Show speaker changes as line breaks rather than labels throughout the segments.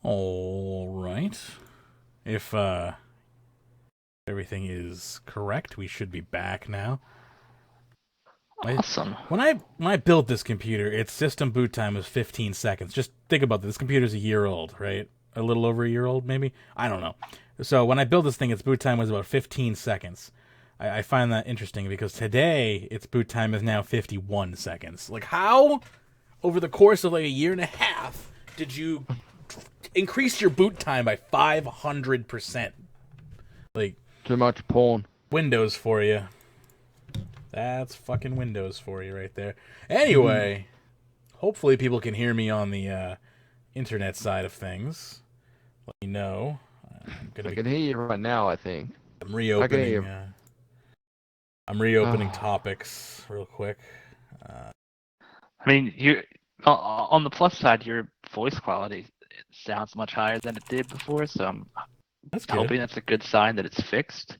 All right. If everything is correct, we should be back now.
Awesome.
When I built this computer, its system boot time was 15 seconds. Just think about this. This computer's a year old, right? A little over a year old, maybe? I don't know. So when I built this thing, its boot time was about 15 seconds. I find that interesting because today, its boot time is now 51 seconds. Like, how, over the course of like a year and a half, did you increase your boot time by 500%? Like,
Too much porn.
Windows for you. That's fucking Windows for you right there. Anyway, hopefully people can hear me on the internet side of things. Let me know.
I can hear you right now, I think.
I'm reopening. I'm reopening
Oh.
topics real quick.
I mean, you on the plus side, your voice quality sounds much higher than it did before, so I'm
That's good.
hoping that's a good sign that it's fixed.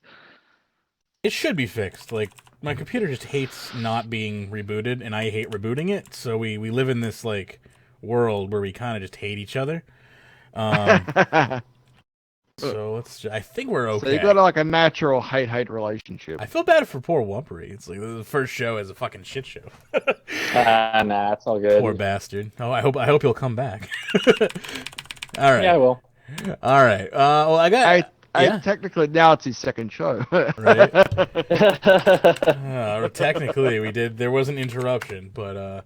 It should be fixed. Like, my computer just hates not being rebooted, and I hate rebooting it. So we live in this like world where we kind of just hate each other. So I think we're okay.
So you got like a natural hate-hate relationship.
I feel bad for poor Wumpery. It's like the first show is a fucking shit show.
Nah, it's all good.
Poor bastard. Oh, I hope he'll come back. All right.
Yeah, I will.
All right. Well, I got.
Technically, now it's his second show.
Right. Technically, we did. There was an interruption, but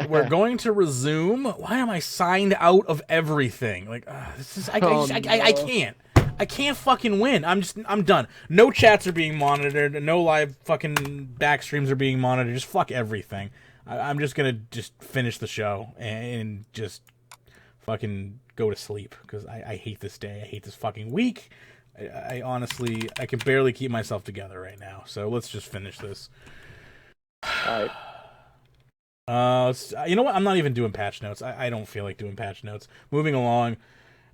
we're going to resume. Why am I signed out of everything? Like, this is. I can't. I can't fucking win. I'm done. No chats are being monitored. No live fucking back streams are being monitored. Just fuck everything. I'm just gonna finish the show and just fucking go to sleep because I hate this day. I hate this fucking week. I honestly, I can barely keep myself together right now. So let's just finish this.
All right.
You know what? I'm not even doing patch notes. I don't feel like doing patch notes. Moving along.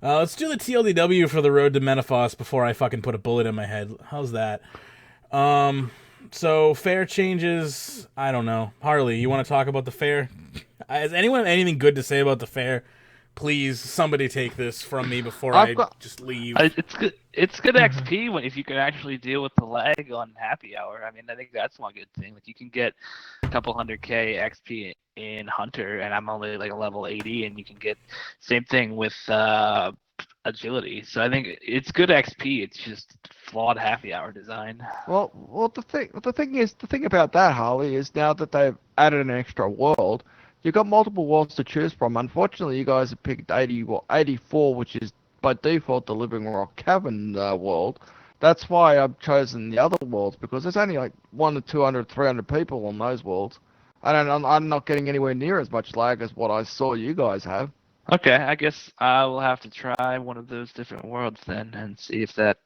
Let's do the TLDW for the road to Menaphos before I fucking put a bullet in my head. How's that? So Fayre changes. I don't know. Harley, you want to talk about the Fayre? Has anyone have anything good to say about the Fayre? Please, somebody take this from me before I just leave.
It's good. It's good XP if you can actually deal with the lag on Happy Hour. I mean, I think that's one good thing. Like, you can get a couple 100k XP in Hunter, and I'm only like a level 80, and you can get same thing with agility. So I think it's good XP. It's just flawed Happy Hour design.
Well, the thing about that, Harley, is now that they've added an extra world, you've got multiple worlds to choose from. Unfortunately, you guys have picked 84, which is by default the Living Rock Cavern world. That's why I've chosen the other worlds, because there's only like 100 to 200, 300 people on those worlds. I'm not getting anywhere near as much lag as what I saw you guys have.
Okay, I guess I will have to try one of those different worlds then and see if that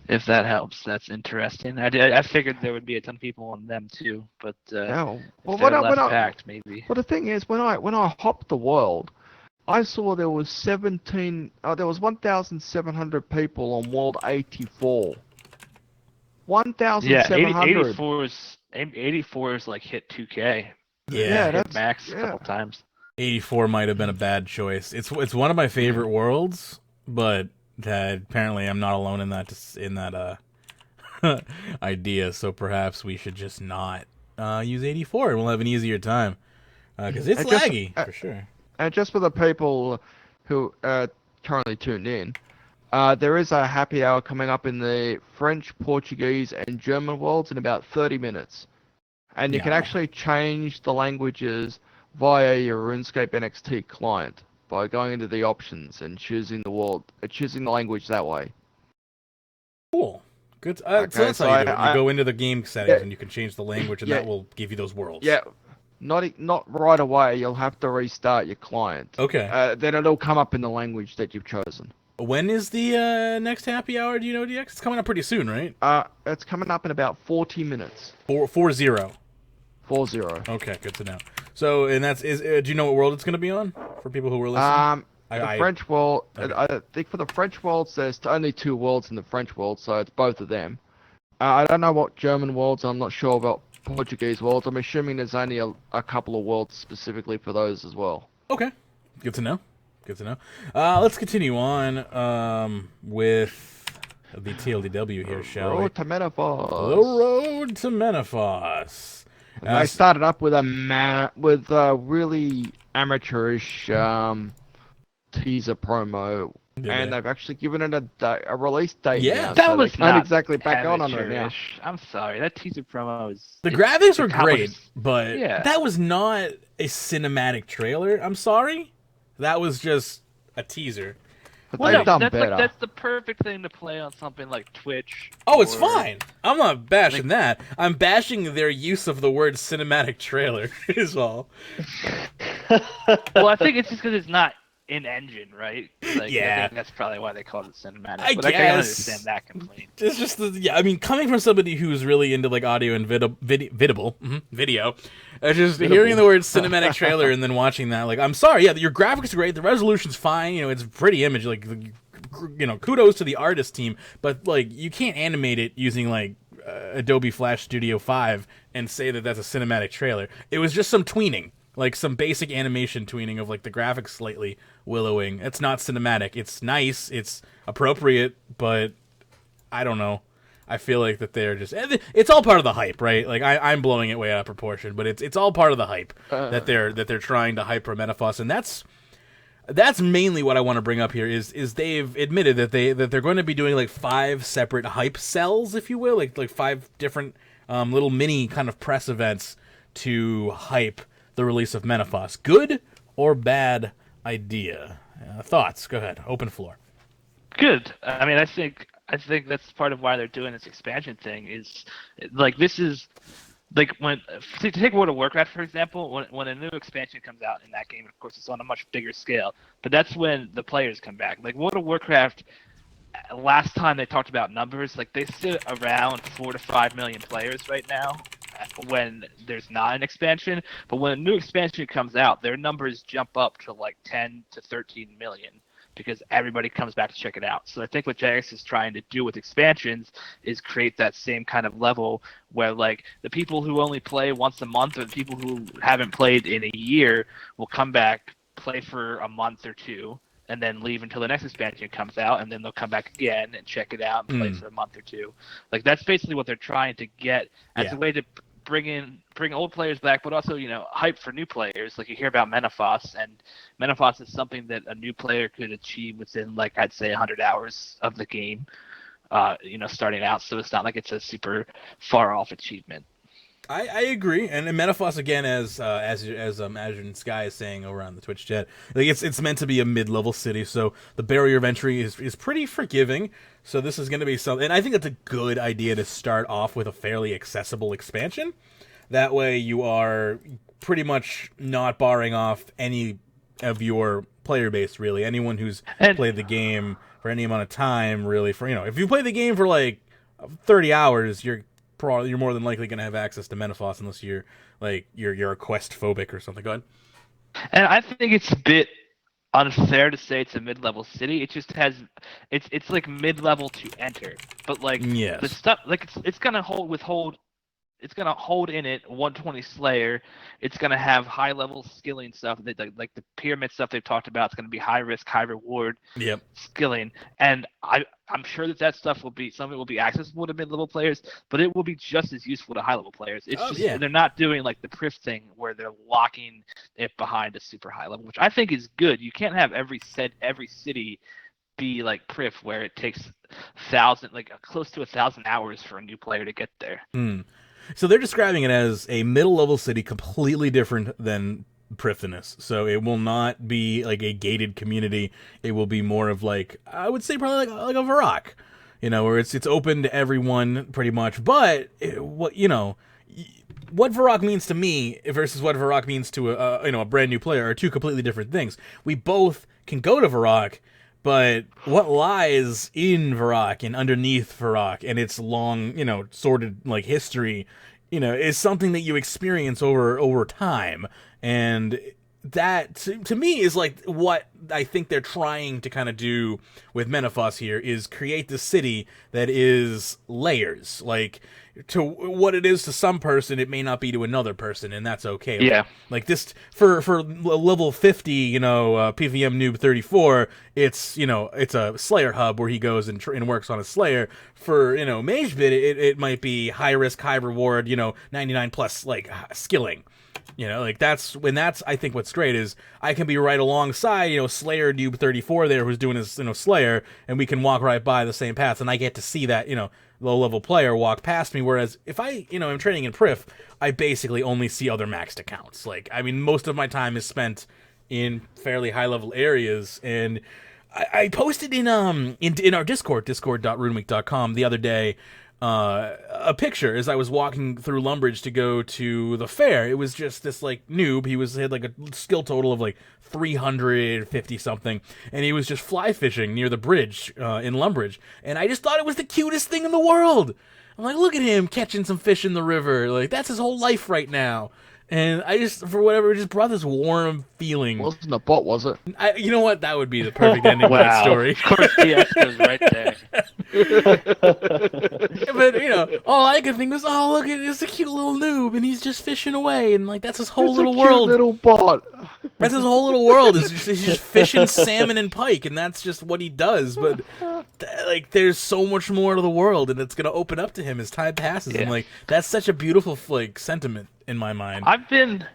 helps. That's interesting. I figured there would be a ton of people on them too, but
Yeah. Well,
if they're less packed, maybe.
Well, the thing is, when I hopped the world, I saw there was 1,700 people on world 84. 1,700.
Yeah, 84 is like hit 2K.
Yeah,
hit max a couple times.
84 might have been a bad choice. It's one of my favorite worlds, but apparently I'm not alone in that idea. So perhaps we should just not use 84, and we'll have an easier time because it's laggy for sure.
And just for the people who are currently tuned in, there is a happy hour coming up in the French, Portuguese, and German worlds in about 30 minutes. And you can actually change the languages via your RuneScape NXT client by going into the options and choosing the language that way.
Cool. Good. So that's how you do it. You go into the game settings and you can change the language, and that will give you those worlds.
Yeah. Not right away. You'll have to restart your client.
Okay.
Then it'll come up in the language that you've chosen.
When is the next happy hour? Do you know, DX? It's coming up pretty soon, right?
It's coming up in about 40 minutes.
40.
40.
Okay, good to know. So, and do you know what world it's going to be on for people who were listening?
The French world.
Okay.
I think for the French worlds, there's only 2 worlds in the French world, so it's both of them. I don't know what German worlds. I'm not sure about Portuguese worlds. I'm assuming there's only a couple of worlds specifically for those as well.
Okay, good to know. Good to know. Let's continue on with the TLDW here, shall we?
Road to Menaphos.
The road to Menaphos.
They started up with a really amateurish teaser promo, and they've actually given it a release date.
Yeah,
now,
that
so
was
they
not
can't exactly back on it now.
amateurish. I'm sorry, that teaser promo is...
The graphics were great, but
yeah.
that was not a cinematic trailer. I'm sorry. That was just a teaser.
But
Well,
they've
no,
done
that's
better.
that's the perfect thing to play on something like Twitch.
Oh, it's
or-
fine. I'm not bashing that. I'm bashing their use of the word cinematic trailer, is all.
Well, I think it's just because it's not in engine, right? Like,
Yeah.
I think that's probably why they called it cinematic.
I
but I can
guess.
understand that complaint.
It's just, I mean, coming from somebody who's really into, like, audio and video, just hearing the word cinematic trailer and then watching that, like, I'm sorry, yeah, your graphics are great, the resolution's fine, you know, it's a pretty image, like, you know, kudos to the artist team, but, like, you can't animate it using, like, Adobe Flash Studio 5 and say that that's a cinematic trailer. It was just some tweening. Like some basic animation tweening of like the graphics slightly willowing. It's not cinematic. It's nice. It's appropriate, but I don't know. I feel like that they're just... It's all part of the hype, right? Like I'm blowing it way out of proportion, but it's all part of the hype that they're trying to hype for Menaphos, and that's mainly what I want to bring up here. Is they've admitted that they're going to be doing like 5 separate hype cells, if you will, like 5 different little mini kind of press events to hype the release of Menaphos. Good or bad idea? Thoughts? Go ahead. Open floor.
Good. I mean, I think that's part of why they're doing this expansion thing. Is like this is like when to take World of Warcraft for example. When a new expansion comes out in that game, of course, it's on a much bigger scale. But that's when the players come back. Like World of Warcraft. Last time they talked about numbers, like they sit around 4 to 5 million players right now when there's not an expansion. But when a new expansion comes out, their numbers jump up to like 10 to 13 million because everybody comes back to check it out. So I think what Jagex is trying to do with expansions is create that same kind of level where like the people who only play once a month or the people who haven't played in a year will come back, play for a month or two, and then leave until the next expansion comes out, and then they'll come back again and check it out and play for a month or two. Like that's basically what they're trying to get as a way to bring old players back, but also, you know, hype for new players. Like you hear about Menaphos, and Menaphos is something that a new player could achieve within, like I'd say, 100 hours of the game. You know, starting out, so it's not like it's a super far off achievement.
I agree, and Menaphos again, as Azure Sky is saying over on the Twitch chat, like it's meant to be a mid-level city, so the barrier of entry is pretty forgiving. So this is going to be something, and I think that's a good idea to start off with a fairly accessible expansion. That way, you are pretty much not barring off any of your player base, really. Anyone who's played the game for any amount of time, really. For if you play the game for like 30 hours, you're more than likely going to have access to Menaphos unless you're a quest phobic or something. Go ahead.
And I think it's a bit unfair to say it's a mid-level city. It just has it's like mid-level to enter, but like the stuff like it's going to hold in it 120 Slayer. It's going to have high-level skilling stuff. Like the pyramid stuff they've talked about. It's going to be high risk, high reward skilling. And I'm sure that stuff will be something will be accessible to mid-level players, but it will be just as useful to high-level players. It's they're not doing like the Prif thing where they're locking it behind a super high level, which I think is good. You can't have every city be like Prif where it takes close to 1,000 hours for a new player to get there.
So they're describing it as a middle-level city, completely different than Prifdinus. So it will not be like a gated community. It will be more of like, I would say probably like a Varrock, where it's open to everyone pretty much. But what Varrock means to me versus what Varrock means to a brand new player are two completely different things. We both can go to Varrock, but what lies in Varrock and underneath Varrock and its long, sordid like history, is something that you experience over time. And that to me is like what I think they're trying to kind of do with Menaphos here is create this city that is layers. Like, to what it is to some person, it may not be to another person, and that's okay.
Yeah.
Like this for level 50, PVM noob 34, it's it's a Slayer hub where he goes and works on a Slayer. For Magebit, it might be high risk, high reward, 99 plus like skilling. That's I think what's great is I can be right alongside, Slayer noob 34 there who's doing his, Slayer, and we can walk right by the same paths, and I get to see that, low level player walk past me. Whereas if I, am training in Prif, I basically only see other maxed accounts. Like, I mean, most of my time is spent in fairly high level areas, and I posted in our Discord, discord.runeweek.com the other day, a picture as I was walking through Lumbridge to go to the fair. It was just this like noob. He had like a skill total of like 350 something, and he was just fly fishing near the bridge in Lumbridge, and I just thought it was the cutest thing in the world. I'm like, look at him catching some fish in the river. Like, that's his whole life right now. And I just, for whatever, just brought this warm feeling.
Wasn't a bot, was it?
You know what? That would be the perfect ending to that story.
Of course, TS goes right there.
But, all I could think was, oh, look at this, a cute little noob, and he's just fishing away, and, like, that's his whole
It's
little
a cute
world.
little bot.
That's his whole little world. He's just fishing salmon and pike, and that's just what he does. But, like, there's so much more to the world, and it's going to open up to him as time passes.
Yeah.
And, like, that's such a beautiful, like, sentiment in my mind.
I've been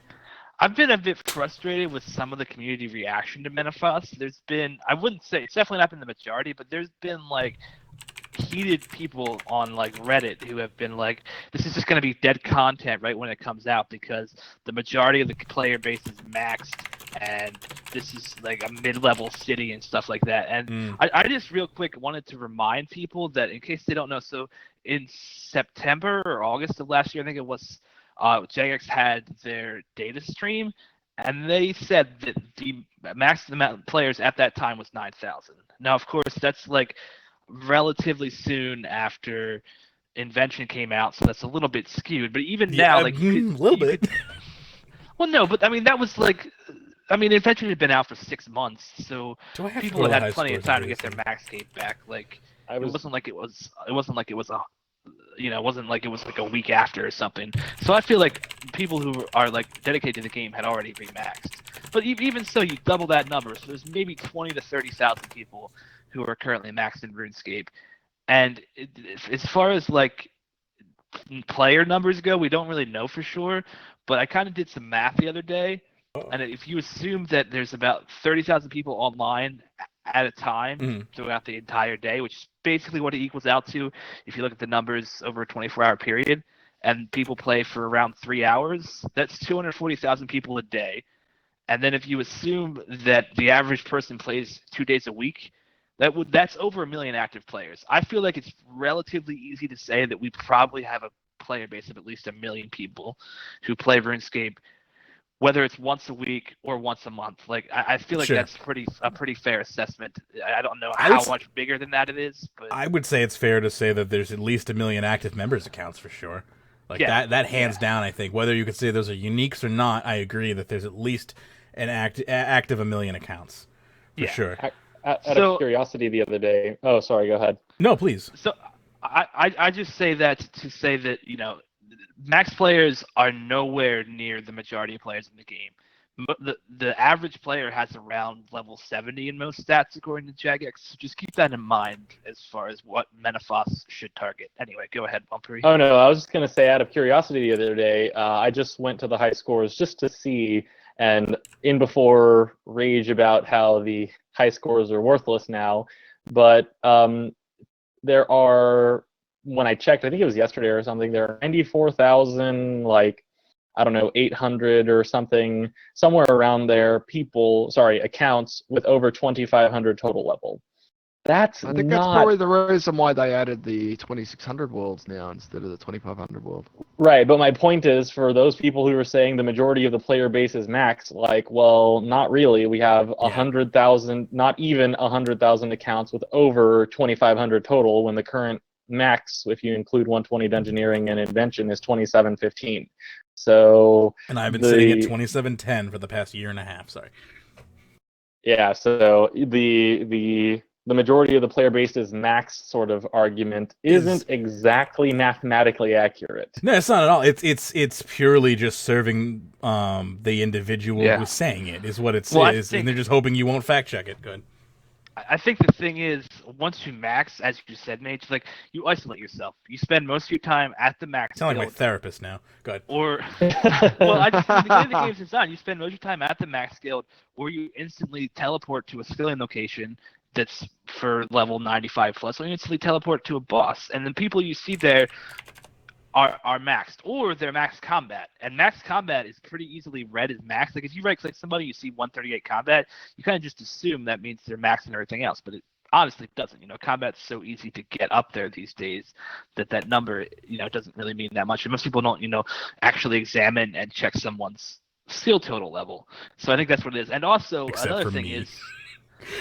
a bit frustrated with some of the community reaction to Menaphos. There's been, I wouldn't say, it's definitely not been the majority, but there's been, like, heated people on, like, Reddit who have been like, this is just going to be dead content right when it comes out because the majority of the player base is maxed and this is, like, a mid-level city and stuff like that. And I just real quick wanted to remind people that, in case they don't know, so in September or August of last year, I think it was, Jagex had their data stream, and they said that the max amount of players at that time was 9,000. Now, of course, that's like relatively soon after Invention came out, so that's a little bit skewed. But even now, like,
a little bit.
Well, no, but I mean that was like, I mean, Invention had been out for 6 months, so people had plenty of time to get their max cape back. Like, it wasn't like it was a. It wasn't like it was like a week after or something. So I feel like people who are like dedicated to the game had already remaxed. But even so, you double that number. So there's maybe 20 to 30,000 people who are currently maxed in RuneScape. And as far as like player numbers go, we don't really know for sure. But I kind of did some math the other day. And if you assume that there's about 30,000 people online at a time throughout the entire day, which is basically what it equals out to if you look at the numbers over a 24-hour period, and people play for around 3 hours, that's 240,000 people a day. And then if you assume that the average person plays 2 days a week, that's over 1 million active players. I feel like it's relatively easy to say that we probably have a player base of at least 1 million people who play RuneScape, whether it's once a week or once a month. Like, I feel like that's a pretty fair assessment. I don't know how much bigger than that it is, but
I would say it's fair to say that there's at least 1 million active members accounts for sure. Like, that hands down, I think. Whether you could say those are uniques or not, I agree that there's at least an active 1 million accounts for sure.
Out of curiosity the other day. Oh, sorry, go ahead.
No, please.
So I just say that to say that, max players are nowhere near the majority of players in the game. The average player has around level 70 in most stats, according to Jagex. So just keep that in mind as far as what Menaphos should target. Anyway, go ahead, Bumpy.
Oh, no, I was just going to say, out of curiosity the other day, I just went to the high scores just to see, and in before rage about how the high scores are worthless now, but there are, when I checked, I think it was yesterday or something, there are 94,000, like, I don't know, 800 or something, somewhere around there, accounts with over 2,500 total level.
I think that's probably the reason why they added the 2,600 worlds now instead of the 2,500 world.
Right, but my point is, for those people who are saying the majority of the player base is max, like, well, not really. We have 100,000, not even 100,000 accounts with over 2,500 total, when the current max, if you include 120 Dungeoneering and Invention, is 2,715. So
And I've been sitting at 2710 for the past year and a half. Sorry.
Yeah, so the majority of the player base's max sort of argument isn't exactly mathematically accurate.
No, it's not at all. It's purely just serving the individual who's saying it is what it is, and they're just hoping you won't fact check it. Good.
I think the thing is, once you max, as you said, Mage, like, you isolate yourself. You spend most of your time at the max.
Sound like my therapist now. Go ahead.
Or, well, the way the game's designed, you spend most of your time at the max guild, or you instantly teleport to a civilian location that's for level 95 plus, or you instantly teleport to a boss, and the people you see there are maxed, or they're max combat, and max combat is pretty easily read as max. Like, if you right-click somebody, you see 138 combat, you kind of just assume that means they're maxed and everything else, but it honestly doesn't. You know, combat's so easy to get up there these days that number, you know, doesn't really mean that much. And most people don't, you know, actually examine and check someone's skill total level. So I think that's what it is. And also, another thing is...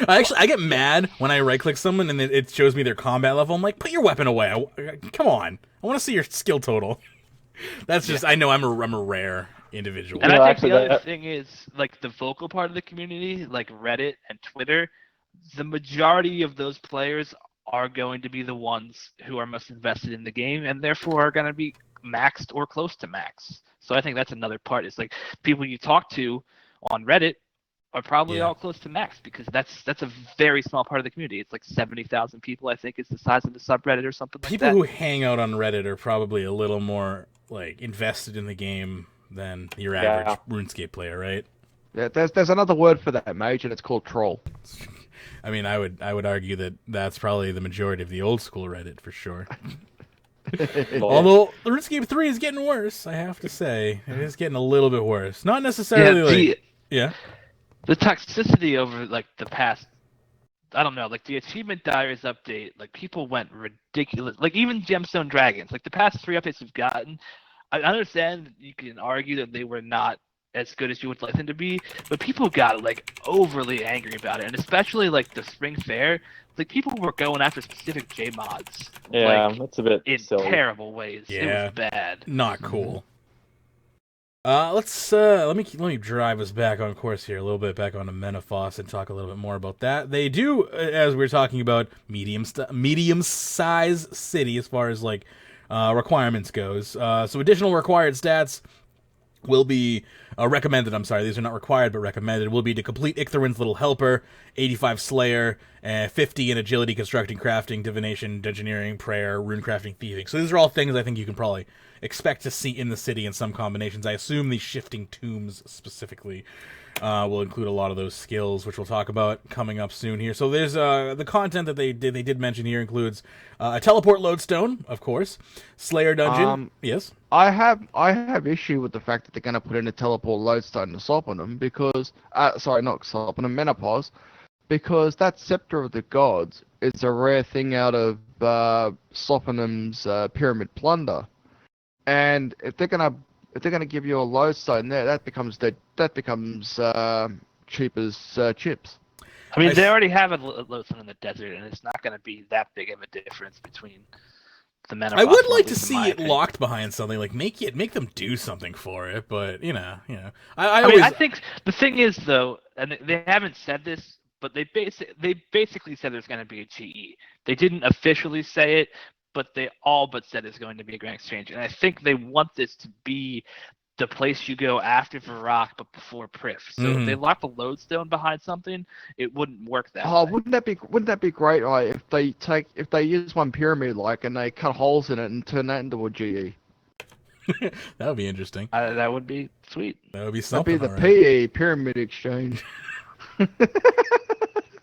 I
get mad when I right-click someone and it shows me their combat level. I'm like, put your weapon away. Come on. I want to see your skill total. That's just, I know I'm a rare individual.
And I think the other thing is, like, the vocal part of the community, like Reddit and Twitter, the majority of those players are going to be the ones who are most invested in the game and therefore are going to be maxed or close to max. So I think that's another part. It's like, people you talk to on Reddit are probably all close to max, because that's a very small part of the community. It's like 70,000 people, I think, is the size of the subreddit or something like that.
People who hang out on Reddit are probably a little more, like, invested in the game than your average RuneScape player, right?
Yeah, there's another word for that, Mage, and it's called troll.
I mean, I would argue that that's probably the majority of the old school Reddit for sure. Although RuneScape 3 is getting worse, I have to say. It is getting a little bit worse. Not necessarily
the toxicity over, like, the past, I don't know, like, the Achievement Diaries update, like, people went ridiculous. Like, even Gemstone Dragons, like, the past 3 updates we've gotten, I understand you can argue that they were not as good as you would like them to be, but people got, like, overly angry about it. And especially, like, the Spring Fair, like, people were going after specific J mods.
Yeah,
like,
that's a bit
in
silly.
terrible ways.
Yeah.
It was bad.
Not cool. Let me drive us back on course here a little bit, back onto Menaphos, and talk a little bit more about that. They do, as we were talking about, medium size city as far as, like, requirements goes. So additional required stats will be recommended. I'm sorry, these are not required, but recommended. Will be to complete Ictherin's Little Helper, 85 Slayer, 50 in Agility, Constructing, Crafting, Divination, Engineering, Prayer, Runecrafting, Thieving. So these are all things I think you can probably expect to see in the city in some combinations. I assume the Shifting Tombs specifically will include a lot of those skills, which we'll talk about coming up soon here. So there's the content that they did mention here includes a teleport lodestone, of course, Slayer dungeon. Yes,
I have issue with the fact that they're going to put in a teleport lodestone to Soponum because sorry, not Soponum, Menopause, because that Scepter of the Gods is a rare thing out of Soponum's Pyramid Plunder, and if they're gonna give you a lodestone there, that becomes cheap as chips.
I mean, they already have a lodestone in the desert, and it's not going to be that big of a difference between the Menaphos.
I would like to see it locked behind something, like make them do something for it, but you know.
I think the thing is, though, and they haven't said this, but they basically said there's going to be a GE. They didn't officially say it, but they all but said it's going to be a Grand Exchange. And I think they want this to be the place you go after Varrock but before Prif. So if they lock the lodestone behind something, it wouldn't work that way.
Wouldn't that be great, like, if they use one pyramid, like, and they cut holes in it and turn that into a GE?
That would be interesting.
That would be sweet.
That would be something.
That'd be the PE Pyramid Exchange.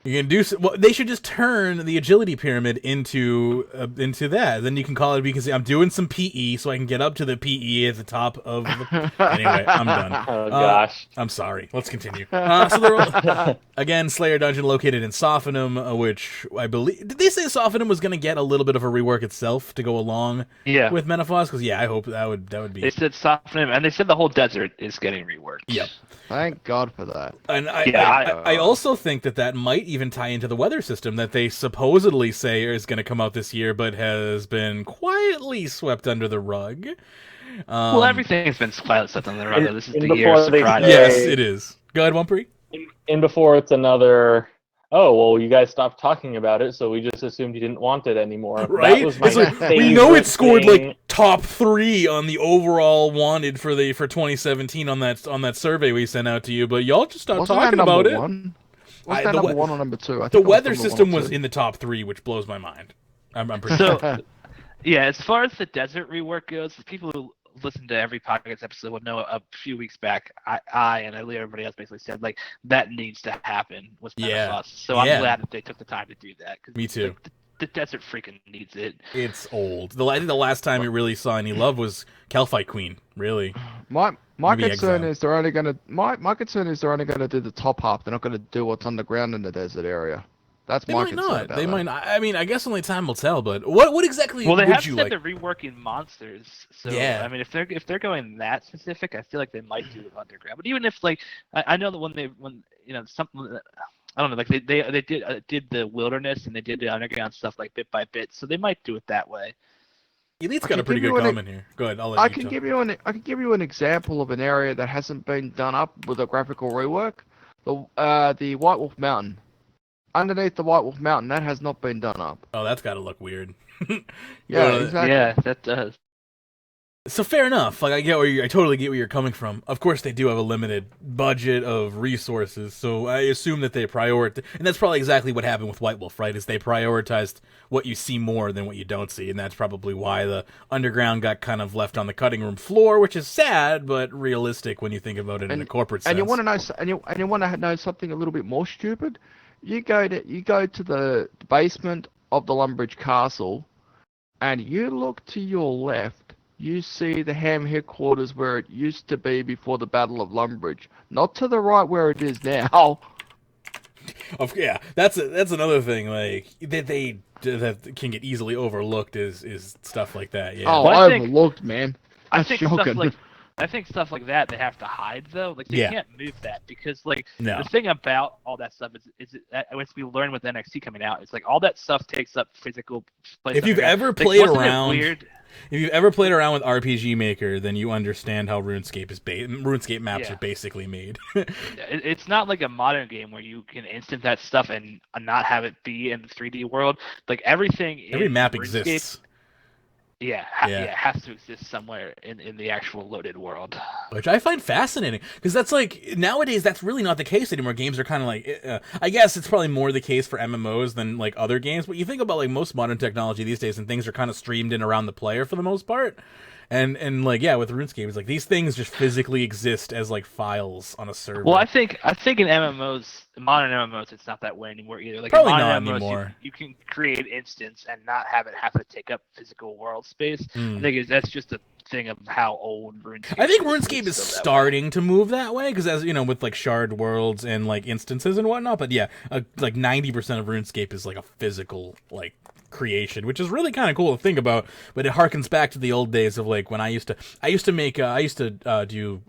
You can do they should just turn the agility pyramid into that. Then you can call it, because I'm doing some PE, so I can get up to the PE at the top of the... Anyway, I'm done.
Oh gosh.
I'm sorry. Let's continue. So again, Slayer Dungeon located in Sophanum, which I believe... Did they say Sophanum was going to get a little bit of a rework itself to go along with Menaphos? Because I hope that would be...
They said Sophanum, and they said the whole desert is getting reworked.
Yep.
Thank God for that.
And I also think that might even tie into the weather system that they supposedly say is going to come out this year, but has been quietly swept under the rug.
Well, everything's been slightly something or other. This is
and
the year of
before they
surprise.
say-
Yes, it is. Go ahead, Wumpy.
And before it's another, oh, well, you guys stopped talking about it, so we just assumed you didn't want it anymore.
Right?
That was my
It's like, we know it scored like top 3 on the overall wanted for 2017 on that survey we sent out to you, but y'all just stopped
Wasn't that
talking about it.
one? Was that number 1 or number 2? I
The
think it was
weather
number 1 or
system was
2.
in the top 3, which blows my mind. I'm pretty sure.
So, yeah, as far as the desert rework goes, people who listen to every podcast episode will know a few weeks back, I and I believe everybody else basically said like that needs to happen with Menaphos. So I'm glad that they took the time to do that.
Me too.
Like, the desert freaking needs it.
It's old. I think the last time we really saw any love was Calphite Queen. Really.
My
Maybe
concern
Exile.
is they're only gonna my concern is they're only gonna do the top half. They're not gonna do what's underground in the desert area. That's
They
my
might
concern
not.
about
They
that.
might not. I mean, I guess only time will tell. But what exactly
Well, they
would
have
you
said
like?
they're reworking monsters. So
Yeah.
I mean, if they're going that specific, I feel like they might do it underground. But even if like I know that when you know something. I don't know, like they did the wilderness and they did the underground stuff like bit by bit, so they might do it that way.
Elite's got a pretty good comment here. Go ahead, I'll let
I
you
can
talk.
give you an example of an area that hasn't been done up with a graphical rework. The White Wolf Mountain. Underneath the White Wolf Mountain, that has not been done up.
Oh, that's got to look weird.
Yeah, exactly.
Yeah, that does.
So fair enough. Like I totally get where you're coming from. Of course, they do have a limited budget of resources, so I assume that they prioritize, and that's probably exactly what happened with White Wolf, right? Is they prioritized what you see more than what you don't see, and that's probably why the underground got kind of left on the cutting room floor, which is sad but realistic when you think about it in a corporate sense.
And you want to know, and you want to know something a little bit more stupid? You go to the basement of the Lumbridge Castle, and you look to your left. You see the Ham headquarters where it used to be before the Battle of Lumbridge, not to the right where it is now.
Yeah, that's another thing. Like that can get easily overlooked is stuff like that. Yeah.
Oh,
Well, I think-
overlooked, man.
I
That's
think
shocking.
stuff like that they have to hide though. Like they
Yeah.
can't move that because like
No.
the thing about all that stuff is as we learned with NXT coming out, it's like all that stuff takes up physical place.
If you've
underground.
ever
Like,
played
wasn't it
around,
weird?
if you've ever played around with RPG Maker, then you understand how RuneScape maps
Yeah.
are basically made.
It's not like a modern game where you can instant that stuff and not have it be in the 3D world. Like everything.
Every
in
map
RuneScape,
exists.
Yeah,
Yeah.
has to exist somewhere in the actual loaded world.
Which I find fascinating, because that's like, nowadays that's really not the case anymore. Games are kind of like, I guess it's probably more the case for MMOs than like other games, but you think about like most modern technology these days and things are kind of streamed in around the player for the most part. And like, yeah, with RuneScape, it's like these things just physically exist as like files on a server.
Well, I think in MMOs, modern MMOs, it's not that way anymore either. Like
Probably
in
not
modern MMOs,
anymore.
you can create instance and not have it have to take up physical world space.
Mm.
I think that's just a thing of how old RuneScape.
I think
is.
RuneScape
It's
is
still that way.
starting to move that way, because as you know, with like shard worlds and like instances and whatnot. But yeah, like 90% of RuneScape is like a physical like creation, which is really kind of cool to think about. But it harkens back to the old days of like when I used to do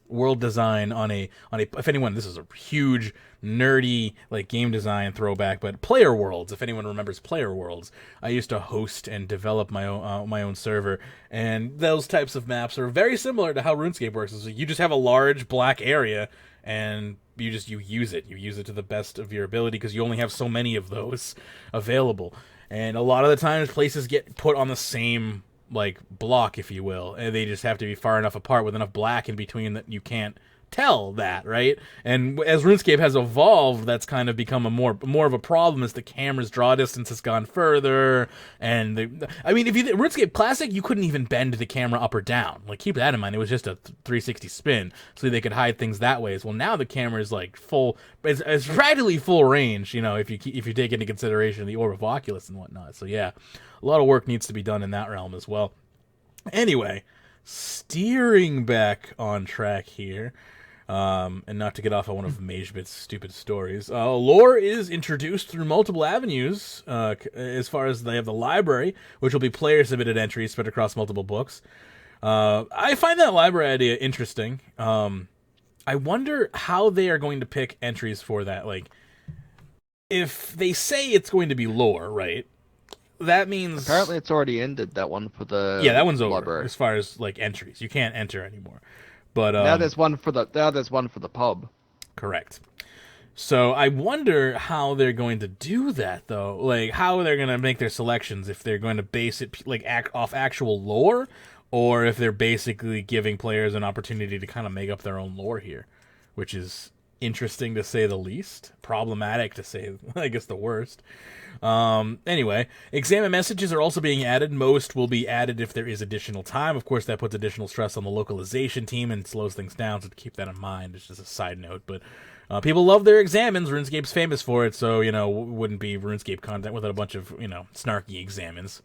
world design on a if anyone, this is a huge nerdy like game design throwback, but Player Worlds, if anyone remembers Player Worlds, I used to host and develop my own server, and those types of maps are very similar to how RuneScape works. Is you just have a large black area and you use it to the best of your ability, because you only have so many of those available. And a lot of the times places get put on the same like block, if you will, and they just have to be far enough apart with enough black in between that you can't tell that, right? And as RuneScape has evolved, that's kind of become a more of a problem as the camera's draw distance has gone further. And if you RuneScape Classic, you couldn't even bend the camera up or down. Like, keep that in mind. It was just a 360 spin, so they could hide things that way. As well, now the camera is like full, it's practically full range. You know, if you take into consideration the Orb of Oculus and whatnot. So yeah, a lot of work needs to be done in that realm as well. Anyway, steering back on track here. And not to get off on one of Magebit's stupid stories, lore is introduced through multiple avenues, as far as they have the library, which will be player-submitted entries spread across multiple books. I find that library idea interesting. I wonder how they are going to pick entries for that. Like, if they say it's going to be lore, right? that means
Apparently, it's already ended, that one for the
that one's over
library.
as far as like entries. You can't enter anymore. But
Now there's one for the pub.
correct. So I wonder how they're going to do that, though. Like, how they're going to make their selections, if they're going to base it like off actual lore, or if they're basically giving players an opportunity to kind of make up their own lore here, which is interesting to say the least, problematic to say, I guess, the worst. Anyway, examine messages are also being added. Most will be added if there is additional time. Of course, that puts additional stress on the localization team and slows things down, so keep that in mind. It's just a side note, but people love their examines. RuneScape's famous for it, so, wouldn't be RuneScape content without a bunch of, snarky examines.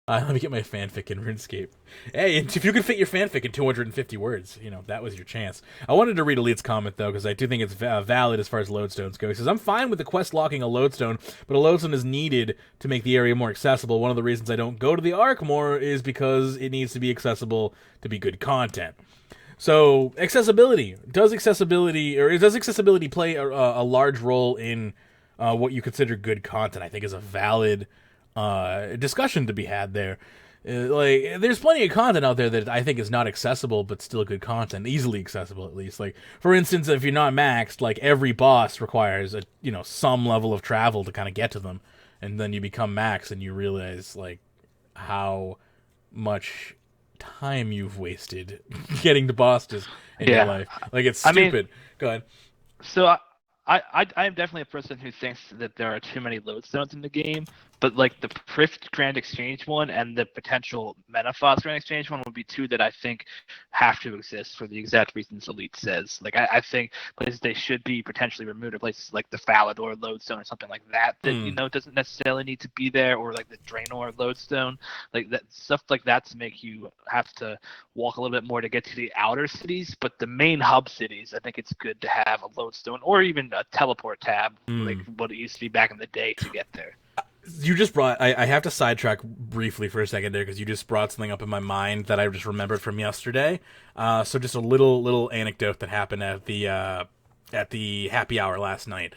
Let me get my fanfic in RuneScape. Hey, if you could fit your fanfic in 250 words, that was your chance. I wanted to read Elite's comment, though, because I do think it's valid as far as lodestones go. He says, I'm fine with the quest locking a lodestone, but a lodestone is needed to make the area more accessible. One of the reasons I don't go to the Ark more is because it needs to be accessible to be good content. So, accessibility. Does accessibility play a large role in what you consider good content? I think is a valid discussion to be had there. There's plenty of content out there that I think is not accessible, but still good content, easily accessible at least. Like, for instance, if you're not maxed, like every boss requires some level of travel to kind of get to them, and then you become maxed and you realize like how much time you've wasted getting to bosses in your life. Like, it's stupid. Go ahead.
So I am definitely a person who thinks that there are too many lodestones in the game, but like the Prift Grand Exchange one and the potential Menaphos Grand Exchange one would be two that I think have to exist for the exact reasons Elite says. Like, I think places they should be potentially removed are places like the Falador lodestone or something like that doesn't necessarily need to be there, or like the Draenor lodestone, like that stuff like that, to make you have to walk a little bit more to get to the outer cities. But the main hub cities, I think it's good to have a lodestone or even a teleport tab, like what it used to be back in the day, to get there.
You just brought... I have to sidetrack briefly for a second there, because you just brought something up in my mind that I just remembered from yesterday. So just a little anecdote that happened at the happy hour last night.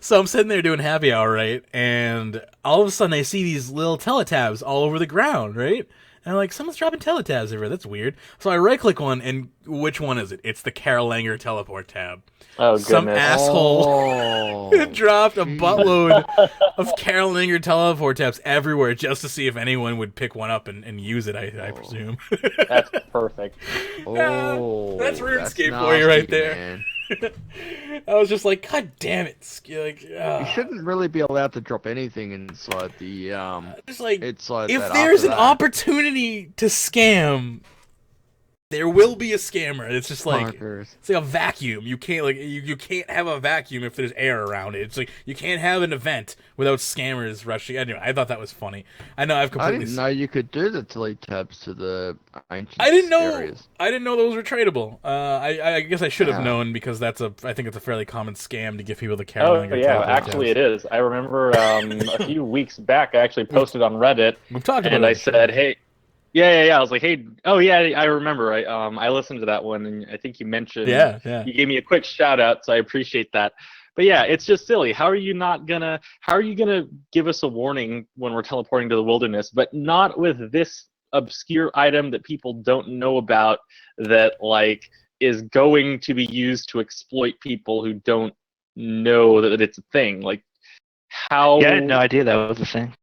So I'm sitting there doing happy hour, right? And all of a sudden I see these little teletabs all over the ground, right? And I'm like, someone's dropping teletabs over. That's weird. So I right-click one, and which one is it? It's the Carol Langer teleport tab.
Oh, goodness.
Some asshole dropped a buttload of Carol Langer teleport tabs everywhere just to see if anyone would pick one up and use it, I presume.
That's perfect.
That's RuneScape for you right there. I was just like, God damn it! Like,
you shouldn't really be allowed to drop anything inside the
just like,
inside
if
that
there's an
after that.
opportunity to scam, there will be a scammer. It's just like
Fuckers.
it's like a vacuum. You can't you can't have a vacuum if there's air around it. It's like you can't have an event without scammers rushing. Anyway, I thought that was funny. I know I've completely.
I didn't know you could do the delete tabs to the ancient
I didn't know.
areas.
I didn't know those were tradable. I guess I should have known, because I think it's a fairly common scam to give people the Carol Langer.
Oh yeah, actually it is. I remember a few weeks back I actually posted on Reddit.
We've talked about
and
it.
I said, hey. Yeah. I was like, hey, oh yeah, I remember. I listened to that one, and I think you mentioned.
Yeah.
You gave me a quick shout out, so I appreciate that. But yeah, it's just silly. How are you gonna give us a warning when we're teleporting to the wilderness, but not with this obscure item that people don't know about, that like is going to be used to exploit people who don't know that it's a thing? Like, how?
Yeah, I had no idea that was a thing.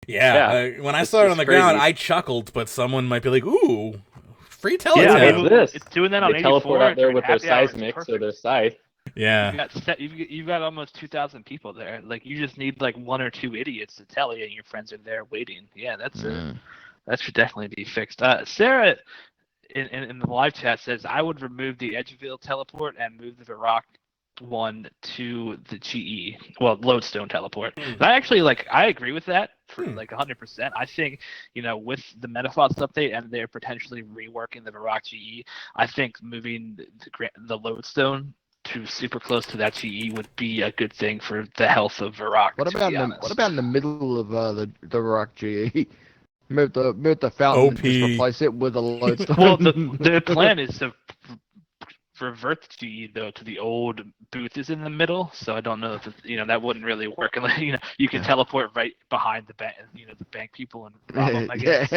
Yeah, when I saw it on the ground, I chuckled, but someone might be like, "Ooh, free teletab."
Yeah,
it's doing that on
they
84.
teleport out there with their
Happy Hour,
seismics or their scythe.
Yeah,
you've got almost 2,000 people there. Like, you just need like one or two idiots to tell you, and your friends are there waiting. Yeah, that should definitely be fixed. Sarah in the live chat says, I would remove the Edgeville teleport and move the Varrock one to the GE, lodestone teleport. And I actually I agree with that for 100%. I think, with the Menaphos update and they're potentially reworking the Varrock GE, I think moving the lodestone to super close to that GE would be a good thing for the health of Varrock.
What about in the middle of the Varrock GE? Move the fountain and just replace it with a lodestone.
Well, the plan is to revert to you though to the old booth is in the middle, so I don't know if that wouldn't really work unless you can teleport right behind the bank, the bank people and rob them, I guess.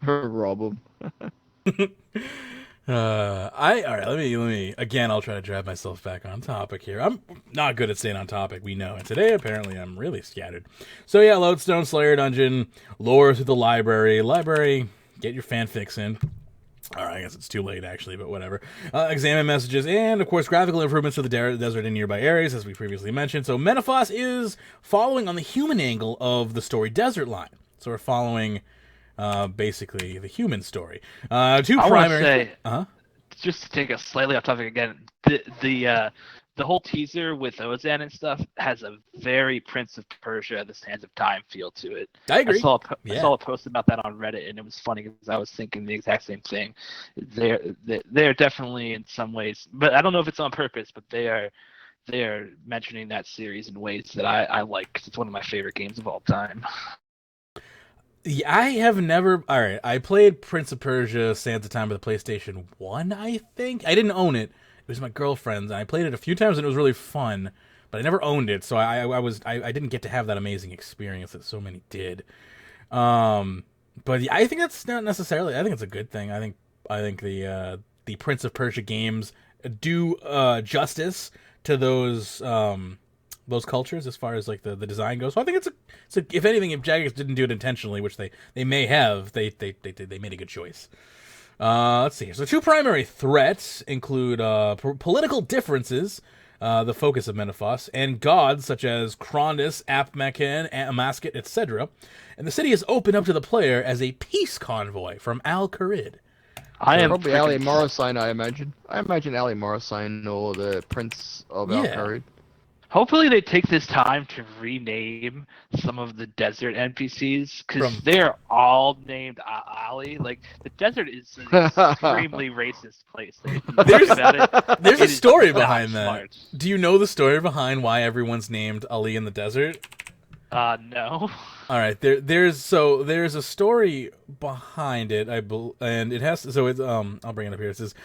Rob them.
All right. Let me again. I'll try to drive myself back on topic here. I'm not good at staying on topic. We know, and today apparently I'm really scattered. So yeah, Lodestone Slayer Dungeon, lore through the library. Get your fanfics in. All right, I guess it's too late actually, but whatever. Examine messages and of course graphical improvements to the desert and nearby areas, as we previously mentioned. So Menaphos is following on the human angle of the story desert line. So we're following. Basically the human story. Two primary.
Just to take a slightly off topic again, the whole teaser with Ozan and stuff has a very Prince of Persia: The Sands of Time feel to it.
I agree.
I saw a post about that on Reddit, and it was funny because I was thinking the exact same thing. They're definitely in some ways, but I don't know if it's on purpose, but they are mentioning that series in ways that I like, because it's one of my favorite games of all time.
Yeah, I have never. All right, I played Prince of Persia: Sands of Time with the PlayStation 1, I think. I didn't own it. It was my girlfriend's, and I played it a few times, and it was really fun. But I never owned it, so I didn't get to have that amazing experience that so many did. But yeah, I think that's not necessarily. I think it's a good thing. I think the Prince of Persia games do justice to those cultures as far as like the design goes. So I think it's a if anything, if Jagex didn't do it intentionally, which they may have, they made a good choice. Let's see here. So two primary threats include political differences, the focus of Menaphos, and gods such as Krondus, Apmeken, Amasket, etc. And the city is opened up to the player as a peace convoy from Al-Kharid.
Probably Ali Morrisine, I imagine. I imagine Ali Morrisine or the Prince of Al-Kharid.
Hopefully they take this time to rename some of the desert NPCs, because they're all named Ali. Like, the desert is an extremely racist place.
There's a story behind that. Smart. Do you know the story behind why everyone's named Ali in the desert?
No.
All right, there's a story behind it, and it has it's I'll bring it up here. It says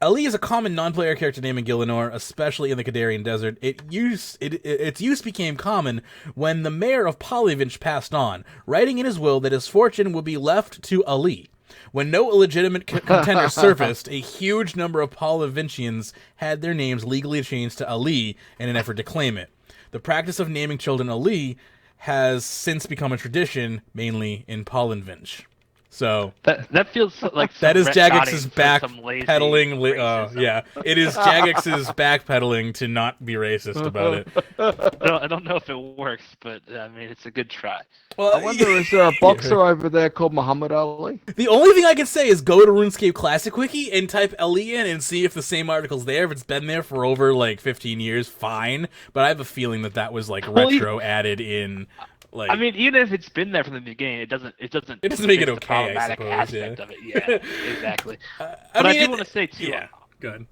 Ali is a common non-player character name in Gielinor, especially in the Kadarian Desert. Its use became common when the mayor of Polyvinch passed on, writing in his will that his fortune would be left to Ali. When no illegitimate contender surfaced, a huge number of Polyvinchians had their names legally changed to Ali in an effort to claim it. The practice of naming children Ali has since become a tradition, mainly in Polyvinch. So
that feels like
that is Jagex's backpedaling. Yeah, it is Jagex's backpedaling to not be racist about it.
I don't know if it works, but I mean, it's a good try.
Well, I wonder, is there a boxer over there called Muhammad Ali?
The only thing I can say is go to RuneScape Classic Wiki and type Ali in and see if the same article's there. If it's been there for over like 15 years, fine. But I have a feeling that was like retro added in. Like,
I mean, even if it's been there from the beginning, it doesn't
make it okay.
Problematic
I suppose,
aspect of it. Yeah, exactly. But I do want to say too.
Yeah, good.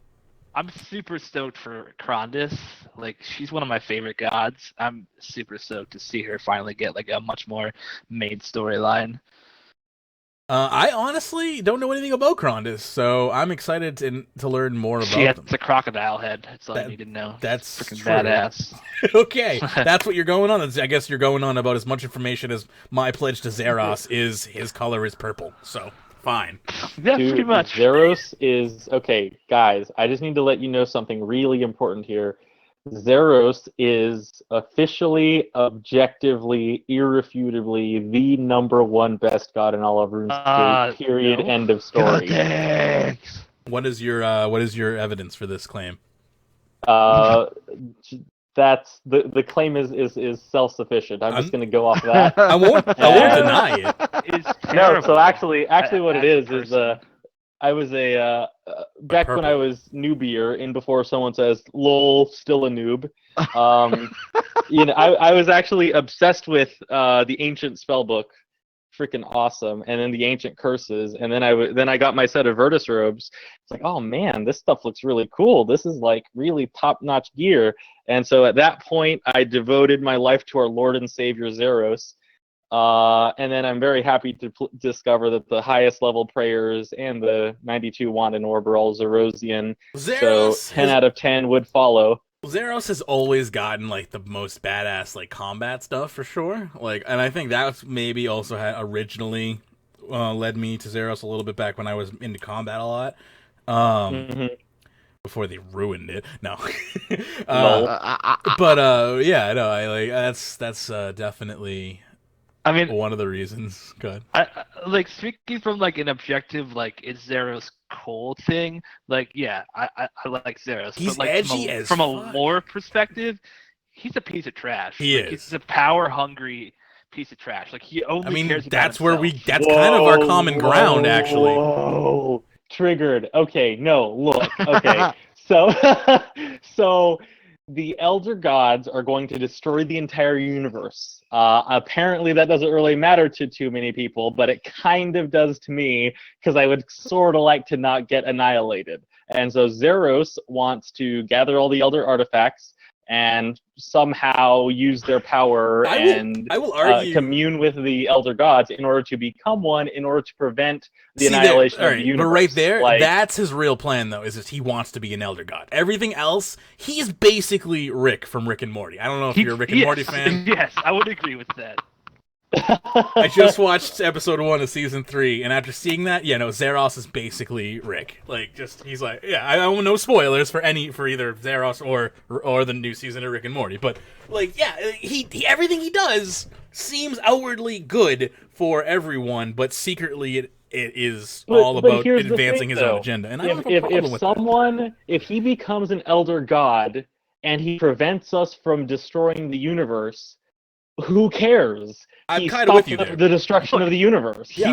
I'm super stoked for Krondus. Like, she's one of my favorite gods. I'm super stoked to see her finally get like a much more main storyline.
I honestly don't know anything about Krondus, so I'm excited to learn more about them.
It's a crocodile head. That's all you need to know.
That's
freaking
true.
Badass.
Okay, that's what you're going on. I guess you're going on about as much information as my pledge to Zeros is his color is purple. So, fine.
Yeah, pretty much.
Zeros is... Okay, guys, I just need to let you know something really important here. Zeros is officially, objectively, irrefutably the #1 best god in all of RuneScape. Period. No. End of story.
What is your evidence for this claim?
That's the claim is self-sufficient. I'm just going to go off that.
I won't deny it.
No, so actually, what it is I was back when I was noobier, and before someone says "lol," still a noob. I was actually obsessed with the ancient spellbook, freaking awesome, and then the ancient curses, and then I got my set of Virtus robes. It's like, oh man, this stuff looks really cool. This is like really top-notch gear. And so at that point, I devoted my life to our Lord and Savior Zeros. And then I'm very happy to discover that the highest level prayers and the 92 wand and orb are all Zerosian. So 10 out of 10 would follow.
Zeros has always gotten like the most badass like combat stuff for sure. Like, and I think that's maybe also had originally led me to Zeros a little bit back when I was into combat a lot. Before they ruined it. No. But yeah, no, I like that's definitely one of the reasons. Good.
I like speaking from like an objective, like it's Zeros cool thing. Like, yeah, I like Zeros.
He's
but, like,
edgy as
from
fuck.
a lore perspective, he's a piece of trash.
He is.
He's a power hungry piece of trash. Like he only cares about
that's
himself.
where that's kind of our common ground, actually.
Whoa. Triggered. Okay, no, look. Okay. So the Elder Gods are going to destroy the entire universe. Apparently that doesn't really matter to too many people, but it kind of does to me, because I would sort of like to not get annihilated. And so Zeros wants to gather all the Elder artifacts and somehow use their power
I will argue,
commune with the Elder Gods in order to become one, in order to prevent the annihilation of the universe.
But right there, that's his real plan, though, is that he wants to be an Elder God. Everything else, he's basically Rick from Rick and Morty. I don't know if you're a Rick and Morty fan.
Yes, I would agree with that.
I just watched episode 1 of season 3, and after seeing that, Zeros is basically Rick. Like, he's like, I want no spoilers for either Zeros or the new season of Rick and Morty, but like, he everything he does seems outwardly good for everyone, but secretly it is all about advancing his own agenda. And I don't have a problem with that.
If he becomes an Elder God and he prevents us from destroying the universe, who cares?
I'm kind of with you there.
The destruction of the universe.
Yeah,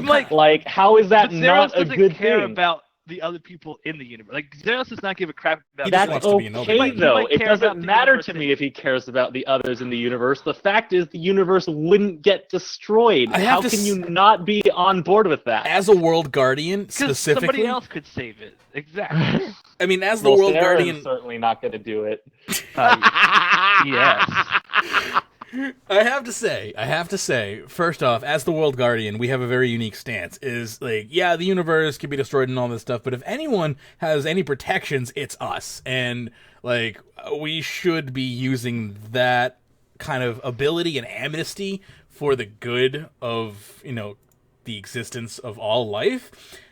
how is that not a good thing?
Zeros doesn't care about the other people in the universe. Like, Zeros does not give a crap about
He
that.
wants to be an Elder God.
Though. It doesn't matter to me if he cares about the others in the universe. The fact is the universe wouldn't get destroyed. How can you not be on board with that?
As a World Guardian, specifically...
somebody else could save it. Exactly.
I mean, as the World
Sarah's
Guardian...
certainly not going to do it.
Yes.
I have to say, first off, as the World Guardian, we have a very unique stance. Is like, the universe can be destroyed and all this stuff, but if anyone has any protections, it's us. And like, we should be using that kind of ability and amnesty for the good of, the existence of all life.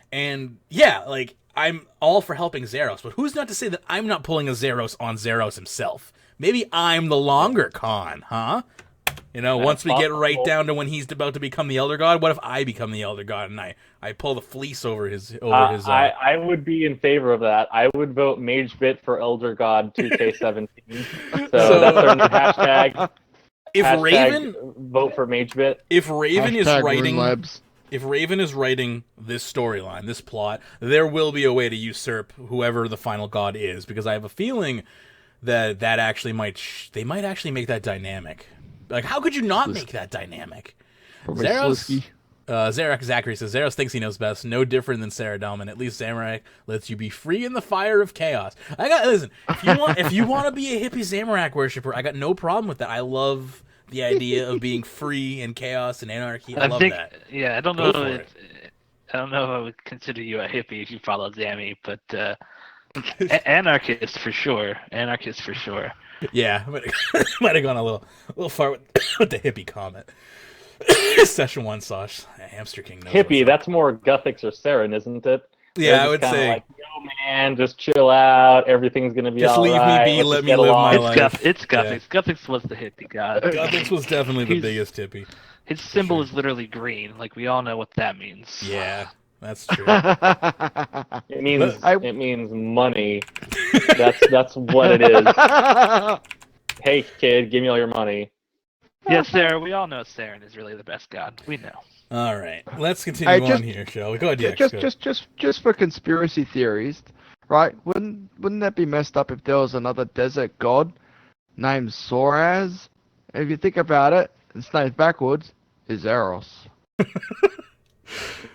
And like, I'm all for helping Zeros, but who's not to say that I'm not pulling a Zeros on Zeros himself? Maybe I'm the longer con, huh? Once we get right down to when he's about to become the Elder God, what if I become the Elder God and I pull the fleece over his...
I would be in favor of that. I would vote Magebit for Elder God 2K17. so that's our new hashtag.
Raven...
Vote for Magebit.
If Raven is writing...
RuneLabs.
If Raven is writing this storyline, this plot, there will be a way to usurp whoever the final god is, because I have a feeling... that actually they might actually make that dynamic. Like, how could you not make that dynamic? Zeros, Zarak Zachary says, Zeros thinks he knows best, no different than Sarah Dalman. At least Zamorak lets you be free in the fire of chaos. Listen, if you want to be a hippie Zamorak worshiper, I got no problem with that. I love the idea of being free in chaos and anarchy. I love that.
Yeah, I don't know if I would consider you a hippie if you follow Zammy, but Anarchist for sure.
Yeah, might have gone a little far with the hippie comment. Session 1 Sosh, Hamster King knows
hippie, that's more Guthix or Saren, isn't it?
Yeah, I would say.
Like, yo, man, just chill out. Everything's gonna be all right.
Just leave me be. Let me live my life.
It's Guthix. Yeah. Guthix was the hippie god.
Guthix was definitely the biggest hippie.
His symbol is literally green. Like, we all know what that means.
Yeah. That's true.
It means money. That's what it is. Hey kid, give me all your money.
Yeah, Sarah. We all know Saren is really the best god. We know.
All right, let's continue on here, shall we? Go ahead,
just for conspiracy theories, right? Wouldn't that be messed up if there was another desert god named Soraz? If you think about it, its name backwards is Eros.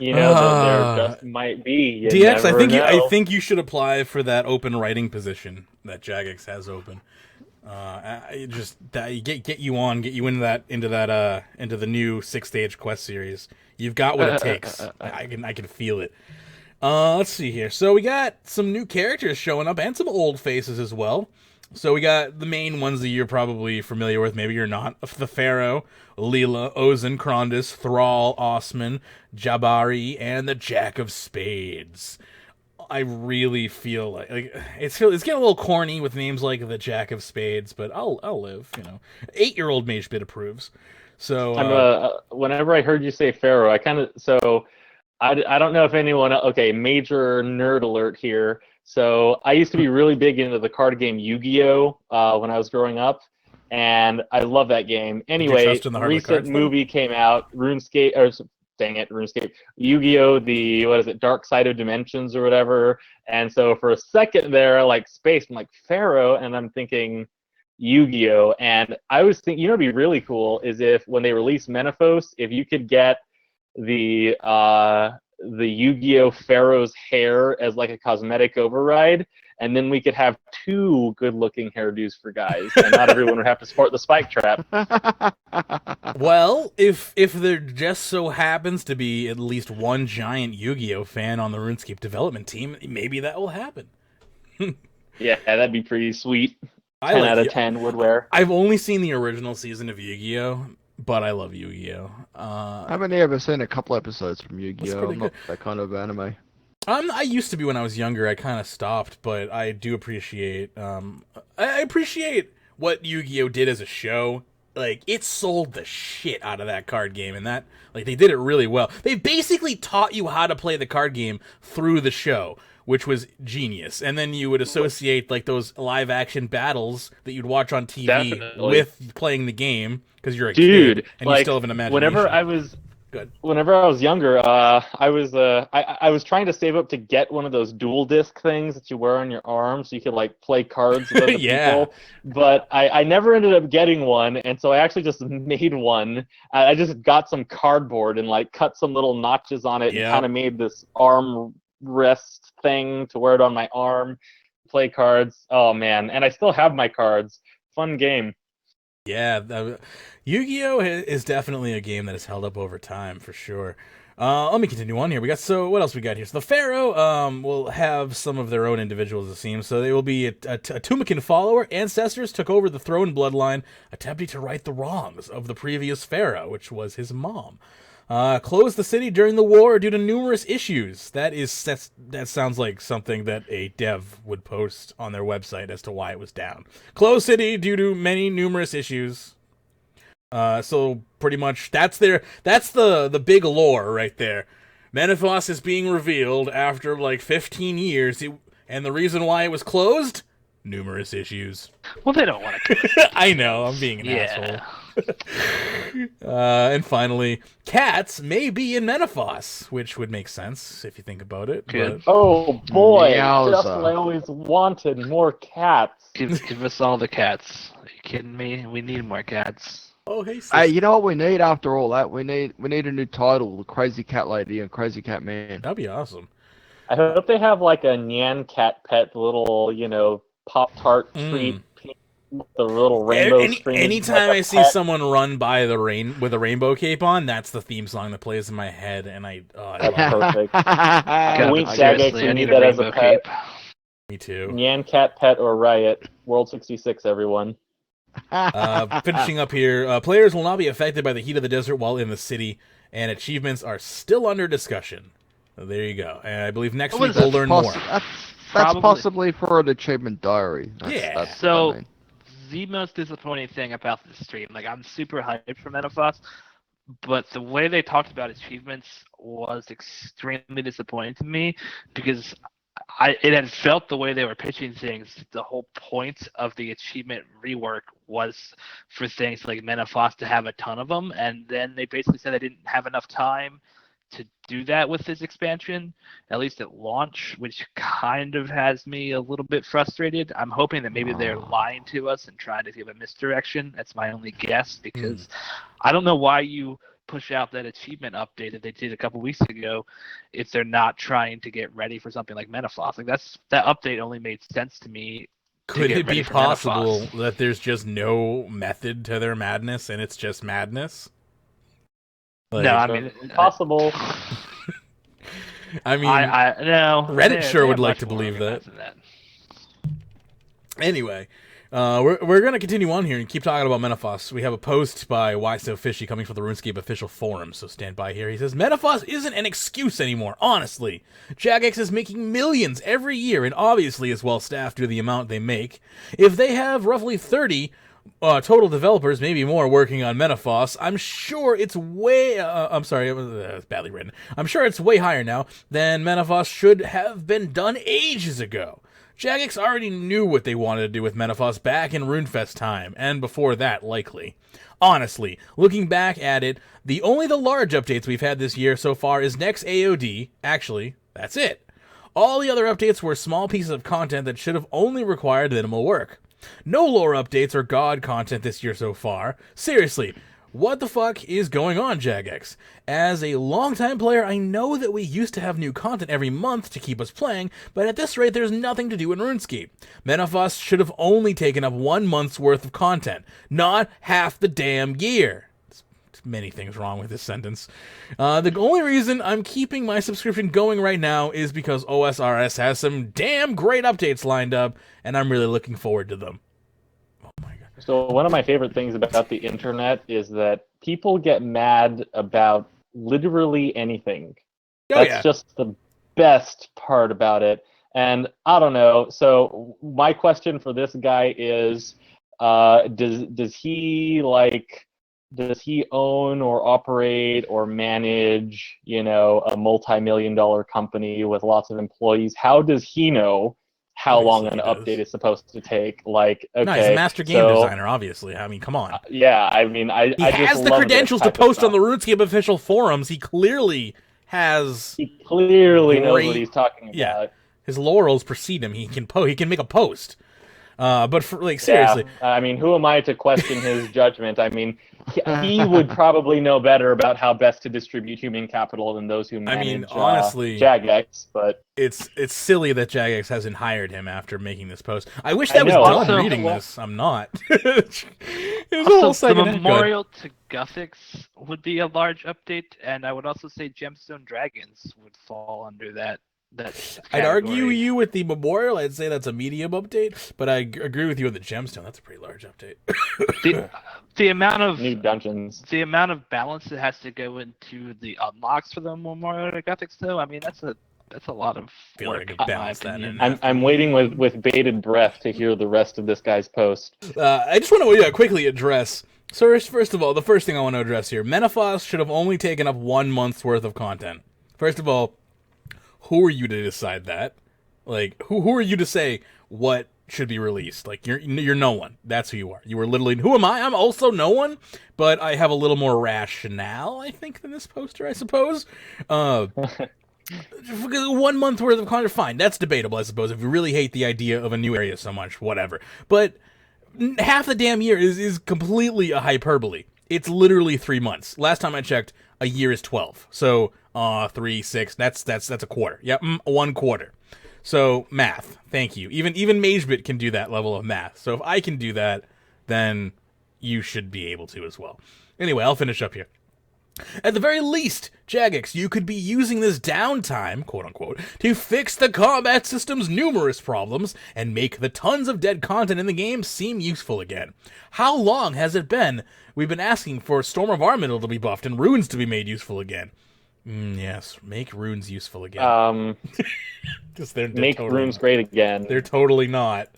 There just might be.
DX, I think you should apply for that open writing position that Jagex has open. Just that get you into the new 6-stage quest series. You've got what it takes. I can feel it. Let's see here. So we got some new characters showing up and some old faces as well. So we got the main ones that you're probably familiar with. Maybe you're not. The Pharaoh, Leela, Ozen, Krondus, Thrall, Osman, Jabari, and the Jack of Spades. I really feel like it's getting a little corny with names like the Jack of Spades, but I'll live. 8-year-old Magebit approves. So
whenever I heard you say Pharaoh, I don't know if anyone. Okay, major nerd alert here. So I used to be really big into the card game Yu-Gi-Oh! When I was growing up, and I love that game. Anyway, recent movie came out, RuneScape. Dang it, RuneScape. Yu-Gi-Oh! The Dark Side of Dimensions or whatever. And so for a second there, like space, I'm like Pharaoh, and I'm thinking Yu-Gi-Oh! And I was thinking, it'd be really cool is if when they release Menaphos, if you could get the Yu-Gi-Oh! Pharaoh's hair as like a cosmetic override, and then we could have 2 good-looking hairdos for guys, and not everyone would have to sport the spike trap.
Well, if there just so happens to be at least one giant Yu-Gi-Oh! Fan on the RuneScape development team, maybe that will happen.
Yeah, that'd be pretty sweet. 10 out of 10 would wear.
I've only seen the original season of Yu-Gi-Oh!, but I love Yu-Gi-Oh!
I've only ever seen a couple episodes from Yu-Gi-Oh! I'm not that kind of anime.
I used to be when I was younger. I kind of stopped, but I do appreciate. I appreciate what Yu-Gi-Oh! Did as a show. Like, it sold the shit out of that card game, and that they did it really well. They basically taught you how to play the card game through the show, which was genius. And then you would associate like those live action battles that you'd watch on TV
Definitely.
with playing the game because you're a kid and you still have an imagination.
Whenever I was younger, I was trying to save up to get one of those dual disc things that you wear on your arm so you could like play cards with other people. But I never ended up getting one, and so I actually just made one. I just got some cardboard and like cut some little notches on it and kind of made this arm wrist thing to wear it on my arm, play cards. Oh man, and I still have my cards. Fun game.
Yeah, Yu-Gi-Oh! Is definitely a game that has held up over time, for sure. Let me continue on here. What else we got here? So the Pharaoh will have some of their own individuals, it seems. So they will be a Tumakin follower. Ancestors took over the throne bloodline, attempting to right the wrongs of the previous Pharaoh, which was his mom. Closed the city during the war due to numerous issues. That sounds like something that a dev would post on their website as to why it was down. Closed city due to numerous issues. So pretty much that's the big lore right there. Menaphos is being revealed after like 15 years, and the reason why it was closed? Numerous issues.
Well, they don't want to.
I know, I'm being an asshole. And finally, cats may be in Menaphos, which would make sense if you think about it.
Good.
Oh boy,
Meowza.
just what I always wanted, more cats.
Give us all the cats. Are you kidding me? We need more cats.
Oh, hey, sis.
Hey, you know what we need after all that? We need a new title, The Crazy Cat Lady and Crazy Cat Man.
That'd be awesome.
I hope they have like a Nyan Cat Pet little, Pop-Tart treat. The little rainbow string.
Anytime I see someone run by the rain with a rainbow cape on, that's the theme song that plays in my head, and I love it.
Perfect. Jagex,
Seriously, I need a rainbow cape.
Me too.
Nyan Cat Pet or Riot. World 66, everyone.
Finishing up here, players will not be affected by the heat of the desert while in the city, and achievements are still under discussion. So there you go. And I believe next week we'll learn more.
That's possibly for an achievement diary. That's
so
what I mean.
The most disappointing thing about this stream, like I'm super hyped for Menaphos, but the way they talked about achievements was extremely disappointing to me because it had felt the way they were pitching things. The whole point of the achievement rework was for things like Menaphos to have a ton of them, and then they basically said they didn't have enough time to do that with this expansion, at least at launch, which kind of has me a little bit frustrated. I'm hoping that maybe they're lying to us and trying to give a misdirection. That's my only guess, because I don't know why you push out that achievement update that they did a couple weeks ago if they're not trying to get ready for something like Menaphos. Like that update only made sense to me
Could
get
it
ready
be
for
possible
Menaphos.
that there's just no method to their madness and it's just madness? Like,
No, I mean,
Possible.
I mean,
no.
Reddit sure
they're
would like
much
to
more
believe that.
organized than that.
Anyway, we're going to continue on here and keep talking about Menaphos. We have a post by Why So Fishy coming from the RuneScape official forum, so stand by here. He says, Menaphos isn't an excuse anymore, honestly. Jagex is making millions every year and obviously is well-staffed due to the amount they make. If they have roughly 30 total developers, maybe more, working on Menaphos, I'm sure it's way... I'm sorry, it was badly written. I'm sure it's way higher now than Menaphos should have been done ages ago. Jagex already knew what they wanted to do with Menaphos back in RuneFest time, and before that, likely. Honestly, looking back at it, the large updates we've had this year so far is next AOD. Actually, that's it. All the other updates were small pieces of content that should have only required minimal work. No lore updates or god content this year so far. Seriously, what the fuck is going on, Jagex? As a longtime player, I know that we used to have new content every month to keep us playing, but at this rate, there's nothing to do in RuneScape. Menaphos should have only taken up 1 month's worth of content, not half the damn year. There's many things wrong with this sentence. The only reason I'm keeping my subscription going right now is because OSRS has some damn great updates lined up, and I'm really looking forward to them.
So one of my favorite things about the internet is that people get mad about literally anything. That's just the best part about it. And I don't know. So my question for this guy is, does he own or operate or manage, a multi-million-dollar company with lots of employees? How does he know how long an update is supposed to take? Like, okay,
no, he's a master game designer, obviously. I mean, come on.
Yeah, I mean, I
has the credentials to post on the RuneScape official forums. He clearly has.
He clearly knows what he's talking about.
Yeah, his laurels precede him. He can make a post. But seriously,
I mean, who am I to question his judgment? I mean, he would probably know better about how best to distribute human capital than those who manage
honestly,
Jagex. But
it's silly that Jagex hasn't hired him after making this post. I wish that was done reading this. I'm not.
The memorial to Guthix would be a large update, and I would also say Gemstone Dragons would fall under that.
I'd argue you with the memorial. I'd say that's a medium update, but I agree with you on the gemstone. That's a pretty large update.
the amount of
new dungeons,
the amount of balance that has to go into the unlocks for the memorial to Guthix, though. I mean, that's a lot of work.
I'm waiting with bated breath to hear the rest of this guy's post.
I just want to quickly address. So first of all, the first thing I want to address here: Menaphos should have only taken up 1 month's worth of content. First of all, who are you to decide that? Like, who are you to say what should be released? Like, you're no one. That's who you are. You are literally, who am I? I'm also no one, but I have a little more rationale, I think, than this poster, I suppose. 1 month worth of content, fine. That's debatable, I suppose. If you really hate the idea of a new area so much, whatever. But half the damn year is completely a hyperbole. It's literally 3 months. Last time I checked, a year is 12. So 3, 6. That's a quarter. Yep, 1 quarter. So math. Thank you. Even Magebit can do that level of math. So if I can do that, then you should be able to as well. Anyway, I'll finish up here. At the very least, Jagex, you could be using this downtime, quote-unquote, to fix the combat system's numerous problems and make the tons of dead content in the game seem useful again. How long has it been we've been asking for Storm of Armidal to be buffed and runes to be made useful again? Yes, make runes useful again. they're
make
totally
runes
not.
Great again.
They're totally not.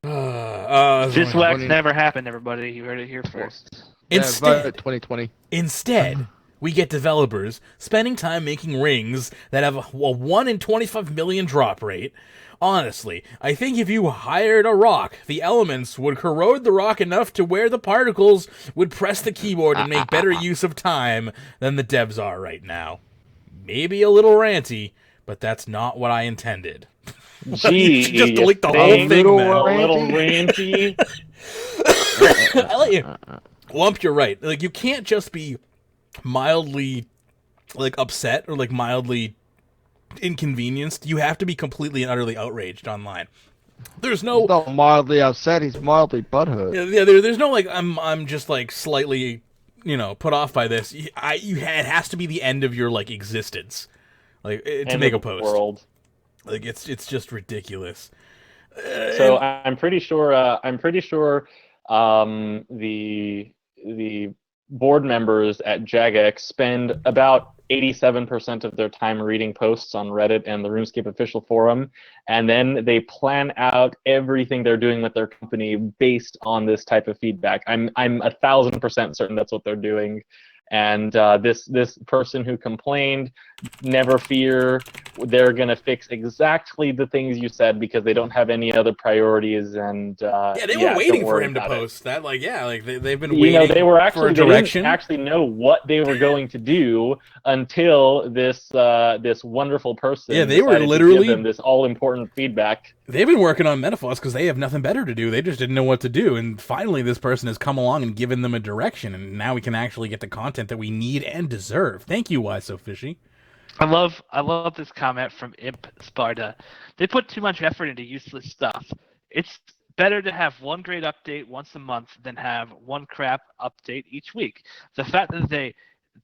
This wax never happened, everybody. You heard it here first.
Instead,
2020.
Instead, we get developers spending time making rings that have a 1 in 25 million drop rate. Honestly, I think if you hired a rock, the elements would corrode the rock enough to where the particles would press the keyboard and make better use of time than the devs are right now. Maybe a little ranty, but that's not what I intended.
Gee,
you just delete the whole thing,
a little ranty.
I let you. Lump, you're right. Like, you can't just be mildly, upset or, mildly inconvenienced. You have to be completely and utterly outraged online. There's no...
He's not mildly upset, he's mildly butthurt.
Yeah, there's no, like, I'm just, like, slightly, you know, put off by this. It has to be the end of your, like, existence. Like, to make a post.
World.
Like, it's just ridiculous.
So I'm pretty sure the board members at Jagex spend about 87% of their time reading posts on Reddit and the RuneScape official forum, and then they plan out everything they're doing with their company based on this type of feedback. I'm 1,000% certain that's what they're doing. And this person who complained, never fear, they're gonna fix exactly the things you said because they don't have any other priorities. And
they were waiting for him to post that. Like, they've been waiting.
You know, they were actually
for a direction.
They didn't actually know what they were going to do until this wonderful person.
Yeah, they were
decided
literally
to give them this all important feedback.
They've been working on Menaphos because they have nothing better to do. They just didn't know what to do, and finally, this person has come along and given them a direction, and now we can actually get the content that we need and deserve. Thank you, Why So Fishy.
I love this comment from Imp Sparta. They put too much effort into useless stuff. It's better to have one great update once a month than have one crap update each week. The fact that they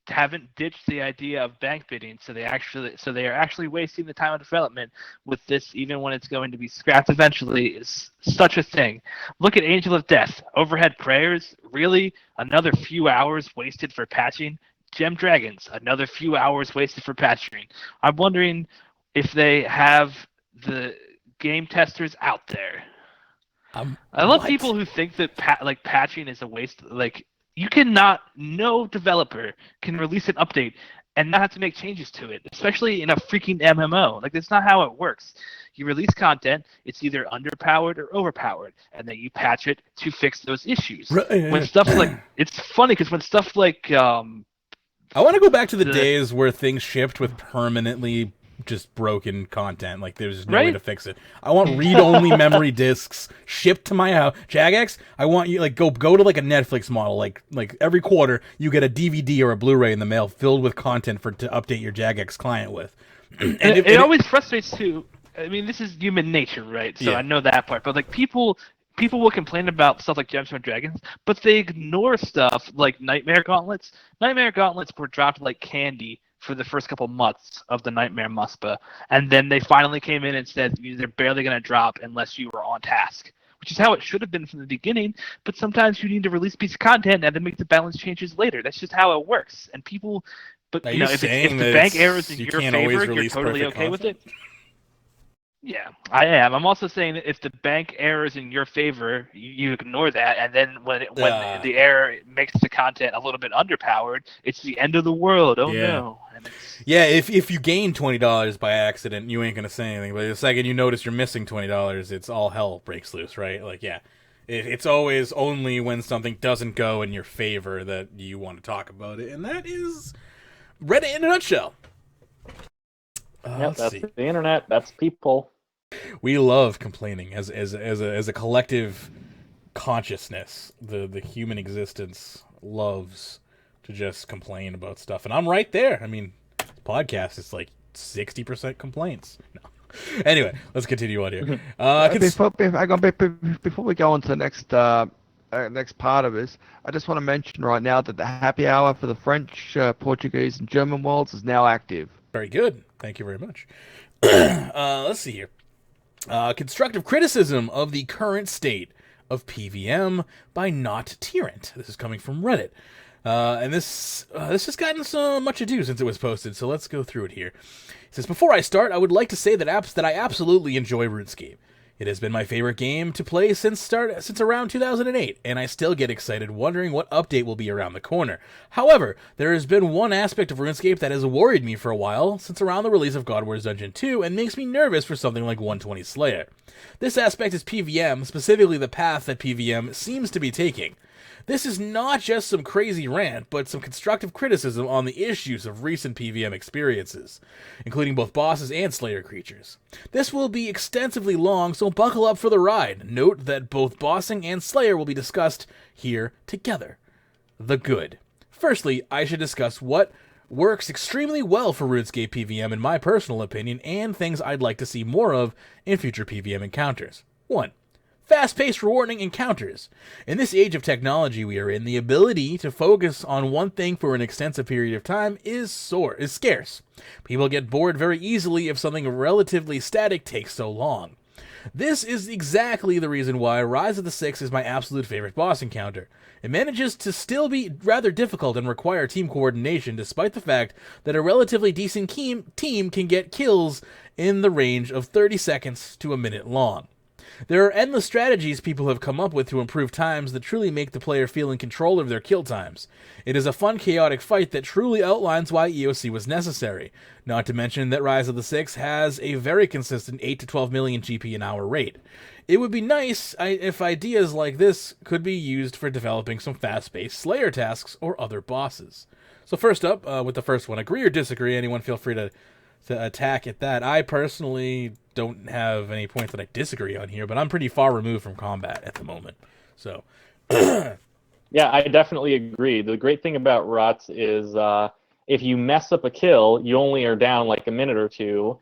haven't ditched the idea of bank bidding, so they are actually wasting the time of development with this, even when it's going to be scrapped eventually, is such a thing. Look at Angel of Death, overhead prayers, really? Another few hours wasted for patching? Gem Dragons, another few hours wasted for patching. I'm wondering if they have the game testers out there. I love people who think that patching is a waste. Like, no developer can release an update and not have to make changes to it, especially in a freaking MMO. Like, that's not how it works. You release content, it's either underpowered or overpowered, and then you patch it to fix those issues. When stuff like, it's funny because when stuff like,
I want to go back to the days where things shipped with permanently just broken content. Like, there's no way to fix it. I want read-only memory discs shipped to my house. Jagex, I want you, like, go to, like, a Netflix model. Like every quarter, you get a DVD or a Blu-ray in the mail filled with content to update your Jagex client with.
And it always frustrates, too. I mean, this is human nature, right? So I know that part. But, like, people will complain about stuff like Gemstone Dragons, but they ignore stuff like Nightmare Gauntlets. Nightmare Gauntlets were dropped like candy for the first couple months of the Nightmare Muspa, and then they finally came in and said they're barely going to drop unless you were on task, which is how it should have been from the beginning. But sometimes you need to release a piece of content and then make the balance changes later. That's just how it works. And people, but you know, if the bank errors in your favor, you're totally okay with it. Yeah, I am. I'm also saying that if the bank errors in your favor, you ignore that, and then when the error makes the content a little bit underpowered, it's the end of the world. Oh no!
Yeah, if you gain $20 by accident, you ain't gonna say anything. But the second you notice you're missing $20, it's all hell breaks loose, right? Like, it's always only when something doesn't go in your favor that you want to talk about it, and that is Reddit in a nutshell.
That's the internet. That's people.
We love complaining as a collective consciousness. The human existence loves to just complain about stuff, and I'm right there. I mean, podcast is like 60% complaints. No. Anyway, let's continue on here.
Before we go on to the next part of this, I just want to mention right now that the happy hour for the French, Portuguese, and German worlds is now active.
Very good. Thank you very much. Let's see here. Constructive criticism of the current state of PVM by Not Tyrant. This is coming from Reddit. And this has gotten so much ado since it was posted, so let's go through it here. It says, before I start, I would like to say that I absolutely enjoy RuneScape. It has been my favorite game to play since around 2008, and I still get excited wondering what update will be around the corner. However, there has been one aspect of RuneScape that has worried me for a while, since around the release of God Wars Dungeon 2, and makes me nervous for something like 120 Slayer. This aspect is PVM, specifically the path that PVM seems to be taking. This is not just some crazy rant, but some constructive criticism on the issues of recent PVM experiences, including both bosses and Slayer creatures. This will be extensively long, so buckle up for the ride. Note that both bossing and Slayer will be discussed here together. The good. Firstly, I should discuss what works extremely well for RuneScape PVM in my personal opinion, and things I'd like to see more of in future PVM encounters. 1. Fast-paced, rewarding encounters. In this age of technology we are in, the ability to focus on one thing for an extensive period of time is scarce. People get bored very easily if something relatively static takes so long. This is exactly the reason why Rise of the Six is my absolute favorite boss encounter. It manages to still be rather difficult and require team coordination, despite the fact that a relatively decent team can get kills in the range of 30 seconds to a minute long. There are endless strategies people have come up with to improve times that truly make the player feel in control of their kill times. It is a fun, chaotic fight that truly outlines why EOC was necessary, not to mention that Rise of the Six has a very consistent 8 to 12 million GP an hour rate. It would be nice if ideas like this could be used for developing some fast-paced Slayer tasks or other bosses. So first up, with the first one, agree or disagree? Anyone feel free to attack at that. I personally don't have any points that I disagree on here, but I'm pretty far removed from combat at the moment. So,
yeah, I definitely agree. The great thing about Rots is if you mess up a kill, you only are down like a minute or two,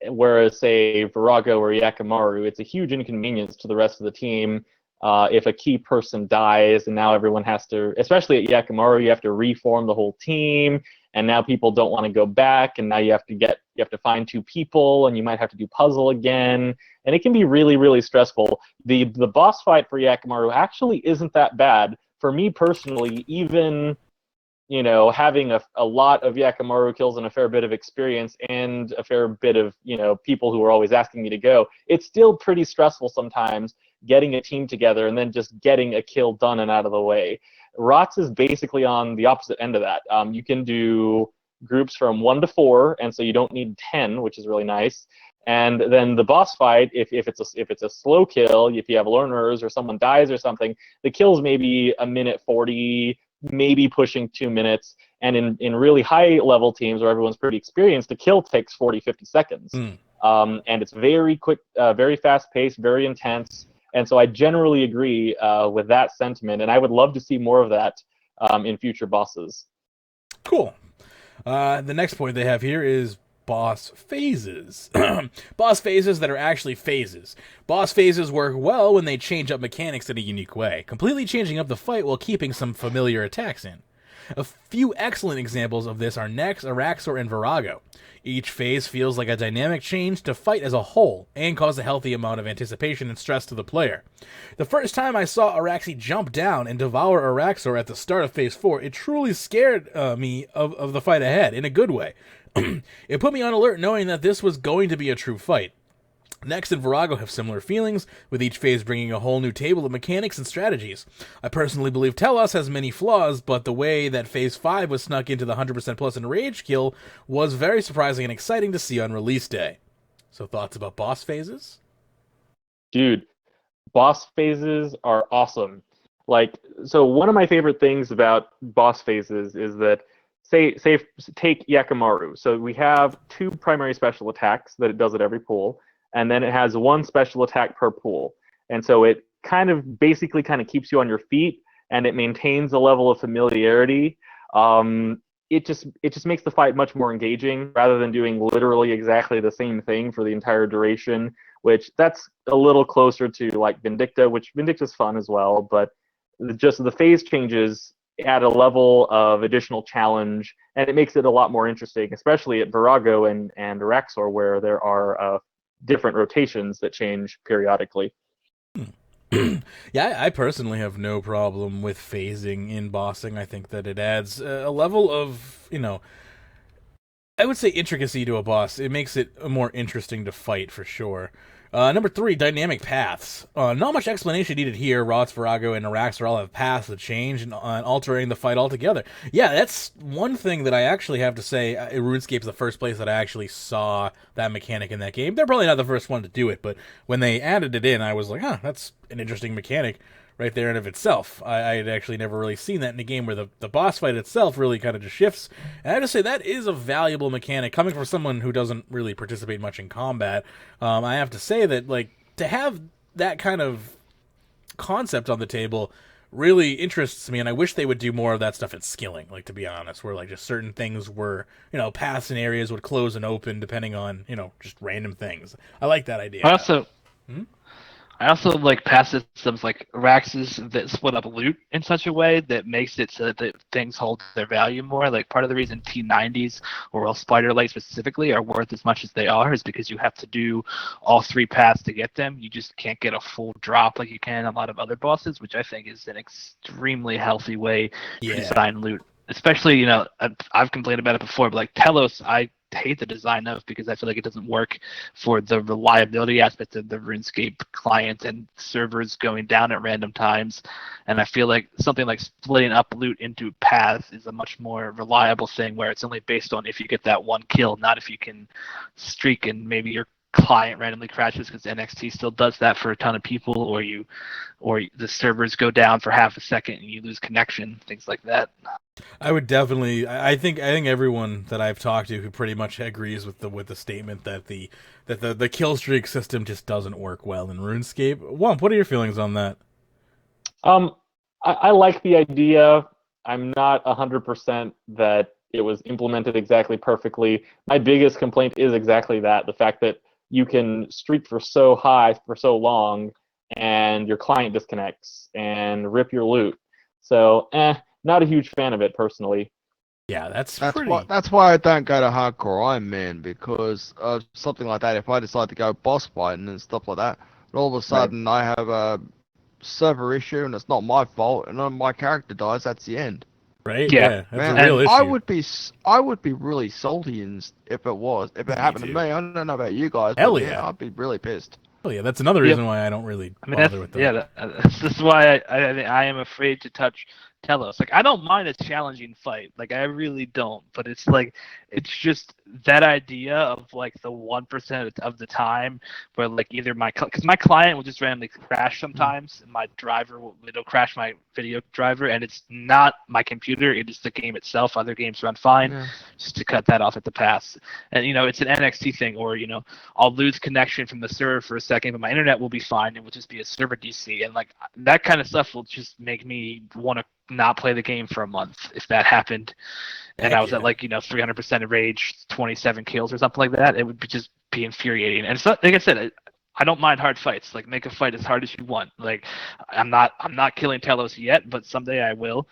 whereas, say, Virago or Yakimaru, it's a huge inconvenience to the rest of the team if a key person dies, and now everyone has to, especially at Yakimaru, you have to reform the whole team, and now people don't want to go back, and now you have to find two people, and you might have to do puzzle again, and it can be really, really stressful. The boss fight for Yakimaru actually isn't that bad. For me personally, even having a lot of Yakimaru kills and a fair bit of experience and a fair bit of people who are always asking me to go, it's still pretty stressful sometimes getting a team together and then just getting a kill done and out of the way. Rots is basically on the opposite end of that. You can do groups from 1 to 4, and so you don't need 10, which is really nice. And then the boss fight, if it's a slow kill, if you have learners or someone dies or something, the kill's maybe a minute 40, maybe pushing 2 minutes. And in really high level teams where everyone's pretty experienced, the kill takes 40, 50 seconds. And it's very quick, very fast paced, very intense. And so I generally agree with that sentiment, and I would love to see more of that in future bosses.
Cool. The next point they have here is boss phases. Boss phases that are actually phases. Boss phases work well when they change up mechanics in a unique way, completely changing up the fight while keeping some familiar attacks in. A few excellent examples of this are Nex, Araxor, and Virago. Each phase feels like a dynamic change to fight as a whole, and cause a healthy amount of anticipation and stress to the player. The first time I saw Araxi jump down and devour Araxor at the start of Phase 4, it truly scared me of the fight ahead, in a good way. It put me on alert knowing that this was going to be a true fight. Nex and Virago have similar feelings, with each phase bringing a whole new table of mechanics and strategies. I personally believe Telos has many flaws, but the way that Phase 5 was snuck into the 100% plus in Rage Kill was very surprising and exciting to see on release day. So thoughts about boss phases?
Dude, boss phases are awesome. So one of my favorite things about boss phases is that, say take Yakimaru. So we have 2 primary special attacks that it does at every pool, and then it has 1 special attack per pool. And so it basically keeps you on your feet, and it maintains a level of familiarity. It just makes the fight much more engaging, rather than doing literally exactly the same thing for the entire duration, which that's a little closer to like Vindicta, which Vindicta's fun as well, but just the phase changes add a level of additional challenge, and it makes it a lot more interesting, especially at Virago and Araxor, where there are different rotations that change periodically.
Yeah, I personally have no problem with phasing in bossing. I think that it adds a level of, I would say intricacy to a boss. It makes it more interesting to fight, for sure. Number 3, dynamic paths. Not much explanation needed here. Rots, Virago, and Araxor all have paths that change and altering the fight altogether. Yeah, that's one thing that I actually have to say. RuneScape's the first place that I actually saw that mechanic in that game. They're probably not the first one to do it, but when they added it in, I was like, that's an interesting mechanic right there in of itself. I had actually never really seen that in a game where the boss fight itself really kind of just shifts. And I have to say, that is a valuable mechanic. Coming from someone who doesn't really participate much in combat, I have to say that, to have that kind of concept on the table really interests me, and I wish they would do more of that stuff at skilling, to be honest, where, just certain things were, paths and areas would close and open depending on, just random things. I like that idea.
I also like pass systems like Raxes that split up loot in such a way that makes it so that things hold their value more. Like part of the reason T90s or well, Spider Light specifically are worth as much as they are is because you have to do all 3 paths to get them. You just can't get a full drop like you can on a lot of other bosses, which I think is an extremely healthy way to design loot. Especially, I've complained about it before, but like Telos, I hate the design of because I feel like it doesn't work for the reliability aspect of the RuneScape client and servers going down at random times. And I feel like something like splitting up loot into paths is a much more reliable thing where it's only based on if you get that 1 kill, not if you can streak and maybe your client randomly crashes because NXT still does that for a ton of people, or the servers go down for half a second and you lose connection, things like that.
I would definitely. I think everyone that I've talked to who pretty much agrees with the statement that the kill streak system just doesn't work well in RuneScape. Wump, what are your feelings on that?
I like the idea. I'm not 100% that it was implemented exactly perfectly. My biggest complaint is exactly that, the fact that you can streak for so high for so long and your client disconnects and rip your loot. So, not a huge fan of it personally.
Yeah, that's
why I don't go to hardcore Iron Man, because of something like that. If I decide to go boss fighting and stuff like that, and all of a sudden I have a server issue and it's not my fault, and then my character dies, that's the end.
Right? Yeah, that's a real issue.
I would be really salty if it happened to me. I don't know about you guys,
Hell
but
yeah,
I'd be really pissed.
Oh yeah, that's another reason why I don't really bother with them.
Yeah, this is why I am afraid to touch Telos. Like, I don't mind a challenging fight. Like, I really don't. But it's like, it's just that idea of like the 1% of the time where like either because my client will just randomly crash sometimes. And my driver it'll crash my video driver, and it's not my computer. It is the game itself. Other games run fine. Yeah. Just to cut that off at the pass. And it's an NXT thing, or I'll lose connection from the server for a second, but my internet will be fine. It will just be a server DC, and like that kind of stuff will just make me want to not play the game for a month if that happened. And I was at like 300% of rage, 27 kills or something like that. It would just be infuriating. And so, like I said, I don't mind hard fights. Like, make a fight as hard as you want. Like, I'm not killing Telos yet, but someday I will.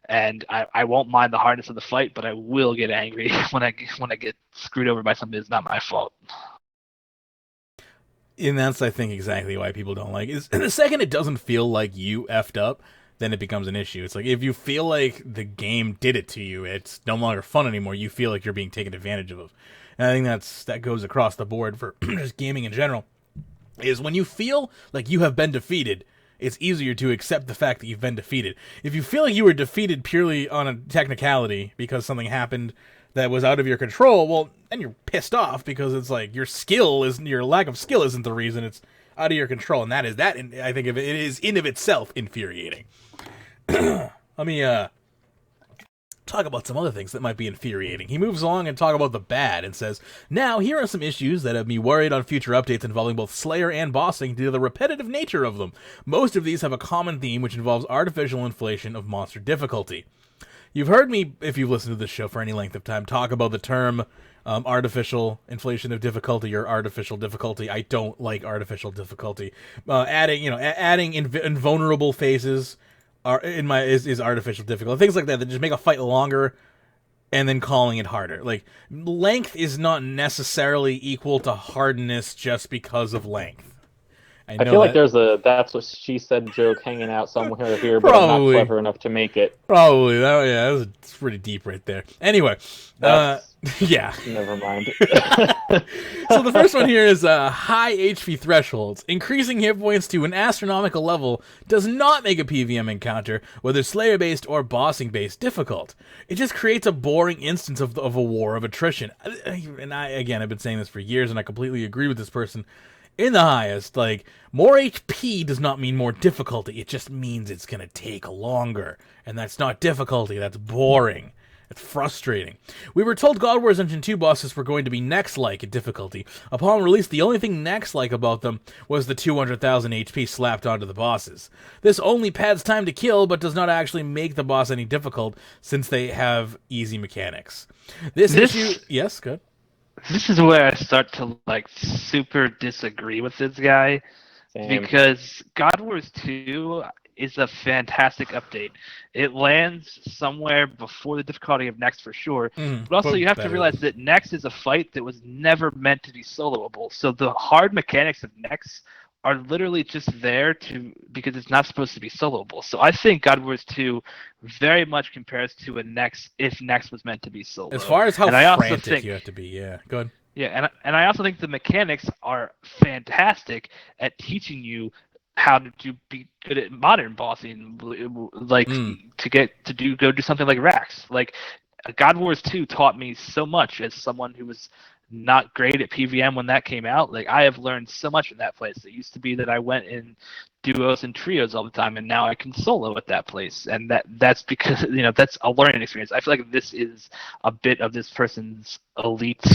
And I won't mind the hardness of the fight, but I will get angry when I get screwed over by something that's not my fault.
And that's, I think, exactly why people don't like it. The second it doesn't feel like you effed up, then it becomes an issue. It's like, if you feel like the game did it to you, it's no longer fun anymore. You feel like you're being taken advantage of. And I think that goes across the board for just gaming in general, is when you feel like you have been defeated, it's easier to accept the fact that you've been defeated. If you feel like you were defeated purely on a technicality because something happened that was out of your control, well, then you're pissed off because it's like your lack of skill isn't the reason, it's out of your control, and I think it is in of itself infuriating. Let me talk about some other things that might be infuriating. He moves along and talk about the bad and says, now, here are some issues that have me worried on future updates involving both Slayer and bossing due to the repetitive nature of them. Most of these have a common theme, which involves artificial inflation of monster difficulty. You've heard me, if you've listened to this show for any length of time, talk about the term artificial inflation of difficulty or artificial difficulty. I don't like artificial difficulty. Adding invulnerable phases is artificial difficulty. Things like that just make a fight longer and then calling it harder. Like, length is not necessarily equal to hardness just because of length.
I feel like there's a "that's what she said" joke hanging out somewhere here, but I'm not clever enough to make it.
Probably. It's pretty deep right there. Anyway, yeah.
Never mind.
So the first one here is high HP thresholds. Increasing hit points to an astronomical level does not make a PvM encounter, whether Slayer-based or bossing-based, difficult. It just creates a boring instance of a war of attrition. And I've been saying this for years, and I completely agree with this person. In the highest, like, more HP does not mean more difficulty. It just means it's going to take longer. And that's not difficulty. That's boring. It's frustrating. We were told God Wars Engine 2 bosses were going to be Nex-like in difficulty. Upon release, the only thing Nex-like about them was the 200,000 HP slapped onto the bosses. This only pads time to kill, but does not actually make the boss any difficult, since they have easy mechanics. This issue... Yes, good.
This is where I start to, like, super disagree with this guy. because God Wars 2 is a fantastic update. It lands somewhere before the difficulty of Next for sure, but also you have to realize that Next is a fight that was never meant to be soloable. So the hard mechanics of Next are literally just there because it's not supposed to be soloable. So I think God Wars 2 very much compares to a Next if Next was meant to be solo.
As far as how frantic you have to be, yeah. Go ahead.
Yeah, and I also think the mechanics are fantastic at teaching you how to be good at modern bossing, like to go do something like Rax. Like God Wars 2 taught me so much as someone who was not great at PVM when that came out. Like I have learned so much in that place. It used to be that I went in duos and trios all the time, and now I can solo at that place, and that's because that's a learning experience. I feel like this is a bit of this person's elite,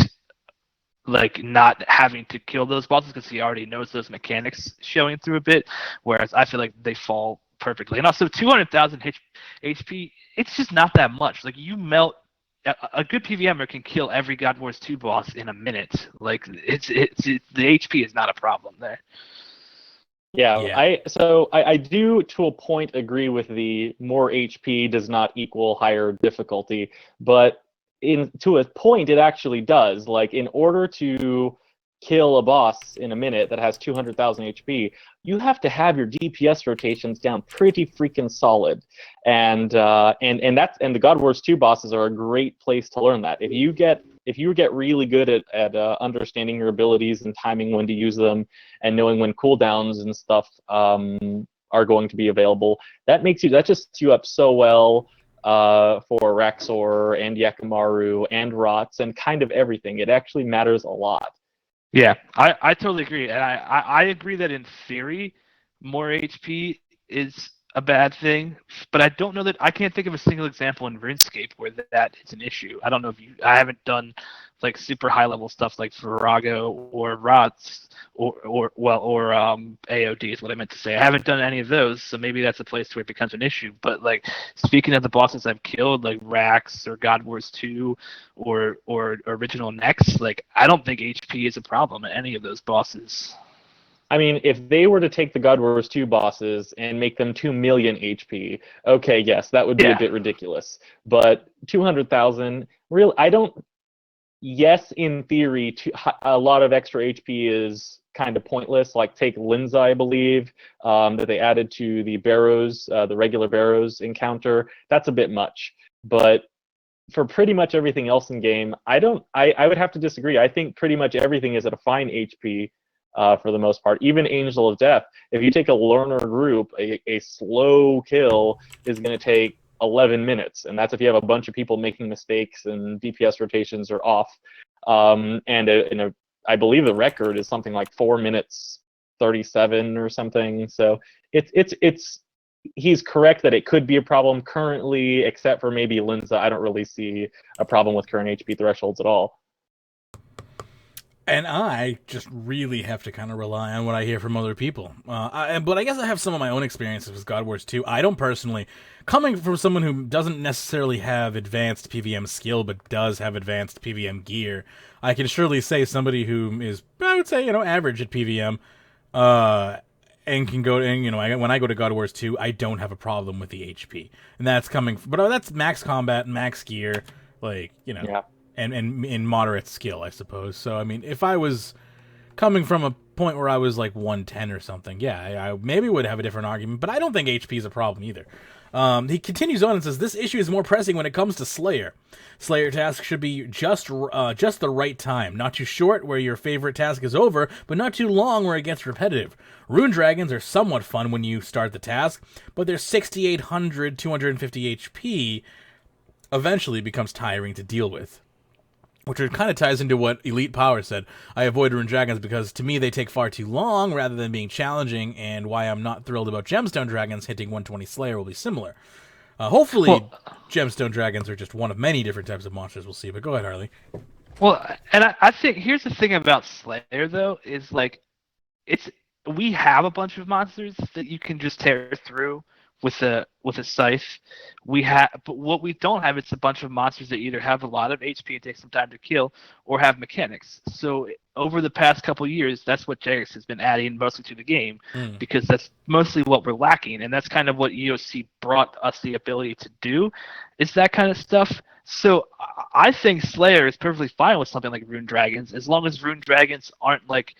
like not having to kill those bosses because he already knows those mechanics showing through a bit, whereas I feel like they fall perfectly. And also 200,000 HP, it's just not that much. Like you melt a good PVMer can kill every God Wars 2 boss in a minute. Like it's the HP is not a problem there.
Yeah. I do to a point agree with the more HP does not equal higher difficulty, but to a point it actually does. Like in order to kill a boss in a minute that has 200,000 HP, you have to have your DPS rotations down pretty freaking solid, and the God Wars 2 bosses are a great place to learn that. If you get really good at understanding your abilities and timing when to use them and knowing when cooldowns and stuff are going to be available, that just sets you up so well for Raxor and Yakimaru and Rots and kind of everything. It actually matters a lot.
Yeah, I totally agree, and I agree that in theory, more HP is a bad thing, but I don't know that I can't think of a single example in RuneScape where that is an issue. I don't know I haven't done like super high level stuff like Virago or Rots or AOD is what I meant to say. I haven't done any of those, so maybe that's a place where it becomes an issue. But like speaking of the bosses I've killed, like Rax or God Wars 2 or Original Next, like I don't think HP is a problem at any of those bosses.
I mean, if they were to take the God Wars 2 bosses and make them 2 million HP, okay, yes, that would be a bit ridiculous. But 200,000, yes, in theory, a lot of extra HP is kind of pointless. Like take Linza, I believe, that they added to the Barrows, the regular Barrows encounter. That's a bit much. But for pretty much everything else in game, I would have to disagree. I think pretty much everything is at a fine HP. For the most part, even Angel of Death, if you take a learner group, a slow kill is going to take 11 minutes, and that's if you have a bunch of people making mistakes and DPS rotations are off. I believe the record is something like 4 minutes 37 or something. So he's correct that it could be a problem currently, except for maybe Linza. I don't really see a problem with current HP thresholds at all.
And I just really have to kind of rely on what I hear from other people. But I guess I have some of my own experiences with God Wars 2. I don't personally, coming from someone who doesn't necessarily have advanced PVM skill, but does have advanced PVM gear, I can surely say somebody who is, I would say, average at PVM, and can go, and when I go to God Wars 2, I don't have a problem with the HP. And that's but that's max combat, max gear,
Yeah.
And in moderate skill, I suppose. So, I mean, if I was coming from a point where I was like 110 or something, yeah, I maybe would have a different argument, but I don't think HP is a problem either. He continues on and says, this issue is more pressing when it comes to Slayer. Slayer tasks should be just the right time, not too short where your favorite task is over, but not too long where it gets repetitive. Rune Dragons are somewhat fun when you start the task, but their 6,800, 250 HP eventually becomes tiring to deal with. Which kind of ties into what Elite Power said. I avoid Rune Dragons because, to me, they take far too long rather than being challenging, and why I'm not thrilled about Gemstone Dragons hitting 120 Slayer will be similar. Hopefully, Gemstone Dragons are just one of many different types of monsters we'll see, but go ahead, Harley.
Well, and I think, here's the thing about Slayer, though, is, like, we have a bunch of monsters that you can just tear through with a scythe. But what we don't have is a bunch of monsters that either have a lot of HP and take some time to kill, or have mechanics. So over the past couple years, that's what Jagex has been adding mostly to the game, because that's mostly what we're lacking, and that's kind of what EOC brought us the ability to do, is that kind of stuff. So I think Slayer is perfectly fine with something like Rune Dragons, as long as Rune Dragons aren't like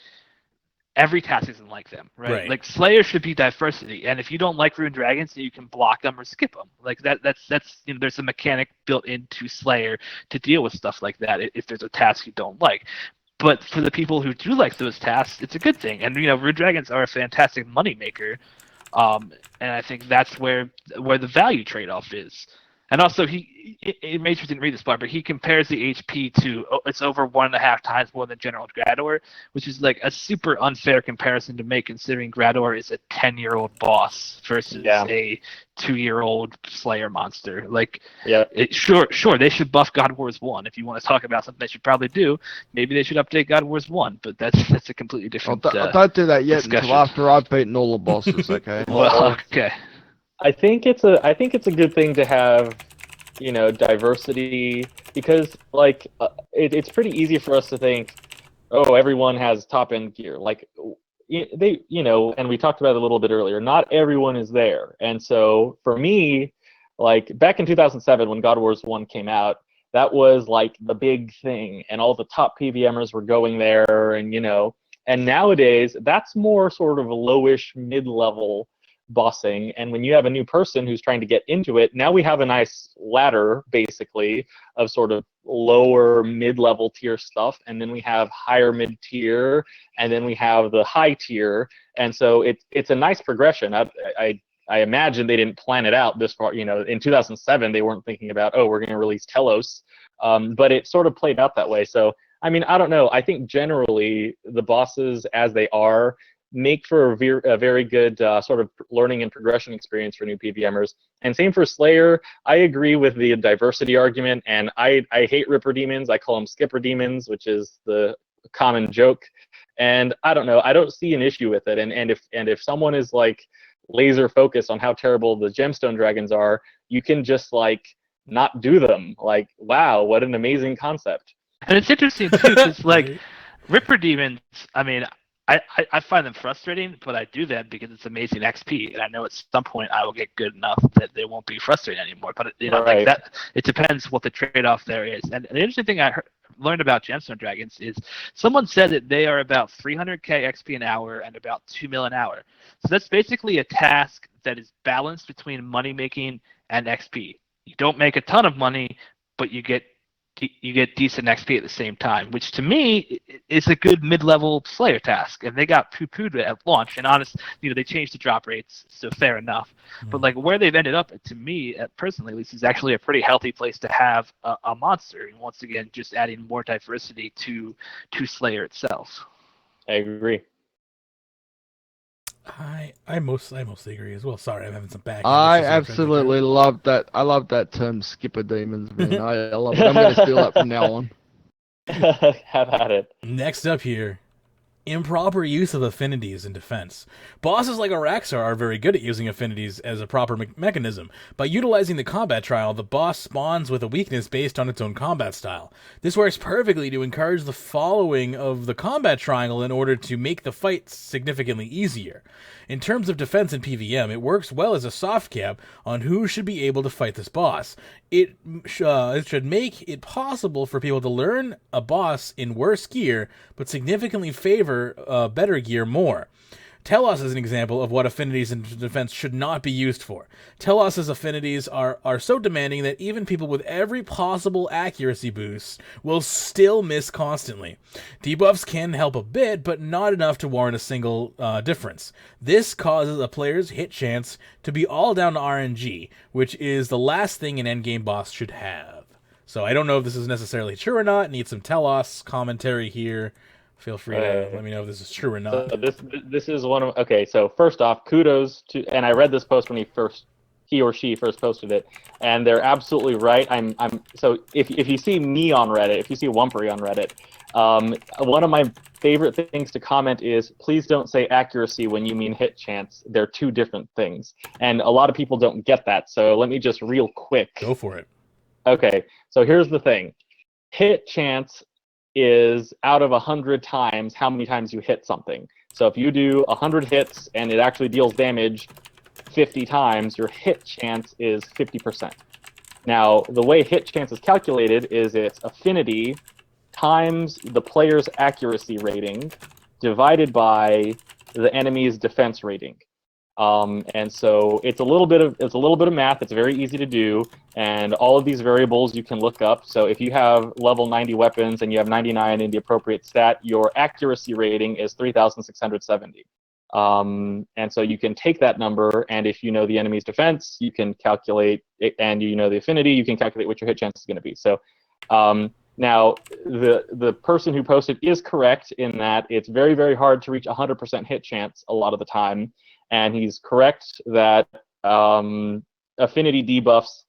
every task isn't like them, right? Like Slayer should be diversity, and if you don't like Rune Dragons, you can block them or skip them. Like that's there's a mechanic built into Slayer to deal with stuff like that if there's a task you don't like. But for the people who do like those tasks, it's a good thing. And Rune Dragons are a fantastic moneymaker, and I think that's where the value trade-off is. And also, Matrix didn't read this part, but he compares the HP to it's over 1.5 times more than General Grador, which is like a super unfair comparison to make, considering Grador is a 10-year-old boss versus a 2-year-old Slayer monster. Like, sure, they should buff God Wars 1. If you want to talk about something they should probably do, maybe they should update God Wars 1. But that's a completely different.
Don't do that yet until after I've beaten all the bosses. Okay.
Well, okay.
I think it's a good thing to have, diversity, because like it's pretty easy for us to think, oh, everyone has top end gear. Like they, and we talked about it a little bit earlier. Not everyone is there, and so for me, like back in 2007 when God Wars 1 came out, that was like the big thing, and all the top PVMers were going there, and nowadays that's more sort of a lowish mid-level bossing, and when you have a new person who's trying to get into it, now we have a nice ladder basically of sort of lower mid-level tier stuff, and then we have higher mid-tier, and then we have the high tier, and so it's a nice progression. I imagine they didn't plan it out this far. In 2007 they weren't thinking about, oh, we're going to release Telos, but it sort of played out that way. So I mean, I don't know. I think generally the bosses as they are make for a very good sort of learning and progression experience for new PVMers. And same for Slayer. I agree with the diversity argument, and I hate Ripper Demons. I call them Skipper Demons, which is the common joke. And I don't know. I don't see an issue with it. And if someone is like laser focused on how terrible the Gemstone Dragons are, you can just like not do them. Like, wow, what an amazing concept.
And it's interesting too, because like Ripper Demons, I mean, I find them frustrating, but I do that because it's amazing XP, and I know at some point I will get good enough that they won't be frustrating anymore. But like that, it depends what the trade-off there is. And the interesting thing I learned about Gemstone Dragons is someone said that they are about 300k XP an hour and about 2 mil an hour. So that's basically a task that is balanced between money making and XP. You don't make a ton of money, but you get decent XP at the same time, which to me is a good mid-level Slayer task. And they got poo-pooed at launch, and honest, they changed the drop rates, so fair enough. But like where they've ended up, to me, personally at least, is actually a pretty healthy place to have a monster. And once again, just adding more diversity to Slayer itself.
I agree.
I mostly agree as well. Sorry, I'm having some back.
I absolutely love that. I love that term, Skipper Demons. Man. I love it. I'm going to steal that from now on.
Have at it.
Next up here, improper use of affinities in defense. Bosses like Araxar are very good at using affinities as a proper mechanism. By utilizing the combat trial, the boss spawns with a weakness based on its own combat style. This works perfectly to encourage the following of the combat triangle in order to make the fight significantly easier. In terms of defense in PvM, it works well as a soft cap on who should be able to fight this boss. It should make it possible for people to learn a boss in worse gear, but significantly favor better gear more. Telos is an example of what affinities in defense should not be used for. Telos's affinities are so demanding that even people with every possible accuracy boost will still miss constantly. Debuffs can help a bit, but not enough to warrant a single difference. This causes a player's hit chance to be all down to RNG, which is the last thing an endgame boss should have. So I don't know if this is necessarily true or not. Need some Telos commentary here. Feel free to let me know if this is true or not.
So this is one of, okay, so first off, kudos to, and I read this post when he or she first posted it, and they're absolutely right. So if you see me on Reddit, if you see Wumpery on Reddit, one of my favorite things to comment is, please don't say accuracy when you mean hit chance. They're two different things, and a lot of people don't get that. So let me just real quick.
Go for it.
Okay, so here's the thing. Hit chance is out of 100 times how many times you hit something. So if you do 100 hits and it actually deals damage 50 times, your hit chance is 50%. Now, the way hit chance is calculated is it's affinity times the player's accuracy rating divided by the enemy's defense rating. And so it's a little bit of math. It's very easy to do, and all of these variables you can look up. So if you have level 90 weapons and you have 99 in the appropriate stat, your accuracy rating is 3,670. And so you can take that number, and if you know the enemy's defense, you can calculate it, and you know the affinity, you can calculate what your hit chance is going to be. So now the person who posted is correct in that it's very, very hard to reach 100% hit chance a lot of the time. And he's correct that affinity debuffs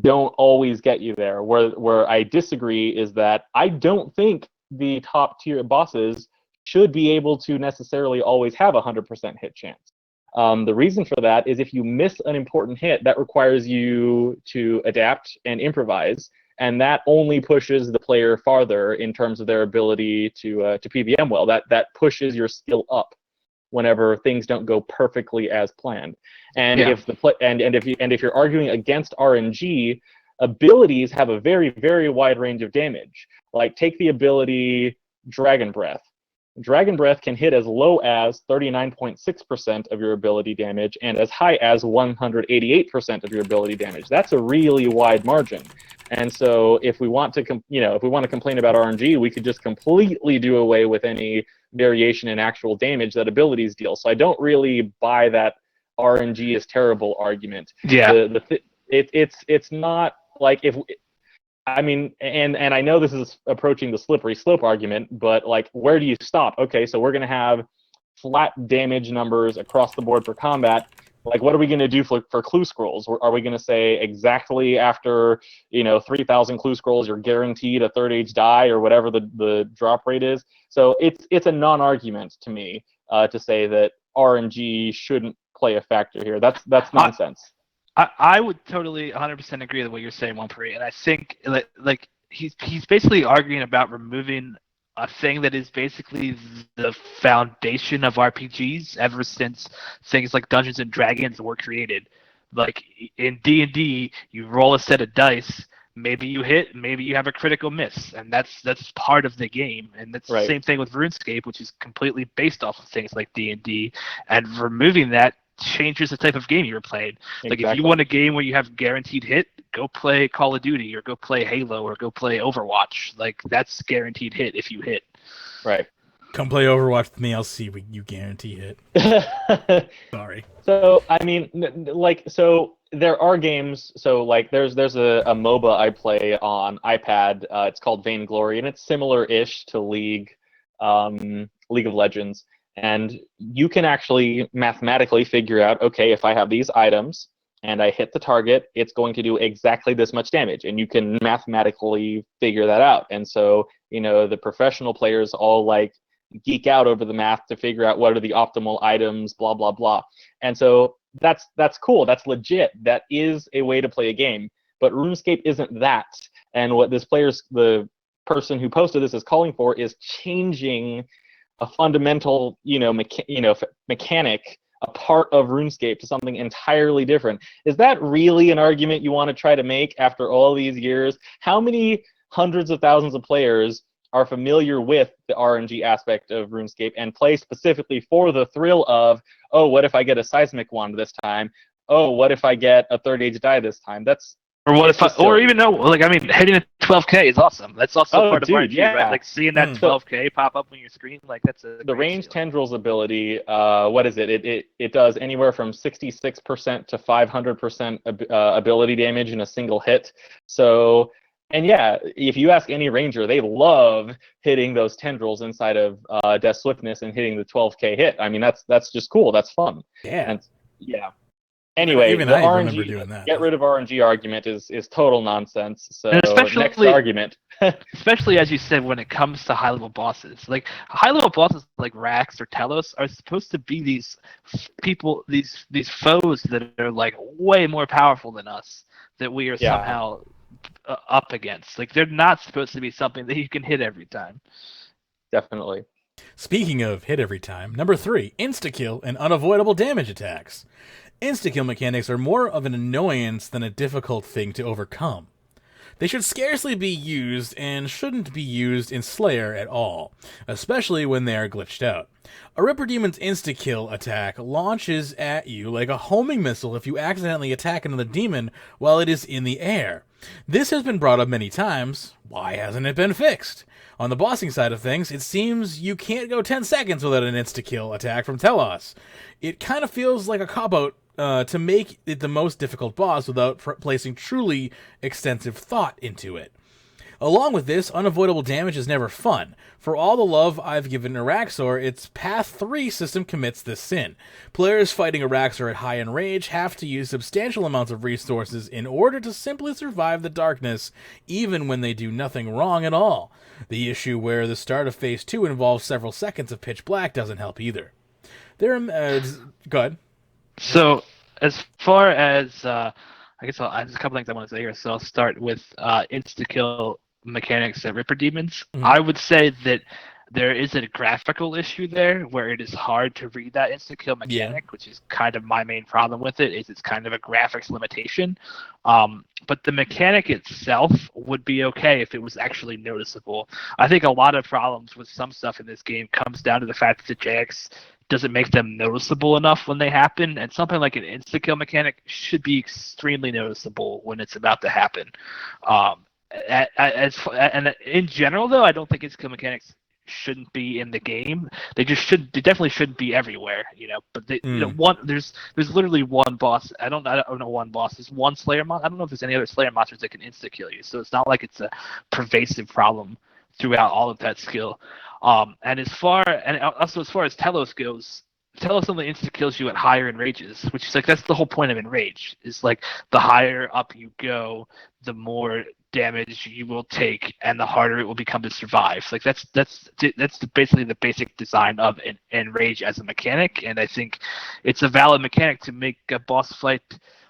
don't always get you there. Where I disagree is that I don't think the top tier bosses should be able to necessarily always have 100% hit chance. The reason for that is if you miss an important hit, that requires you to adapt and improvise, and that only pushes the player farther in terms of their ability to PVM well. That pushes your skill up whenever things don't go perfectly as planned. And if you're arguing against RNG, abilities have a very, very wide range of damage. Like, take the ability Dragon Breath. Dragon Breath can hit as low as 39.6% of your ability damage and as high as 188% of your ability damage. That's a really wide margin. And so if we want to complain about RNG, we could just completely do away with any variation in actual damage that abilities deal. So I don't really buy that RNG is terrible argument.
Yeah.
It's not like and I know this is approaching the slippery slope argument, but like, where do you stop? Okay, so we're going to have flat damage numbers across the board for combat. Like, what are we going to do for clue scrolls? Are we going to say exactly after 3,000 clue scrolls you're guaranteed a third age die or whatever the drop rate is? So it's a non-argument to me to say that RNG shouldn't play a factor here. That's nonsense.
I would totally 100% agree with what you're saying, Wumpery, and I think like he's basically arguing about removing a thing that is basically the foundation of RPGs ever since things like Dungeons and Dragons were created. Like in D&D, you roll a set of dice, maybe you hit, maybe you have a critical miss, and that's part of the game. And that's
right.
The same thing with RuneScape, which is completely based off of things like D&D, and removing that changes the type of game you're playing. Like, if you want a game where you have guaranteed hit, go play Call of Duty or go play Halo or go play Overwatch. Like, that's guaranteed hit if you hit.
Right.
Come play Overwatch with me. I'll see what you guarantee hit. Sorry.
So I mean, so there are games. So like, there's a MOBA I play on iPad. It's called Vainglory, and it's similar-ish to League of Legends. And you can actually mathematically figure out, okay, if I have these items and I hit the target, it's going to do exactly this much damage. And you can mathematically figure that out. And so, the professional players all like geek out over the math to figure out what are the optimal items, blah, blah, blah. And so that's cool. That's legit. That is a way to play a game. But RuneScape isn't that. And what the person who posted this is calling for is changing a fundamental, mechanic, a part of RuneScape to something entirely different. Is that really an argument you want to try to make after all these years? How many hundreds of thousands of players are familiar with the RNG aspect of RuneScape and play specifically for the thrill of, oh, what if I get a seismic wand this time? Oh, what if I get a third age die this time?
Hitting a 12K is awesome. That's also part of RNG,
yeah.
right? Like, seeing that 12K pop up on your screen, like, that's
the range tendrils ability. What is it? It does anywhere from 66% to 500% ability damage in a single hit. So, and yeah, if you ask any ranger, they love hitting those tendrils inside of Death Swiftness and hitting the 12K hit. I mean, that's just cool. That's fun.
Yeah.
And, yeah. Anyway,
Even
the
I remember
RNG,
doing that.
get rid of RNG argument is total nonsense. So
And especially-
next argument.
Especially as you said, when it comes to high-level bosses, like high-level bosses like Rax or Telos are supposed to be these people, these foes that are like way more powerful than us, that we are
Yeah.
somehow up against. Like they're not supposed to be something that you can hit every time.
Definitely.
Speaking of hit every time, number 3, insta-kill and unavoidable damage attacks. Insta-kill mechanics are more of an annoyance than a difficult thing to overcome. They should scarcely be used and shouldn't be used in Slayer at all, especially when they are glitched out. A Ripper Demon's insta-kill attack launches at you like a homing missile if you accidentally attack another demon while it is in the air. This has been brought up many times. Why hasn't it been fixed? On the bossing side of things, it seems you can't go 10 seconds without an insta-kill attack from Telos. It kind of feels like a cop-out to make it the most difficult boss without placing truly extensive thought into it. Along with this, unavoidable damage is never fun. For all the love I've given Araxor, its Path 3 system commits this sin. Players fighting Araxor at high-end rage have to use substantial amounts of resources in order to simply survive the darkness, even when they do nothing wrong at all. The issue where the start of Phase 2 involves several seconds of pitch black doesn't help either. Go ahead.
So, as far as I guess there's a couple things I want to say here. So I'll start with insta-kill mechanics at Ripper Demons.
Mm-hmm.
I would say that there is a graphical issue there where it is hard to read that insta-kill mechanic, which is kind of my main problem with it, is it's kind of a graphics limitation. But the mechanic itself would be okay if it was actually noticeable. I think a lot of problems with some stuff in this game comes down to the fact that Jagex doesn't make them noticeable enough when they happen, and something like an insta-kill mechanic should be extremely noticeable when it's about to happen. And in general, though, I don't think insta-kill mechanics shouldn't be in the game. They definitely shouldn't be everywhere, But there's literally one boss. I don't know one boss. There's one Slayer monster. I don't know if there's any other Slayer monsters that can insta-kill you. So it's not like it's a pervasive problem throughout all of that skill. And as far as Telos goes, Telos only insta-kills you at higher enrages, which is like that's the whole point of enrage. Is like the higher up you go, the more damage you will take, and the harder it will become to survive. Like that's basically the basic design of enrage as a mechanic, and I think it's a valid mechanic to make a boss fight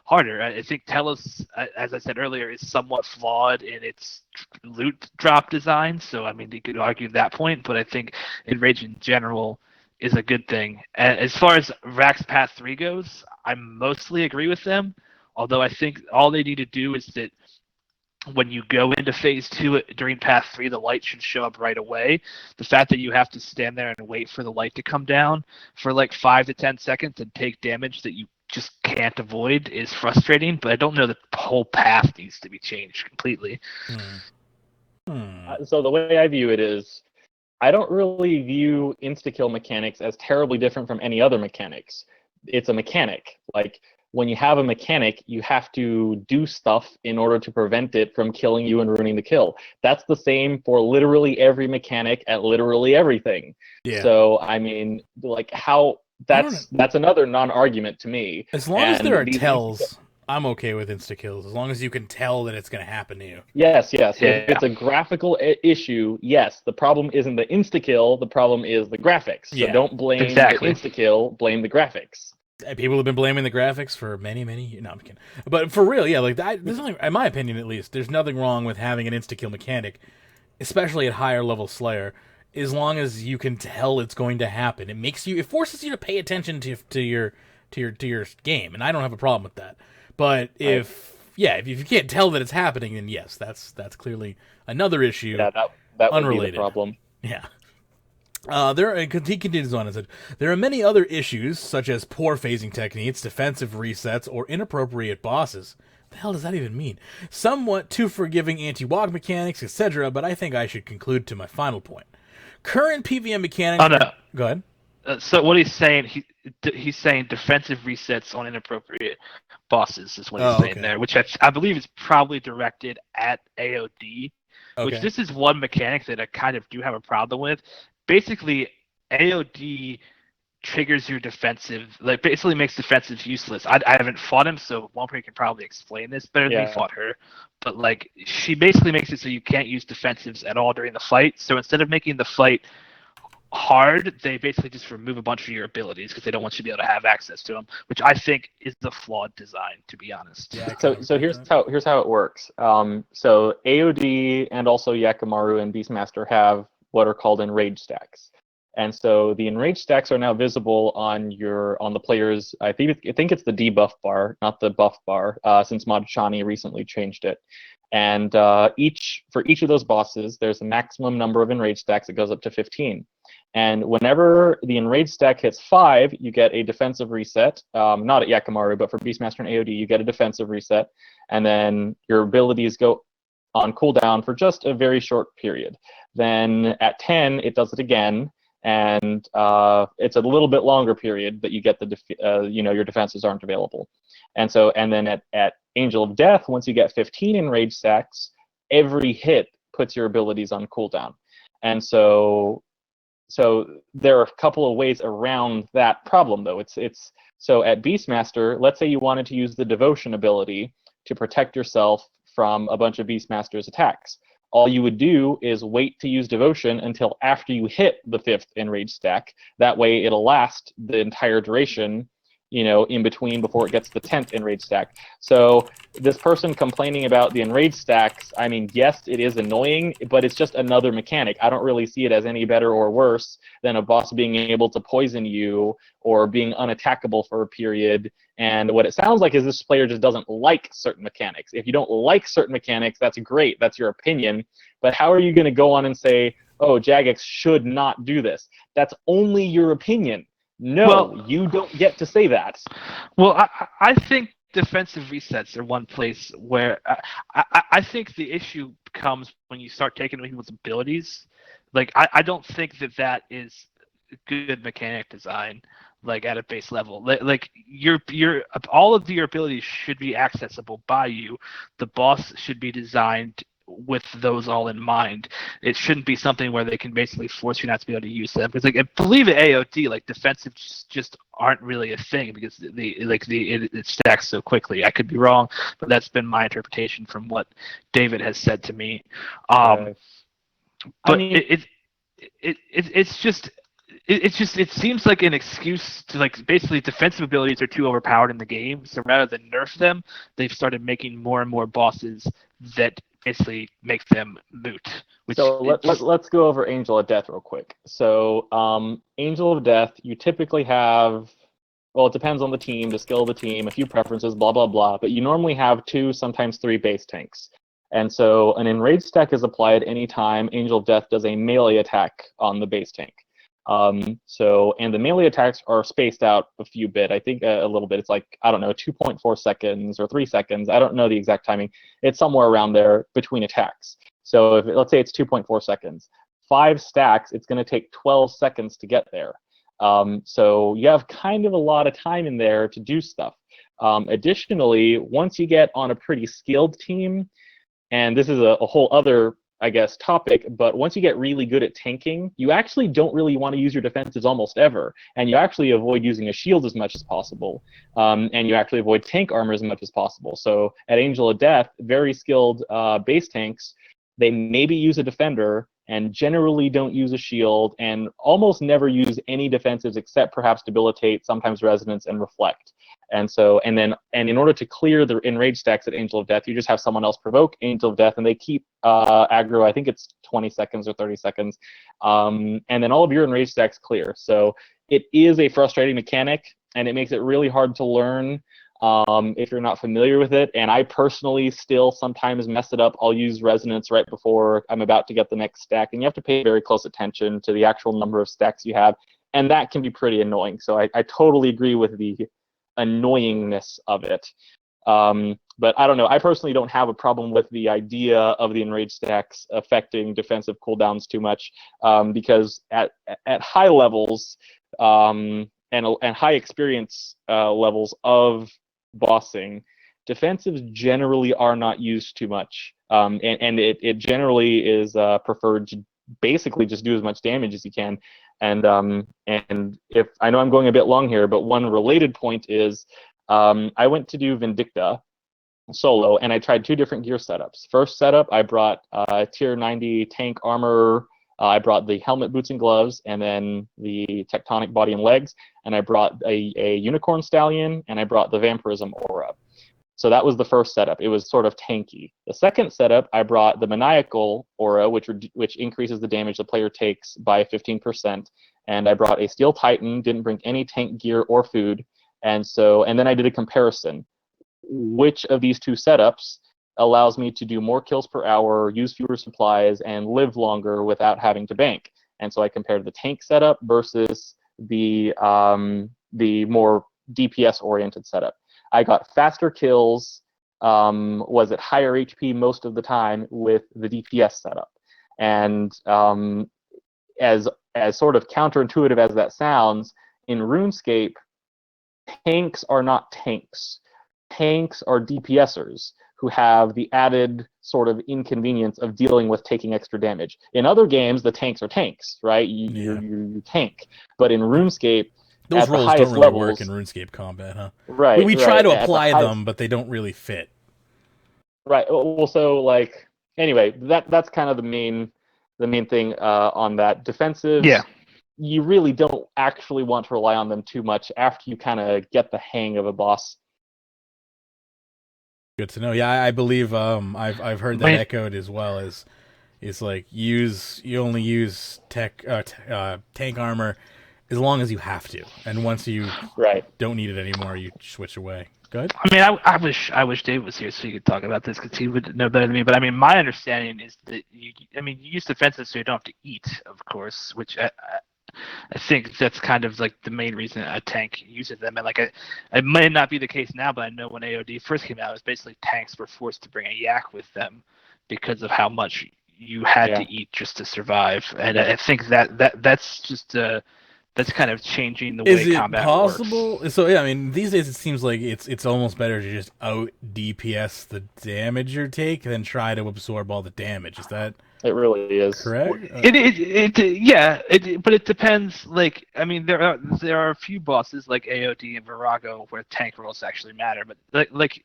harder. I think Telos, as I said earlier, is somewhat flawed in its loot drop design. So, I mean, you could argue that point, but I think Enrage in general is a good thing. And as far as Rax Path 3 goes, I mostly agree with them, although I think all they need to do is that when you go into Phase 2 during Path 3, the light should show up right away. The fact that you have to stand there and wait for the light to come down for like 5 to 10 seconds and take damage that you just can't avoid is frustrating, but I don't know that the whole path needs to be changed completely.
So the way I view it is, I don't really view insta-kill mechanics as terribly different from any other mechanics. It's a mechanic. Like, when you have a mechanic, you have to do stuff in order to prevent it from killing you and ruining the kill. That's the same for literally every mechanic at literally everything. Yeah. So, I mean, like, how... That's another non-argument to me.
As long as there are tells, I'm okay with insta-kills. As long as you can tell that it's going to happen to you.
Yes. Yeah. If it's a graphical issue, yes. The problem isn't the insta-kill. The problem is the graphics. So don't blame the insta-kill. Blame the graphics.
People have been blaming the graphics for many years. No, I'm kidding. But for real, yeah, like that. There's nothing, in my opinion, at least, there's nothing wrong with having an insta-kill mechanic, especially at higher level Slayer. As long as you can tell it's going to happen, it forces you to pay attention to your game, and I don't have a problem with that. But if you can't tell that it's happening, then yes, that's clearly another issue.
Yeah, that would
unrelated.
be the problem.
Yeah. He continues on and said, there are many other issues, such as poor phasing techniques, defensive resets, or inappropriate bosses. What the hell does that even mean? Somewhat too forgiving anti-walk mechanics, etc., but I think I should conclude to my final point. Current PvM mechanics...
Oh, no.
Go ahead.
So what he's saying, he's saying defensive resets on inappropriate bosses is what he's saying there, which I believe is probably directed at AOD, which this is one mechanic that I kind of do have a problem with. Basically, AOD triggers your defensive, like basically makes defensive useless. I haven't fought him, so Womper can probably explain this better than me fought her. But like she basically makes it so you can't use defensives at all during the fight. So instead of making the fight hard, they basically just remove a bunch of your abilities because they don't want you to be able to have access to them, which I think is the flawed design, to be honest.
Yeah,
so here's how it works. So AOD and also Yakamaru and Beastmaster have what are called enraged stacks. And so the enraged stacks are now visible on the player's. I think it's the debuff bar, not the buff bar, since Madachani recently changed it. And for each of those bosses, there's a maximum number of enraged stacks that goes up to 15. And whenever the enraged stack hits 5, you get a defensive reset. Not at Yakamaru, but for Beastmaster and AOD, you get a defensive reset. And then your abilities go on cooldown for just a very short period. Then at 10, it does it again. And it's a little bit longer period that you get your defenses aren't available. And then at Angel of Death, once you get 15 enraged stacks, every hit puts your abilities on cooldown. And so there are a couple of ways around that problem, though. So at Beastmaster, let's say you wanted to use the Devotion ability to protect yourself from a bunch of Beastmaster's attacks. All you would do is wait to use Devotion until after you hit the 5th enraged stack. That way it'll last the entire duration, in between before it gets the 10th enraged stack. So this person complaining about the enraged stacks, I mean, yes, it is annoying, but it's just another mechanic. I don't really see it as any better or worse than a boss being able to poison you or being unattackable for a period. And what it sounds like is this player just doesn't like certain mechanics. If you don't like certain mechanics, that's great. That's your opinion. But how are you going to go on and say, oh, Jagex should not do this? That's only your opinion. No, you don't get to say that.
Well, I think defensive resets are one place where I think the issue comes when you start taking away people's abilities. Like, I don't think that is good mechanic design, like at a base level. Like your all of your abilities should be accessible by you. The boss should be designed with those all in mind. It shouldn't be something where they can basically force you not to be able to use them. Because like I believe at AOD, like defensive just aren't really a thing because it stacks so quickly. I could be wrong, but that's been my interpretation from what David has said to me. But it seems like an excuse to, like, basically defensive abilities are too overpowered in the game. So rather than nerf them, they've started making more and more bosses that basically make them moot.
So let's go over Angel of Death real quick. So Angel of Death, you typically have, well, it depends on the team, the skill of the team, a few preferences, blah, blah, blah. But you normally have 2, sometimes 3 base tanks. And so an enraged stack is applied anytime Angel of Death does a melee attack on the base tank. And the melee attacks are spaced out a few bit. I think a little bit. It's like, I don't know, 2.4 seconds or 3 seconds. I don't know the exact timing. It's somewhere around there between attacks. So let's say it's 2.4 seconds. 5 stacks, it's going to take 12 seconds to get there. So you have kind of a lot of time in there to do stuff. Additionally, once you get on a pretty skilled team, and this is a whole other, I guess, topic, but once you get really good at tanking, you actually don't really want to use your defenses almost ever, and you actually avoid using a shield as much as possible, and you actually avoid tank armor as much as possible. So at Angel of Death, very skilled base tanks, they maybe use a defender and generally don't use a shield and almost never use any defensives except perhaps debilitate, sometimes resonance, and reflect. And in order to clear the enraged stacks at Angel of Death, you just have someone else provoke Angel of Death, and they keep aggro, I think it's 20 seconds or 30 seconds, and then all of your enraged stacks clear. So it is a frustrating mechanic, and it makes it really hard to learn if you're not familiar with it. And I personally still sometimes mess it up. I'll use resonance right before I'm about to get the next stack, and you have to pay very close attention to the actual number of stacks you have, and that can be pretty annoying. So I totally agree with the annoyingness of it. But I don't know. I personally don't have a problem with the idea of the enraged stacks affecting defensive cooldowns too much, because at high levels and high experience levels of bossing, defensives generally are not used too much, and it generally is preferred basically just do as much damage as you can. And if I know I'm going a bit long here, but one related point is I went to do Vindicta solo, and I tried 2 different gear setups. First setup, I brought tier 90 tank armor. I brought the helmet, boots, and gloves, and then the tectonic body and legs. And I brought a unicorn stallion, and I brought the vampirism aura. So that was the first setup. It was sort of tanky. The second setup, I brought the maniacal aura, which increases the damage the player takes by 15%. And I brought a steel titan, didn't bring any tank gear or food. And then I did a comparison. Which of these 2 setups allows me to do more kills per hour, use fewer supplies, and live longer without having to bank? And so I compared the tank setup versus the more DPS-oriented setup. I got faster kills, was at higher HP most of the time with the DPS setup. And as sort of counterintuitive as that sounds, in RuneScape, tanks are not tanks. Tanks are DPSers who have the added sort of inconvenience of dealing with taking extra damage. In other games, the tanks are tanks, right? You tank. But in RuneScape,
those roles don't really work in RuneScape combat, huh?
Right.
We try to apply them, but they don't really fit.
Right. Well, so like anyway, that's kind of the main thing on that. Defensive.
Yeah.
You really don't actually want to rely on them too much after you kind of get the hang of a boss.
Good to know. Yeah, I believe I've heard that echoed as well. It's like you only use tank armor as long as you have to, and once you don't need it anymore, you switch away. Good.
I mean, I wish Dave was here so he could talk about this because he would know better than me. But I mean, my understanding is that you use defensive so you don't have to eat, of course, which I think that's kind of like the main reason a tank uses them. And like it might not be the case now, but I know when AOD first came out, it was basically tanks were forced to bring a yak with them because of how much you had to eat just to survive. And I think that's just that's kind of changing the way combat works.
Is it possible? So yeah, I mean, these days it seems like it's almost better to just out DPS the damage you take than try to absorb all the damage. Is that?
It really is
correct.
But it depends. Like, I mean, there are a few bosses like AOD and Virago where tank rolls actually matter. But like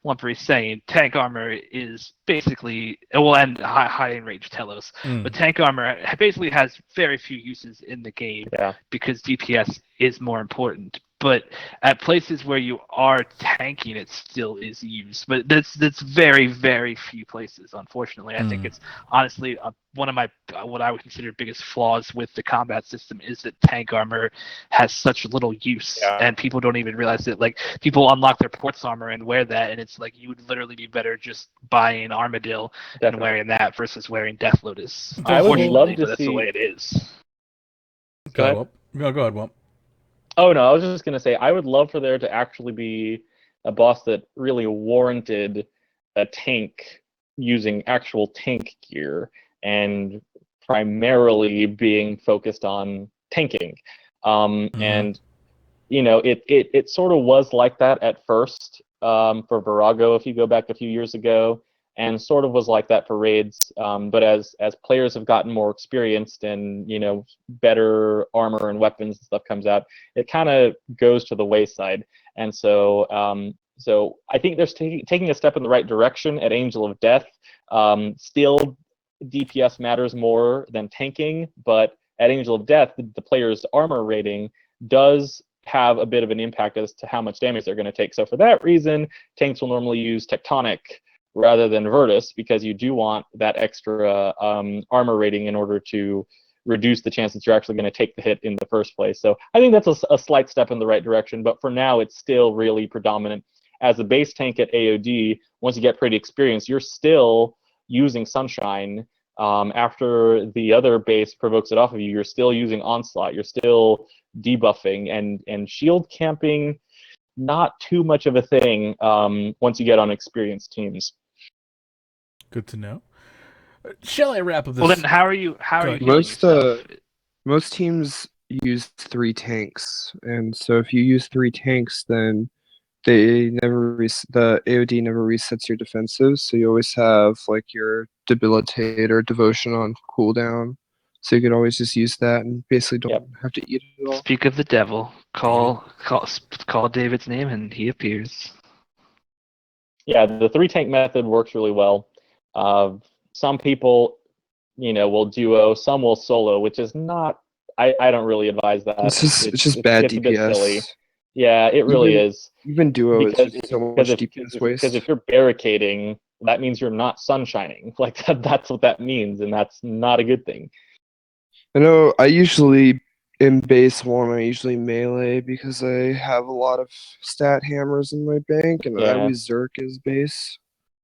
Lumbridge saying, tank armor is basically and high in range Telos. But tank armor basically has very few uses in the game because DPS is more important. But at places where you are tanking, it still is used. But that's very, very few places, unfortunately. I think it's honestly one of my what I would consider biggest flaws with the combat system is that tank armor has such little use, and people don't even realize it. Like, people unlock their ports armor and wear that, and it's like you would literally be better just buying Armadillo and wearing that versus wearing Death Lotus.
I would love to see.
That's the way it is.
Go ahead, Wump.
Oh no, I was just gonna say I would love for there to actually be a boss that really warranted a tank using actual tank gear and primarily being focused on tanking. And it sort of was like that at first for Virago if you go back a few years ago, and sort of was like that for raids. But as players have gotten more experienced and better armor and weapons and stuff comes out, it kind of goes to the wayside. And so I think there's taking a step in the right direction at Angel of Death. Still, DPS matters more than tanking, but at Angel of Death, the player's armor rating does have a bit of an impact as to how much damage they're going to take. So for that reason, tanks will normally use Tectonic rather than Virtus, because you do want that extra armor rating in order to reduce the chance that you're actually going to take the hit in the first place. So I think that's a slight step in the right direction, but for now it's still really predominant. As a base tank at AOD, once you get pretty experienced, you're still using Sunshine. After the other base provokes it off of you, you're still using Onslaught, you're still debuffing, and shield camping, not too much of a thing once you get on experienced teams.
Good to know. Shall I wrap up this?
Well, then how are you
most teams use 3 tanks, and so if you use 3 tanks, then the AOD never resets your defensives, so you always have like your debilitate or devotion on cooldown. So you could always just use that and basically don't have to eat it at all.
Speak of the devil. Call David's name and he appears.
Yeah, the 3-tank method works really well. Some people, will duo, some will solo, which is not. I don't really advise that.
It's just bad
it's
DPS.
A bit silly. Yeah, it really is.
Even duo is so much DPS waste.
Because if you're barricading, that means you're not sunshining. Like that's what that means, and that's not a good thing.
I know. I usually in base 1, I usually melee because I have a lot of stat hammers in my bank, and I always Zerk as base.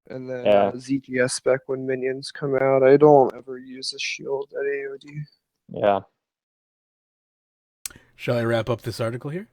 And then ZGS spec when minions come out. I don't ever use a shield at AOD.
Yeah.
Shall I wrap up this article here?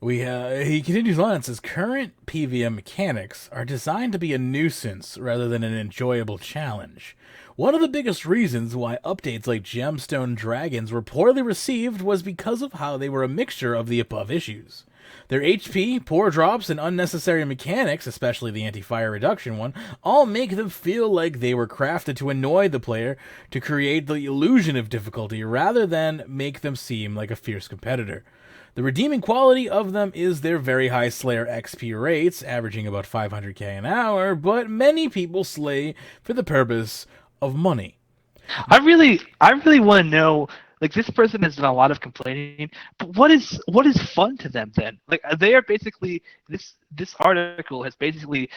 He continues on and says, current PVM mechanics are designed to be a nuisance rather than an enjoyable challenge. One of the biggest reasons why updates like Gemstone Dragons were poorly received was because of how they were a mixture of the above issues. Their HP, poor drops, and unnecessary mechanics, especially the anti-fire reduction one, all make them feel like they were crafted to annoy the player to create the illusion of difficulty rather than make them seem like a fierce competitor. The redeeming quality of them is their very high Slayer XP rates, averaging about 500k an hour, but many people slay for the purpose of money.
I really want to know, like, this person has done a lot of complaining, but what is fun to them then? Like, they are basically, this article has basically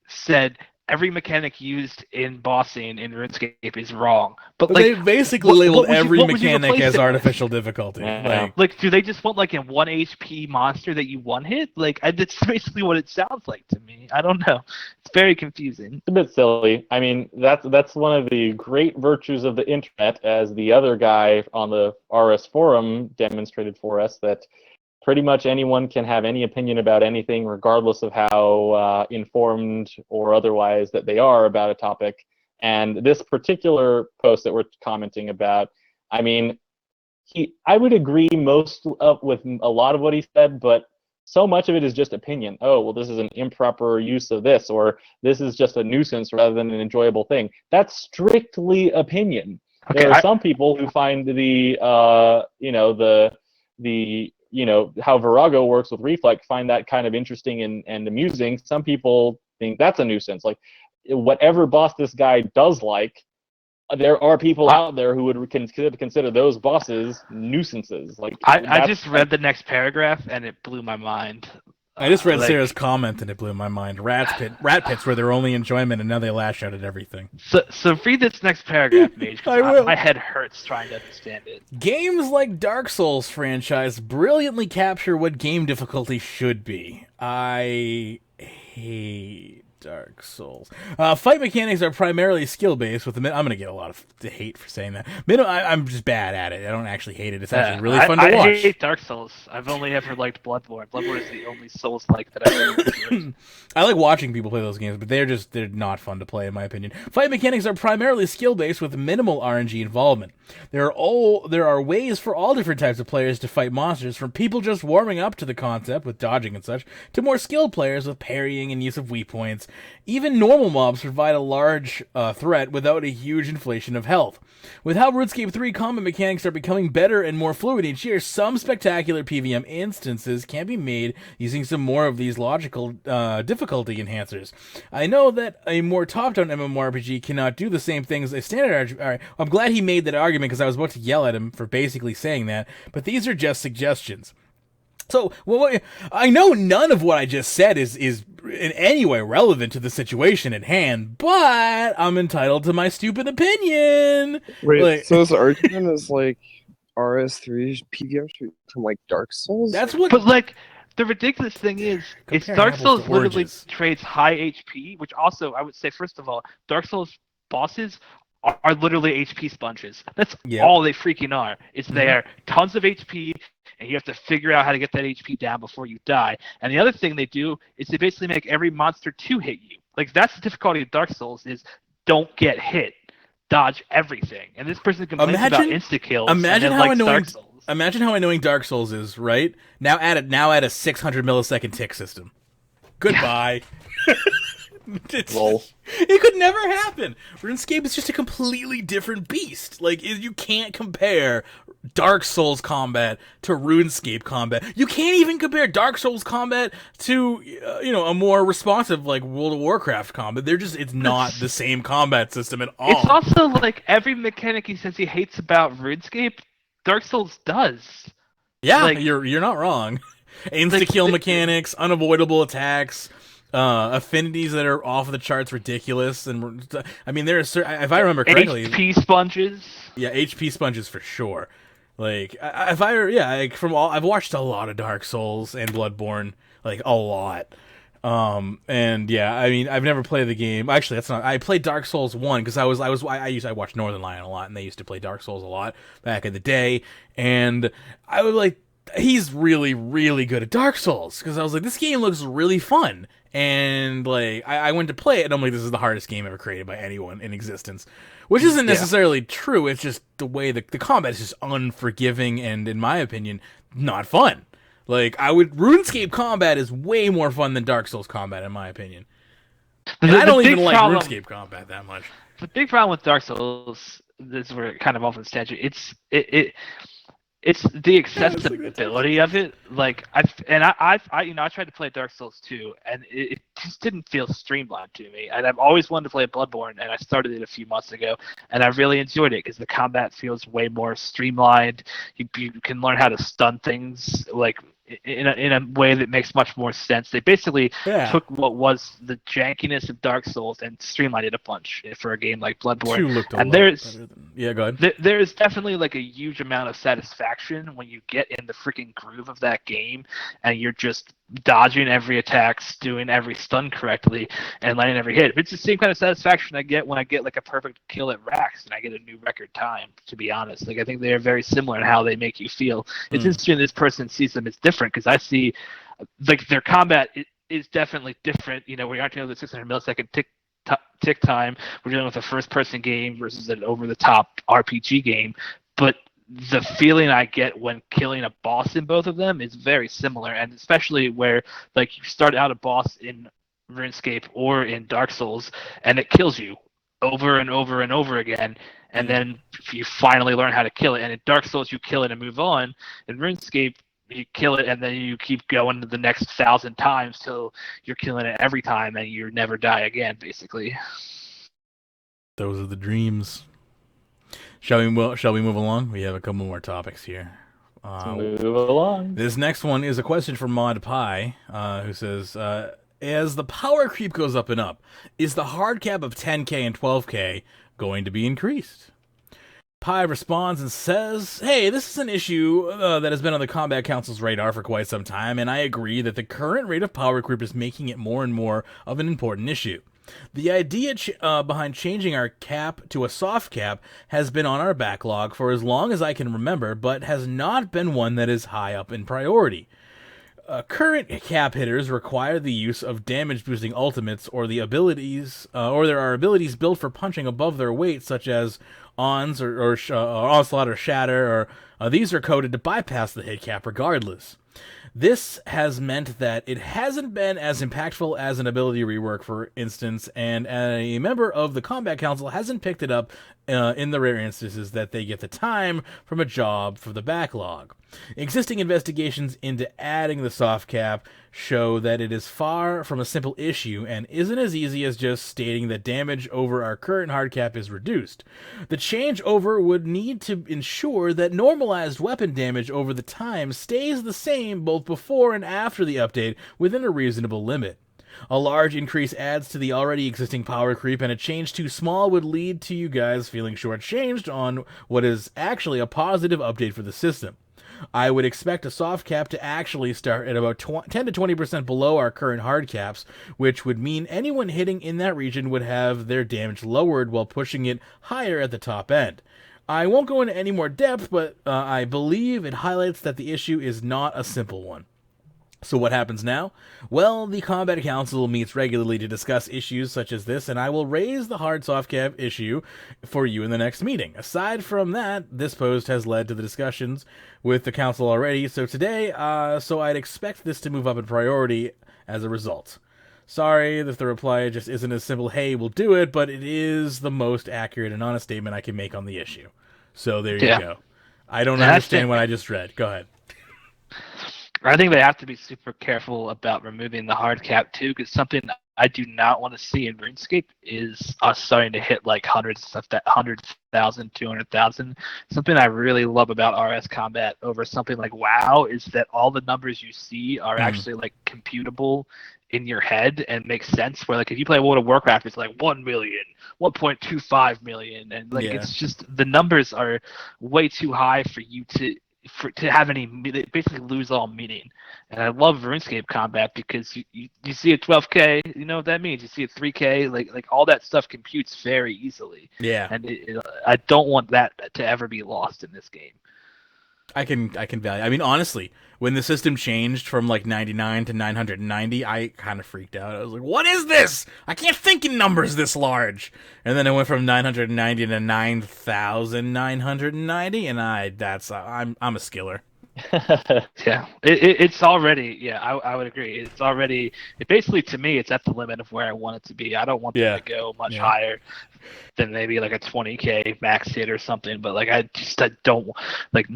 said every mechanic used in bossing in RuneScape is wrong. But like,
they basically labeled every mechanic as
it
artificial difficulty.
Yeah.
Like, do they just want like a 1 HP monster that you one hit? Like, that's basically what it sounds like to me. I don't know. It's very confusing.
It's a bit silly. I mean, that's one of the great virtues of the internet, as the other guy on the RS forum demonstrated for us, that pretty much anyone can have any opinion about anything, regardless of how informed or otherwise that they are about a topic. And this particular post that we're commenting about, I mean, I would agree with a lot of what he said, but so much of it is just opinion. Oh, well, this is an improper use of this, or this is just a nuisance rather than an enjoyable thing. That's strictly opinion. Okay, there are some people who find how Virago works with Reflect, find that kind of interesting and amusing. Some people think that's a nuisance. Like, whatever boss this guy does like, there are people out there who would consider those bosses nuisances. Like,
I just read the next paragraph and it blew my mind.
I just read Sarah's comment and it blew my mind. Rat pits were their only enjoyment, and now they lash out at everything.
So read this next paragraph, Mage, because my head hurts trying to understand it. Games
like Dark Souls franchise brilliantly capture what game difficulty should be. I hate Dark Souls. Fight mechanics are primarily skill-based. I'm going to get a lot of hate for saying that. I'm just bad at it. I don't actually hate it. It's actually really fun to watch.
I hate Dark Souls. I've only ever liked Bloodborne. Bloodborne is the only Souls-like that I've ever enjoyed.
I like watching people play those games, but they're not fun to play, in my opinion. Fight mechanics are primarily skill-based with minimal RNG involvement. There are ways for all different types of players to fight monsters, from people just warming up to the concept with dodging and such, to more skilled players with parrying and use of weak points. Even normal mobs provide a large threat without a huge inflation of health. With how RuneScape 3 combat mechanics are becoming better and more fluid each year, some spectacular PVM instances can be made using some more of these logical difficulty enhancers. I know that a more top-down MMORPG cannot do the same things as standard. All right, I'm glad he made that argument because I was about to yell at him for basically saying that, but these are just suggestions. So, I know none of what I just said is in any way relevant to the situation at hand, but I'm entitled to my stupid opinion.
Wait, so his argument is like RS3 PVM should become like Dark Souls?
That's what. But like, the ridiculous thing is Dark Souls literally trades high HP, which also I would say, first of all, Dark Souls bosses are literally HP sponges. That's all they freaking are. They are tons of HP, and you have to figure out how to get that HP down before you die. And the other thing they do is they basically make every monster to hit you. Like, that's the difficulty of Dark Souls, is don't get hit. Dodge everything. And this person complains about insta-kills.
Imagine how annoying
Dark Souls.
Imagine how annoying Dark Souls is, right? Now add a 600 millisecond tick system. Goodbye.
Lol.
It could never happen. RuneScape is just a completely different beast. Like, you can't compare Dark Souls combat to RuneScape combat. You can't even compare Dark Souls combat to, a more responsive, like, World of Warcraft combat. It's not the same combat system at all.
It's also, like, every mechanic he says he hates about RuneScape, Dark Souls does.
Yeah,
like,
you're not wrong. Insta-kill mechanics, unavoidable attacks, affinities that are off the charts ridiculous, and I mean there are if I remember correctly,
HP sponges.
Yeah, HP sponges for sure. Like I've watched a lot of Dark Souls and Bloodborne, like a lot. And yeah, I mean I've never played the game. Actually, that's not. I played Dark Souls 1 because I watched Northern Lion a lot, and they used to play Dark Souls a lot back in the day, and I was like, he's really, really good at Dark Souls, because I was like, this game looks really fun. And like I went to play it, and I'm like, this is the hardest game ever created by anyone in existence. Which isn't necessarily true, it's just the way the combat is just unforgiving and, in my opinion, not fun. Like, RuneScape combat is way more fun than Dark Souls combat, in my opinion. And I don't even like RuneScape combat that much.
The big problem with Dark Souls, this is where it kind of off the statue, it's the accessibility of it. Like I tried to play Dark Souls 2, and it just didn't feel streamlined to me. And I've always wanted to play Bloodborne, and I started it a few months ago, and I really enjoyed it because the combat feels way more streamlined. You can learn how to stun things like in a way that makes much more sense. They basically took what was the jankiness of Dark Souls and streamlined it a bunch for a game like Bloodborne. And go ahead. There's definitely like a huge amount of satisfaction when you get in the freaking groove of that game and you're just dodging every attack, doing every stun correctly, and landing every hit. It's the same kind of satisfaction I get when I get like a perfect kill at Rax and I get a new record time, to be honest. Like, I think they are very similar in how they make you feel. It's interesting this person sees them as different, because I see like their combat is definitely different. We aren't dealing with a 600 millisecond tick time. We're dealing with a first person game versus an over the top RPG game. But the feeling I get when killing a boss in both of them is very similar, and especially where like you start out a boss in RuneScape or in Dark Souls and it kills you over and over and over again, and then you finally learn how to kill it. And in Dark Souls you kill it and move on. In RuneScape you kill it and then you keep going to the next 1,000 times till you're killing it every time and you never die again, basically.
Those are the dreams. Shall we move along? We have a couple more topics here.
Move along.
This next one is a question from Mod Pie, who says, as the power creep goes up and up, is the hard cap of 10k and 12k going to be increased? Pie responds and says, hey, this is an issue that has been on the Combat Council's radar for quite some time, and I agree that the current rate of power creep is making it more and more of an important issue. The idea behind changing our cap to a soft cap has been on our backlog for as long as I can remember, but has not been one that is high up in priority. Current cap hitters require the use of damage-boosting ultimates, or there are abilities built for punching above their weight, such as Ons or Onslaught or Shatter, or these are coded to bypass the hit cap regardless. This has meant that it hasn't been as impactful as an ability rework, for instance, and a member of the Combat Council hasn't picked it up in the rare instances that they get the time from a job for the backlog. Existing investigations into adding the soft cap show that it is far from a simple issue and isn't as easy as just stating that damage over our current hard cap is reduced. The changeover would need to ensure that normalized weapon damage over the time stays the same both before and after the update within a reasonable limit. A large increase adds to the already existing power creep, and a change too small would lead to you guys feeling shortchanged on what is actually a positive update for the system. I would expect a soft cap to actually start at about 10 to 20% below our current hard caps, which would mean anyone hitting in that region would have their damage lowered while pushing it higher at the top end. I won't go into any more depth, but I believe it highlights that the issue is not a simple one. So what happens now? Well, the Combat Council meets regularly to discuss issues such as this, and I will raise the hard soft cap issue for you in the next meeting. Aside from that, this post has led to the discussions with the Council already, so today, I'd expect this to move up in priority as a result. Sorry that the reply just isn't as simple, hey, we'll do it, but it is the most accurate and honest statement I can make on the issue. So there you go. I don't understand what I just read. Go ahead.
I think they have to be super careful about removing the hard cap too, because something I do not want to see in RuneScape is us starting to hit like 100,000, 200,000. Something I really love about RS Combat over something like WoW is that all the numbers you see are actually like computable in your head and make sense. Where like if you play World of Warcraft, it's like 1 million, 1.25 million, and like it's just the numbers are way too high for you to have any, they basically lose all meaning. And I love RuneScape Combat because you see a 12K, you know what that means. You see a 3K, like all that stuff computes very easily.
Yeah.
And I don't want that to ever be lost in this game.
I can value. I mean, honestly, when the system changed from like 99 to 990, I kind of freaked out. I was like, "What is this? I can't think in numbers this large." And then it went from 990 to 9,990, and I'm a skiller.
Yeah, it's already, yeah, I would agree. It's already, basically to me, it's at the limit of where I want it to be. I don't want them to go much higher than maybe like a 20K max hit or something. But like I don't like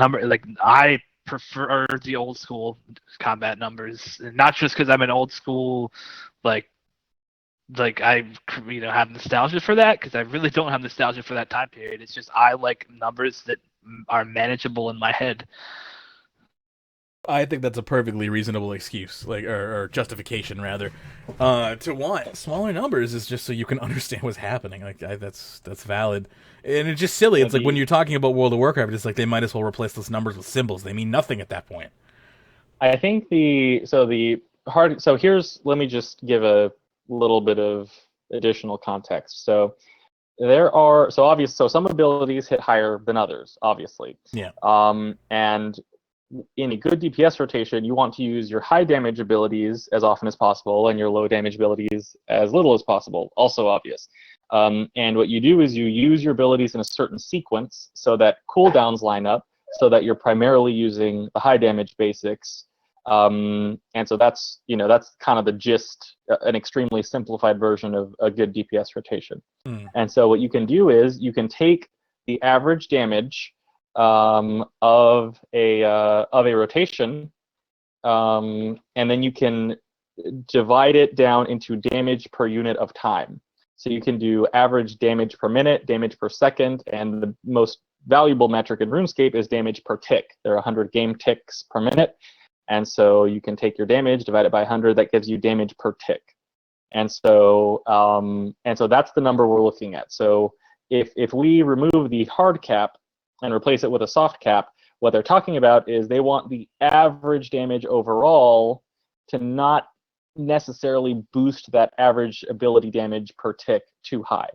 I prefer the old school combat numbers, not just because I'm an old school like I have nostalgia for that, because I really don't have nostalgia for that time period. It's just I like numbers that are manageable in my head.
I think that's a perfectly reasonable excuse, like or justification rather, to want smaller numbers is just so you can understand what's happening. Like that's valid, and it's just silly. It's like when you're talking about World of Warcraft, it's like they might as well replace those numbers with symbols. They mean nothing at that point.
I think let me just give a little bit of additional context. So some abilities hit higher than others, obviously.
Yeah.
And in a good DPS rotation, you want to use your high damage abilities as often as possible and your low damage abilities as little as possible, also obvious. And what you do is you use your abilities in a certain sequence so that cooldowns line up, so that you're primarily using the high damage basics. And so that's kind of the gist, an extremely simplified version of a good DPS rotation. And so what you can do is you can take the average damage of a rotation, and then you can divide it down into damage per unit of time. So you can do average damage per minute, damage per second, and the most valuable metric in RuneScape is damage per tick. There are 100 game ticks per minute, and so you can take your damage, divide it by 100, that gives you damage per tick. And so that's the number we're looking at. So if we remove the hard cap and replace it with a soft cap, what they're talking about is they want the average damage overall to not necessarily boost that average ability damage per tick too high.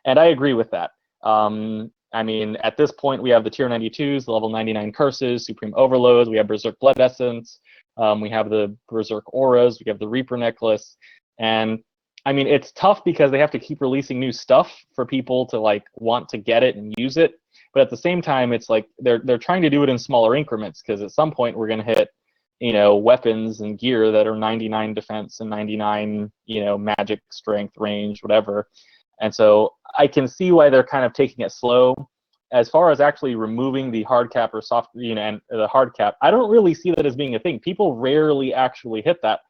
And I agree with that. I mean, at this point, we have the tier 92s, the level 99 curses, supreme overloads, we have berserk blood essence, we have the berserk auras, we have the reaper necklace, and I mean, it's tough because they have to keep releasing new stuff for people to like want to get it and use it. But at the same time, it's like they're trying to do it in smaller increments, because at some point we're going to hit, weapons and gear that are 99 defense and 99, magic strength range, whatever. And so I can see why they're kind of taking it slow. As far as actually removing the hard cap or soft, and the hard cap, I don't really see that as being a thing. People rarely actually hit that.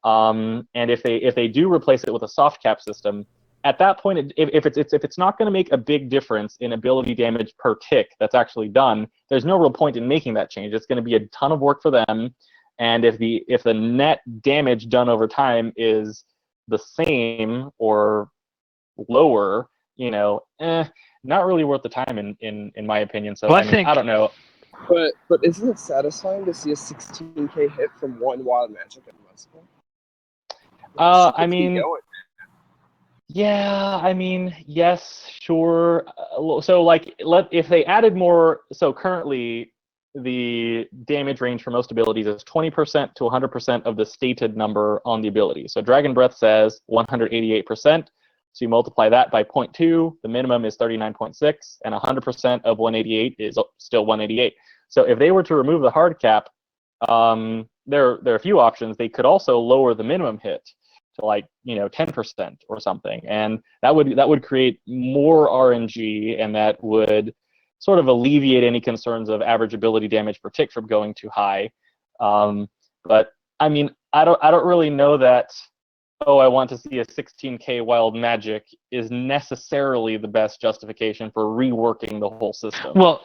And if they do replace it with a soft cap system, at that point, if it's not going to make a big difference in ability damage per tick that's actually done, there's no real point in making that change. It's going to be a ton of work for them, and if the net damage done over time is the same or lower, not really worth the time in my opinion. So
well,
I don't know.
But isn't it satisfying to see a 16K hit from one wild magic at Westpoint?
I mean. Yeah, I mean, yes, sure. So, like, if they added more, so currently the damage range for most abilities is 20% to 100% of the stated number on the ability. So Dragon Breath says 188%. So you multiply that by 0.2, the minimum is 39.6, and 100% of 188 is still 188. So if they were to remove the hard cap, there are a few options. They could also lower the minimum hit. to like 10% or something, and that would create more RNG, and that would sort of alleviate any concerns of average ability damage per tick from going too high. But I mean, I don't really know that. Oh, I want to see a 16K wild magic is necessarily the best justification for reworking the whole system.
Well,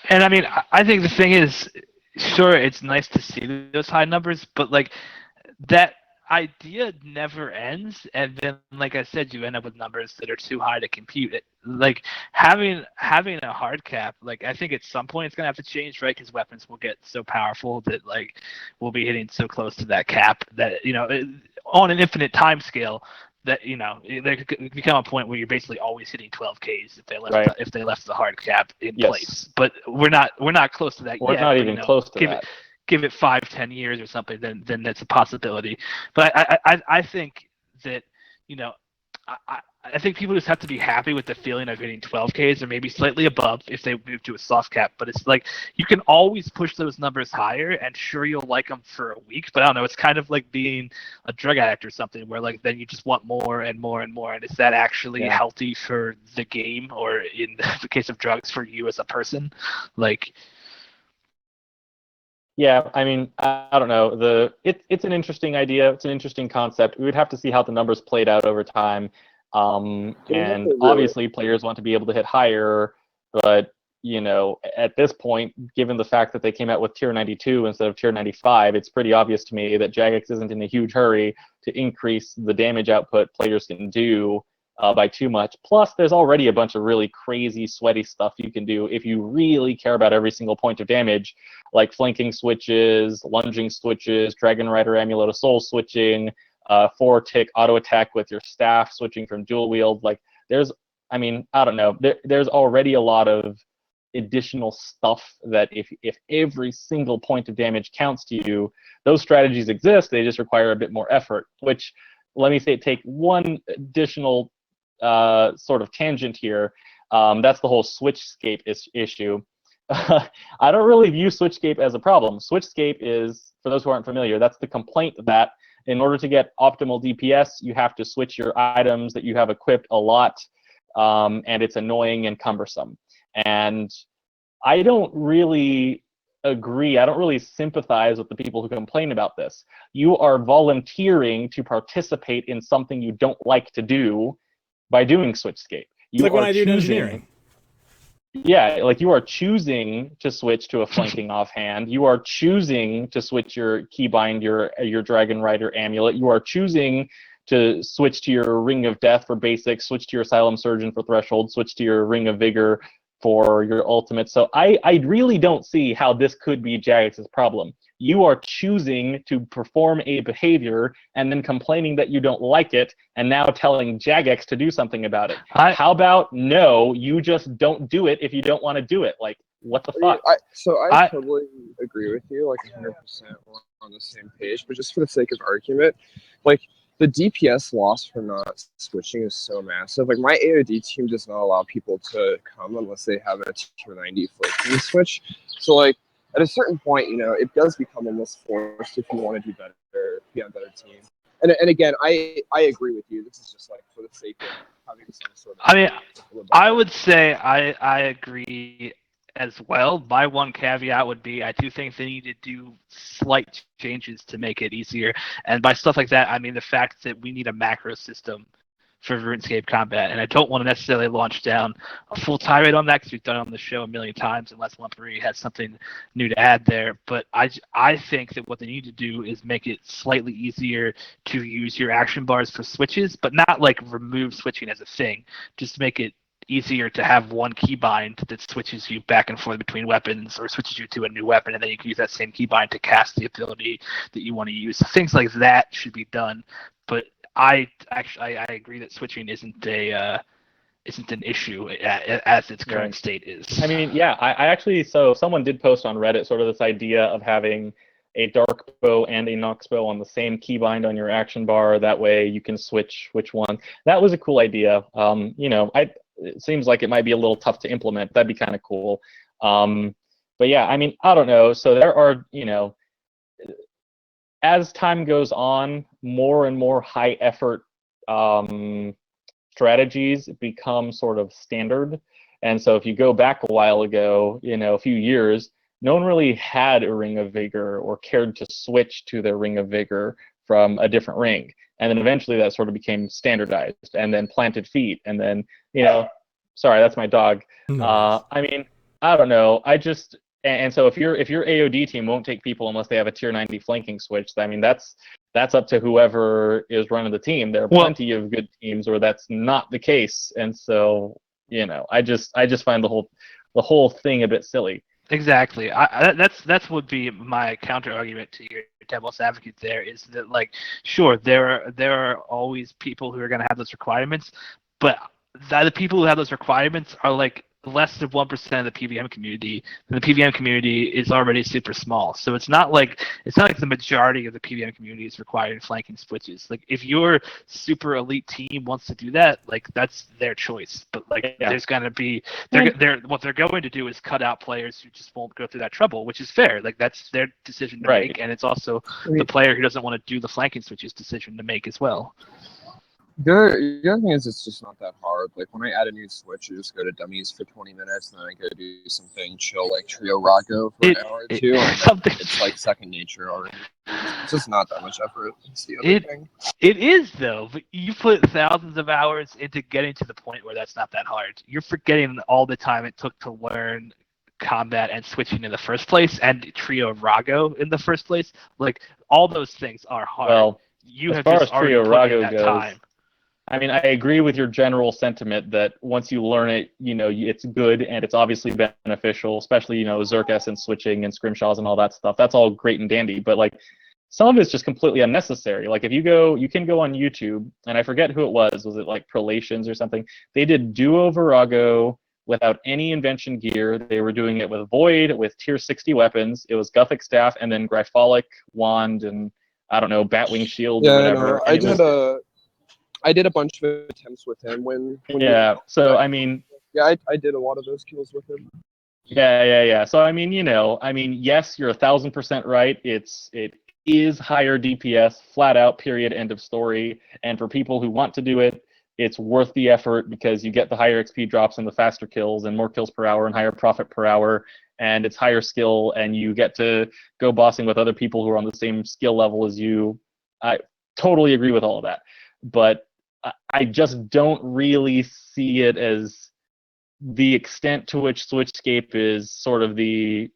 and I mean, I think the thing is, sure, it's nice to see those high numbers, but like that idea never ends, and then, like I said, you end up with numbers that are too high to compute. Like having a hard cap, like I think at some point it's gonna have to change, right? Because weapons will get so powerful that like we'll be hitting so close to that cap that on an infinite time scale that there could become a point where you're basically always hitting 12Ks if they left the hard cap in place. But we're not close to that yet.
We're not even close to that.
Give it 5-10 years or something, then that's a possibility. But I think that I think people just have to be happy with the feeling of hitting 12Ks or maybe slightly above if they move to a soft cap. But it's like you can always push those numbers higher, and sure, you'll like them for a week. But I don't know, it's kind of like being a drug addict or something, where like then you just want more and more and more. And is that actually healthy for the game, or in the case of drugs, for you as a person? Like.
Yeah, I mean, I don't know. It's an interesting idea. It's an interesting concept. We would have to see how the numbers played out over time. And obviously, players want to be able to hit higher, but at this point, given the fact that they came out with tier 92 instead of tier 95, it's pretty obvious to me that Jagex isn't in a huge hurry to increase the damage output players can do by too much. Plus, there's already a bunch of really crazy, sweaty stuff you can do if you really care about every single point of damage, like flanking switches, lunging switches, Dragon Rider Amulet of Soul switching, 4-tick auto attack with your staff, switching from dual wield. Like, I don't know. There's already a lot of additional stuff that if every single point of damage counts to you, those strategies exist. They just require a bit more effort, which, let me take one additional sort of tangent here. That's the whole Switchscape issue. I don't really view Switchscape as a problem. Switchscape is, for those who aren't familiar, that's the complaint that in order to get optimal DPS, you have to switch your items that you have equipped a lot, and it's annoying and cumbersome. And I don't really agree. I don't really sympathize with the people who complain about this. You are volunteering to participate in something you don't like to do by doing Switchscape.
It's like when I do engineering.
Yeah, like you are choosing to switch to a flanking offhand. You are choosing to switch your keybind, your Dragon Rider Amulet. You are choosing to switch to your Ring of Death for basics, switch to your Asylum Surgeon for threshold, switch to your Ring of Vigor for your ultimate. So I really don't see how this could be Jagex's problem. You are choosing to perform a behavior and then complaining that you don't like it, and now telling Jagex to do something about it. How about no, you just don't do it if you don't want to do it? Like, what the fuck?
I totally agree with you, like 100%. We're on the same page, but just for the sake of argument, like, the DPS loss for not switching is so massive. Like, my AOD team does not allow people to come unless they have a tier 90 flanking switch. So, like, at a certain point, it does become almost forced if you want to do better, be on a better team. And again, I agree with you. This is just, like, for the sake of having some sort of...
I mean, I would say I agree as well. My one caveat would be I do think they need to do slight changes to make it easier. And by stuff like that, I mean the fact that we need a macro system for RuneScape combat. And I don't want to necessarily launch down a full tirade on that because we've done it on the show a million times unless Lumbridge has something new to add there. But I think that what they need to do is make it slightly easier to use your action bars for switches, but not like remove switching as a thing. Just make it easier to have one keybind that switches you back and forth between weapons or switches you to a new weapon, and then you can use that same keybind to cast the ability that you want to use. Things like that should be done, but I agree that switching isn't an issue as its current state is.
I mean, yeah, I actually, so someone did post on Reddit sort of this idea of having a dark bow and a nox bow on the same keybind on your action bar. That way you can switch which one. That was a cool idea. It seems like it might be a little tough to implement. That'd be kind of cool. But yeah, I mean, I don't know. So there are, as time goes on, more and more high effort strategies become sort of standard. And so if you go back a while ago, a few years, no one really had a Ring of Vigor or cared to switch to their Ring of Vigor from a different ring. And then eventually that sort of became standardized, and then Planted Feet, and then, sorry, that's my dog.
Nice.
I mean, I don't know. And so if your AOD team won't take people unless they have a tier 90 flanking switch, I mean, that's up to whoever is running the team. There are plenty of good teams where that's not the case. And so, I just find the whole thing a bit silly.
Exactly. That's would be my counter argument to your devil's advocate. There is that, like, sure, there are always people who are going to have those requirements, but the people who have those requirements are like less than 1% of the PVM community, and the PVM community is already super small. So it's not like the majority of the PVM community is requiring flanking switches. Like, if your super elite team wants to do that, like, that's their choice. But like, there's gonna be what they're going to do is cut out players who just won't go through that trouble, which is fair. Like, that's their decision to make, and it's also the player who doesn't want to do the flanking switches decision to make as well.
The other thing is, it's just not that hard. Like, when I add a new switch, I just go to dummies for 20 minutes, and then I go do something chill, like Trio Rocco for an hour or two, and it's like second nature already. It's just not that much effort. It's the other thing.
It is, though. But you put thousands of hours into getting to the point where that's not that hard. You're forgetting all the time it took to learn combat and switching in the first place, and Trio Rago in the first place. Like, all those things are hard.
Well,
you
as
have
far
just
as Trio
already put in
Rago
that
goes,
time.
I mean, I agree with your general sentiment that once you learn it, it's good and it's obviously beneficial, especially, Zerkas and switching and scrimshaws and all that stuff. That's all great and dandy, but like, some of it's just completely unnecessary. Like, if you can go on YouTube, and I forget who it was it like Prolations or something? They did Duo Virago without any invention gear. They were doing it with Void, with tier 60 weapons. It was Guthic Staff and then Grypholic Wand and, I don't know, Batwing Shield or whatever.
I did a bunch of attempts with him when
so I mean,
I did a lot of those kills with him.
Yeah. So I mean, yes, you're 1,000% right. It is higher DPS, flat out, period, end of story. And for people who want to do it, it's worth the effort because you get the higher XP drops and the faster kills and more kills per hour and higher profit per hour, and it's higher skill, and you get to go bossing with other people who are on the same skill level as you. I totally agree with all of that, but I just don't really see it as the extent to which Switchscape is sort of the,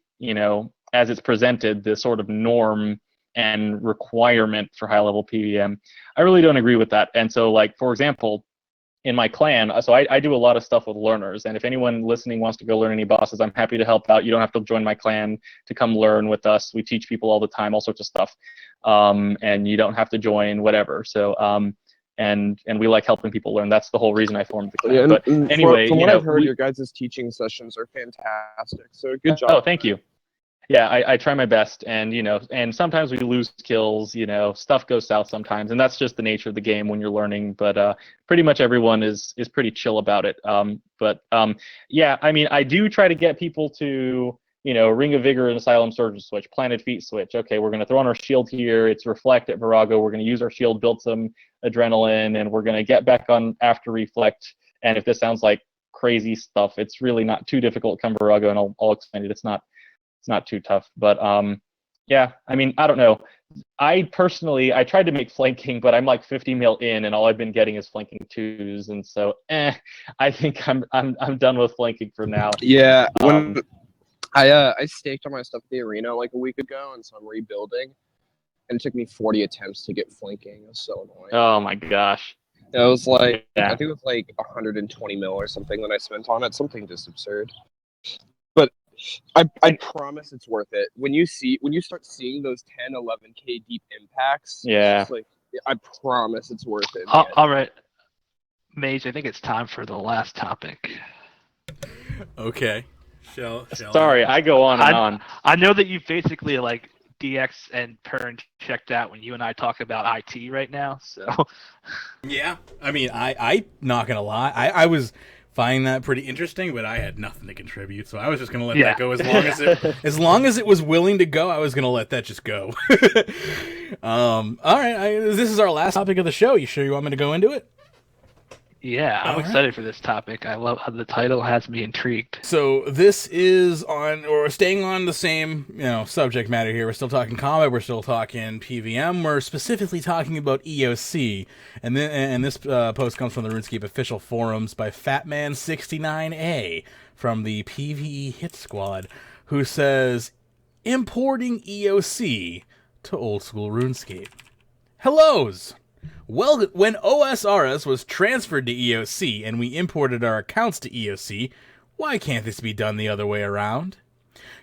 as it's presented, the sort of norm and requirement for high-level PVM. I really don't agree with that. And so, like, for example, in my clan, so I do a lot of stuff with learners, and if anyone listening wants to go learn any bosses, I'm happy to help out. You don't have to join my clan to come learn with us. We teach people all the time, all sorts of stuff, and you don't have to join, whatever. So, and we like helping people learn. That's the whole reason I formed the clan.
Yeah,
but anyway,
from what I've heard, your guys' teaching sessions are fantastic. So good job.
Oh, thank you. Yeah, I try my best, and and sometimes we lose kills. Stuff goes south sometimes, and that's just the nature of the game when you're learning. But pretty much everyone is pretty chill about it. Yeah, I mean, I do try to get people to Ring of Vigor and Asylum Surgeon switch, Planted Feet switch. Okay, we're going to throw on our shield here. It's Reflect at Virago. We're going to use our shield, build some Adrenaline, and we're going to get back on after Reflect. And if this sounds like crazy stuff, it's really not too difficult. Come Virago, and I'll explain it. It's not too tough. But yeah, I mean, I don't know. I personally, I tried to make flanking, but I'm like 50 mil in, and all I've been getting is flanking 2s, and so I think I'm done with flanking for now.
Yeah, when I staked on my stuff at the arena like a week ago, and so I'm rebuilding, and it took me 40 attempts to get flanking. It was so annoying.
Oh my gosh.
It was like, I think it was like 120 mil or something that I spent on it, something just absurd. But I promise it's worth it. When you start seeing those 10, 11K deep impacts, it's like, I promise it's worth it.
All right, Mage, I think it's time for the last topic.
Okay.
Sorry, I go on and on.
I know that you basically like DX and Pern checked out when you and I talk about IT right now. So
yeah, I mean, I not gonna lie, I was find that pretty interesting, but I had nothing to contribute, so I was just gonna let that go as long as it was willing to go. I was gonna let that just go. All right, this is our last topic of the show. You sure you want me to go into it?
Yeah, I'm excited for this topic. I love how the title has me intrigued.
So this is staying on the same, subject matter here. We're still talking combat. We're still talking PVM. We're specifically talking about EOC. And this post comes from the RuneScape official forums by Fatman69A from the PvE Hit Squad, who says, importing EOC to old school RuneScape. Hellos! Well, when OSRS was transferred to EOC and we imported our accounts to EOC, why can't this be done the other way around?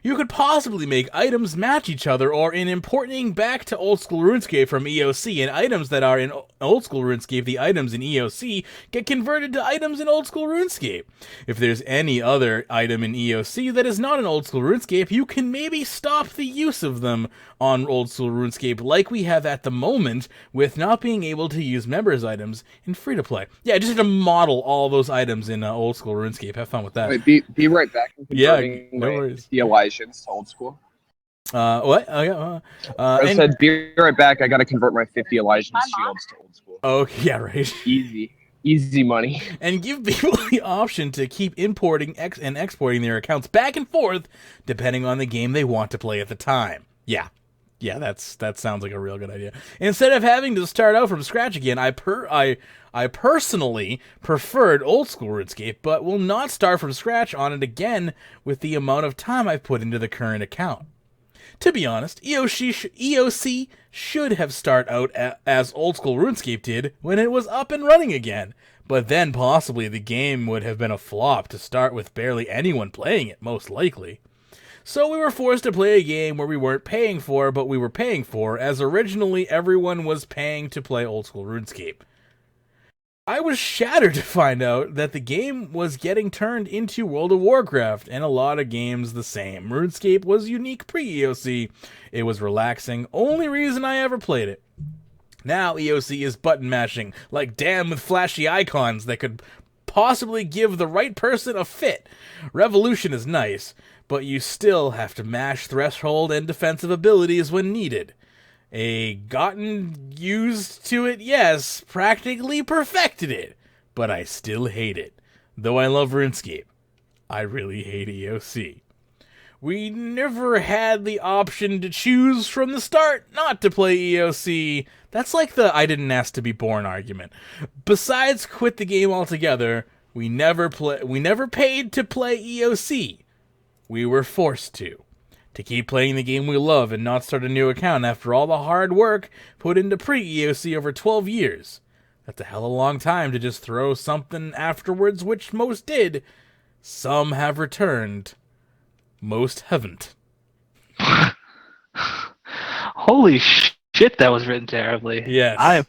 You could possibly make items match each other, or in importing back to old school RuneScape from EOC and items that are in old school RuneScape, the items in EOC get converted to items in old school RuneScape. If there's any other item in EOC that is not in old school RuneScape, you can maybe stop the use of them on old school RuneScape, like we have at the moment with not being able to use members items in free to play. Yeah, just have to model all those items in old school RuneScape. Have fun with that.
Wait, be right back.
Yeah, no worries.
The Elijahs to old school.
What? Oh, yeah.
I said, be right back. I got to convert my 50 Elijah's shields to old school.
Oh, yeah, right.
Easy money.
And give people the option to keep importing and exporting their accounts back and forth, depending on the game they want to play at the time. Yeah, that sounds like a real good idea. Instead of having to start out from scratch again, I personally preferred old school RuneScape, but will not start from scratch on it again with the amount of time I've put into the current account. To be honest, EOC should have started out as old school RuneScape did when it was up and running again, but then possibly the game would have been a flop to start with barely anyone playing it, most likely. So we were forced to play a game where we weren't paying for, but we were paying for, as originally everyone was paying to play old school RuneScape. I was shattered to find out that the game was getting turned into World of Warcraft, and a lot of games the same. RuneScape was unique pre-EOC. It was relaxing, only reason I ever played it. Now EOC is button mashing, like damn with flashy icons that could possibly give the right person a fit. Revolution is nice, but you still have to mash threshold and defensive abilities when needed. Gotten used to it, yes, practically perfected it, but I still hate it. Though I love RuneScape, I really hate EOC. We never had the option to choose from the start not to play EOC. That's like the I didn't ask to be born argument. Besides quit the game altogether, we never paid to play EOC. We were forced to keep playing the game we love and not start a new account after all the hard work put into pre-EOC over 12 years. That's a hell of a long time to just throw something afterwards, which most did. Some have returned. Most haven't.
Holy shit, that was written terribly.
Yes.
I am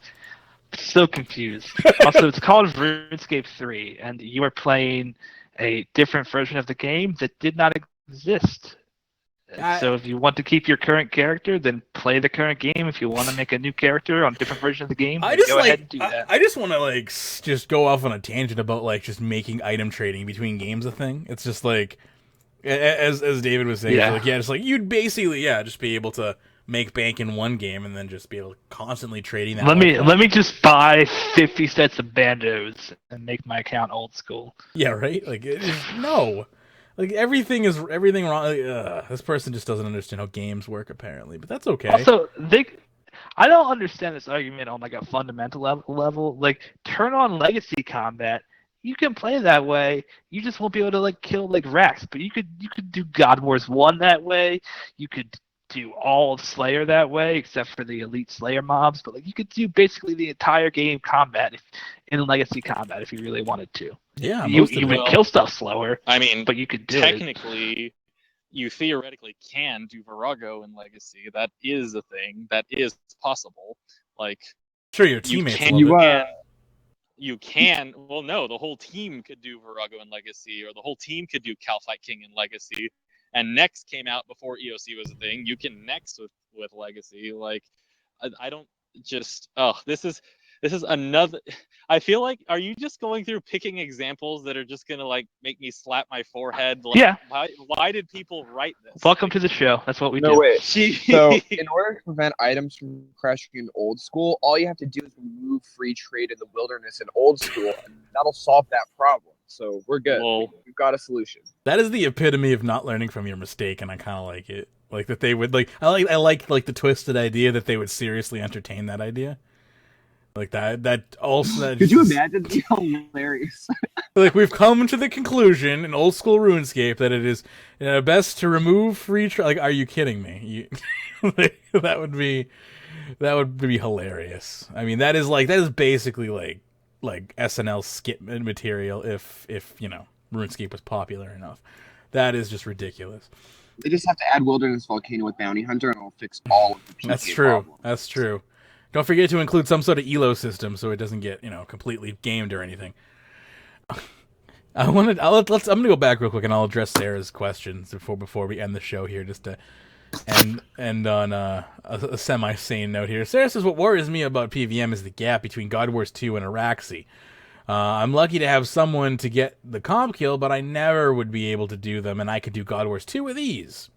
so confused. Also, it's called RuneScape 3, and you are playing a different version of the game that did not exist. So if you want to keep your current character, then play the current game. If you want to make a new character on a different version of the game, then go ahead and do that.
I just want to just go off on a tangent about just making item trading between games a thing. It's just as David was saying, you'd basically just be able to make bank in one game and then just be able to constantly trading that.
Let me just buy 50 sets of bandos and make my account old school.
Yeah, right. No. Everything wrong. This person just doesn't understand how games work, apparently, but that's okay.
Also, I don't understand this argument on a fundamental level. Turn on legacy combat. You can play that way. You just won't be able to kill racks. But you could do God Wars 1 that way. You could do all of Slayer that way, except for the elite Slayer mobs. But you could do basically the entire game combat in legacy combat if you really wanted to.
Yeah,
you would kill stuff slower.
I mean,
but you could do
technically, you theoretically can do Virago in Legacy. That is a thing. That is possible.
Sure, your teammates
you can. Well, no, the whole team could do Virago in Legacy, or the whole team could do Calfight King in Legacy. And Next came out before EOC was a thing. You can Next with Legacy. I don't just. This This is another. I feel like, are you just going through picking examples that are just gonna like make me slap my forehead? Like,
Yeah.
Why did people write this?
Welcome to the show. That's what we do.
No, wait.
Jeez.
So, in order to prevent items from crashing in old school, all you have to do is remove free trade in the wilderness in old school, and that'll solve that problem. So, we're good.
Lol.
We've got a solution.
That is the epitome of not learning from your mistake, and I kind of like it. Like that they would like. I like the twisted idea that they would seriously entertain that idea. Like that also. That
Could you imagine? It'd be hilarious.
Like we've come to the conclusion in old school RuneScape that it is best to remove free trade. Like, are you kidding me? That would be hilarious. I mean, that is basically like SNL skit material if you know RuneScape was popular enough. That is just ridiculous.
They just have to add Wilderness Volcano with Bounty Hunter, and it'll fix all of the PK
That's true.
problems.
That's true. Don't forget to include some sort of elo system so it doesn't get completely gamed or anything. I'm gonna go back real quick and I'll address Sarah's questions before we end the show here, just to end on a semi-sane note here. Sarah says, what worries me about PVM is the gap between God Wars 2 and Araxi. I'm lucky to have someone to get the comp kill, but I never would be able to do them, and I could do God Wars 2 with ease.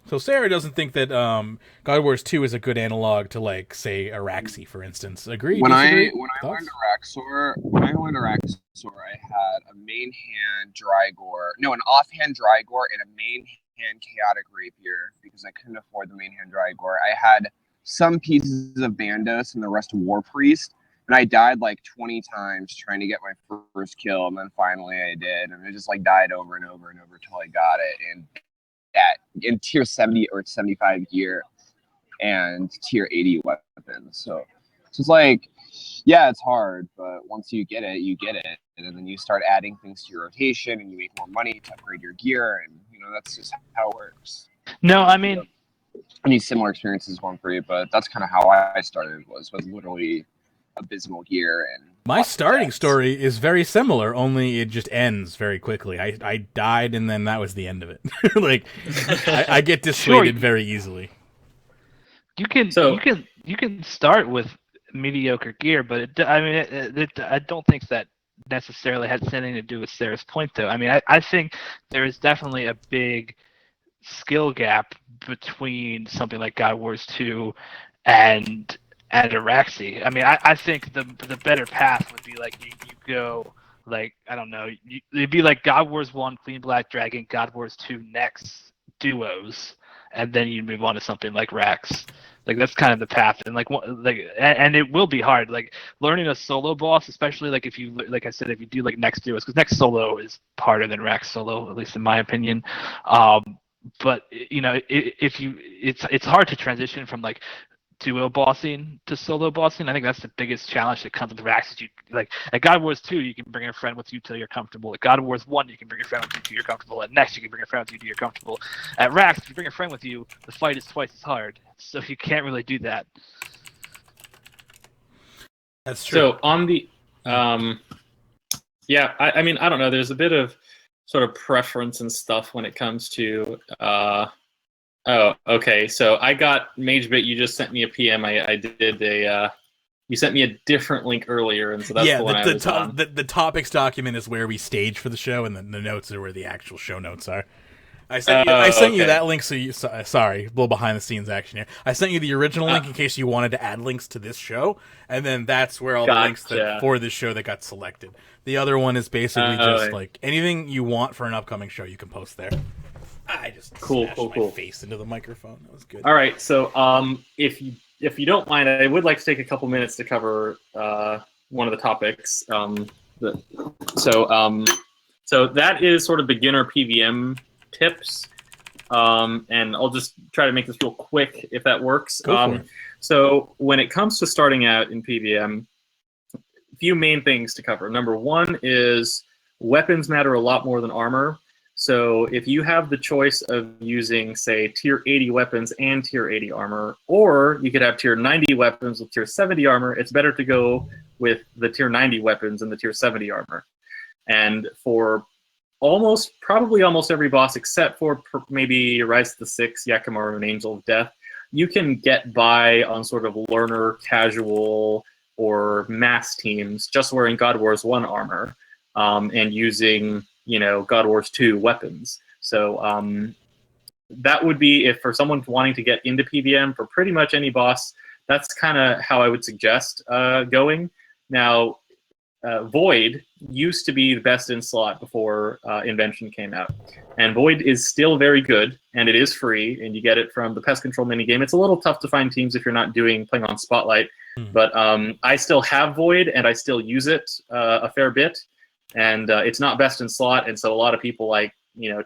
So Sarah doesn't think that God Wars 2 is a good analog to, like, say, Araxi, for instance. Agree?
When I
Thoughts?
learned Araxor, I had a main hand an offhand Drygore and a main hand Chaotic Rapier because I couldn't afford the main hand Drygore. I had some pieces of Bandos and the rest of War Priest, and I died like 20 times trying to get my first kill, and then finally I did, and I just like died over and over and over until I got it. And in tier 70 or 75 gear and tier 80 weapons. So it's like, yeah, it's hard, but once you get it, and then you start adding things to your rotation, and you make more money to upgrade your gear, and that's just how it works.
No, I mean,
Any similar experiences one for you, but that's kind of how I started. Was literally abysmal gear and
my starting story is very similar, only it just ends very quickly. I died, and then that was the end of it. Like, I get dissuaded very easily.
You can start with mediocre gear, but I don't think that necessarily has anything to do with Sarah's point, though. I mean, I think there is definitely a big skill gap between something like God Wars 2 and Araxi. I mean, I think the better path would be like you go like, I don't know, it'd be like God Wars 1, Clean Black Dragon, God Wars 2 next duos, and then you move on to something like Rax. Like, that's kind of the path, and and it will be hard. Like, learning a solo boss, especially like if you, like I said, if you do like next duos, because next solo is harder than Rax solo, at least in my opinion. But it's hard to transition from like duo bossing to solo bossing. I think that's the biggest challenge that comes with Rax. Is you like at God Wars 2, you can bring a friend with you till you're comfortable. At God Wars 1, you can bring a friend with you till you're comfortable. At next, you can bring a friend with you till you're comfortable. At Rax, if you bring a friend with you, the fight is twice as hard. So you can't really do that.
That's true.
So on the, yeah, I mean, I don't know. There's a bit of sort of preference and stuff when it comes to. Oh, okay. So I got Magebit. You just sent me a PM. I did a. You sent me a different link earlier, and so that's the one I was on.
The topics document is where we stage for the show, and then the notes are where the actual show notes are. I sent you that link, so you sorry, a little behind the scenes action here. I sent you the original link in case you wanted to add links to this show, and then that's where all the links for this show that got selected. The other one is basically just like anything you want for an upcoming show, you can post there. I just smashed my face into the microphone. That was good.
All right, so if you don't mind, I would like to take a couple minutes to cover one of the topics. So that is sort of beginner PVM tips, and I'll just try to make this real quick if that works.
Go for it.
So when it comes to starting out in PVM, a few main things to cover. Number one is weapons matter a lot more than armor. So if you have the choice of using, say, tier 80 weapons and tier 80 armor, or you could have tier 90 weapons with tier 70 armor, it's better to go with the tier 90 weapons and the tier 70 armor. And for probably almost every boss, except for maybe Rise to the Six, Yakima, and Angel of Death, you can get by on sort of learner, casual, or mass teams just wearing God Wars 1 armor and using, God Wars 2 weapons. So that would be, if for someone wanting to get into PVM for pretty much any boss, that's kind of how I would suggest going. Now, Void used to be the best in slot before Invention came out. And Void is still very good, and it is free, and you get it from the Pest Control minigame. It's a little tough to find teams if you're not playing on Spotlight, but I still have Void, and I still use it a fair bit. And it's not best in slot, and so a lot of people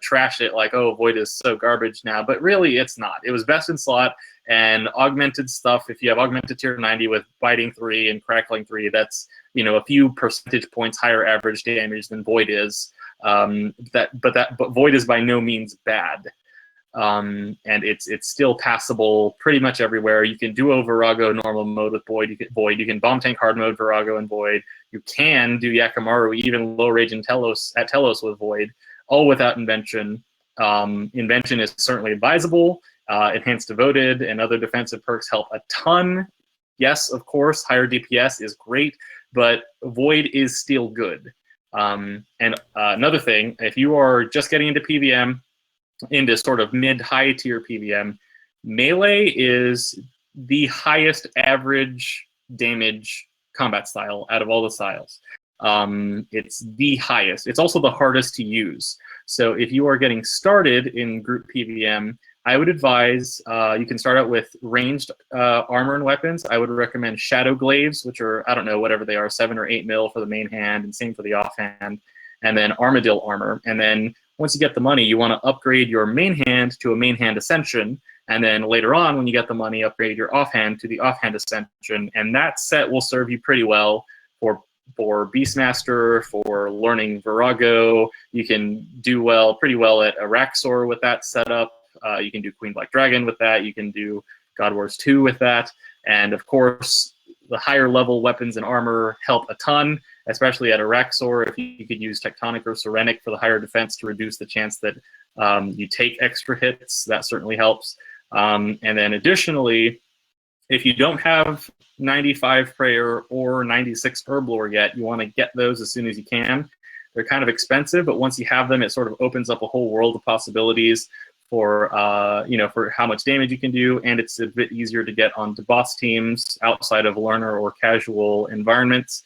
trash it like, oh, Void is so garbage now. But really, it's not. It was best in slot, and augmented stuff, if you have augmented tier 90 with biting 3 and crackling 3, that's a few percentage points higher average damage than Void is. But Void is by no means bad. And it's still passable pretty much everywhere. You can duo Virago normal mode with Void. You can bomb tank hard mode Virago and Void. You can do Yakamaru even low rage and Telos with Void, all without Invention. Invention is certainly advisable. Enhanced Devoted and other defensive perks help a ton. Yes, of course, higher DPS is great, but Void is still good. And another thing, if you are just getting into PVM, into sort of mid-high tier PVM, melee is the highest average damage combat style out of all the styles. It's the highest. It's also the hardest to use. So if you are getting started in group PVM, I would advise you can start out with ranged armor and weapons. I would recommend Shadow Glaives, which are, I don't know, whatever they are, 7 or 8 mil for the main hand, and same for the offhand, and then Armadillo armor. And then once you get the money, you want to upgrade your main hand to a main hand Ascension, and then later on, when you get the money, upgrade your offhand to the offhand Ascension, and that set will serve you pretty well for Beastmaster, for learning Virago. You can do pretty well at Araxor with that setup. You can do Queen Black Dragon with that. You can do God Wars 2 with that. And of course, the higher level weapons and armor help a ton, especially at Araxor. If you could use Tectonic or Serenic for the higher defense to reduce the chance that you take extra hits, that certainly helps. And then additionally, if you don't have 95 Prayer or 96 Herblore yet, you want to get those as soon as you can. They're kind of expensive, but once you have them, it sort of opens up a whole world of possibilities for for how much damage you can do, and it's a bit easier to get onto boss teams outside of learner or casual environments.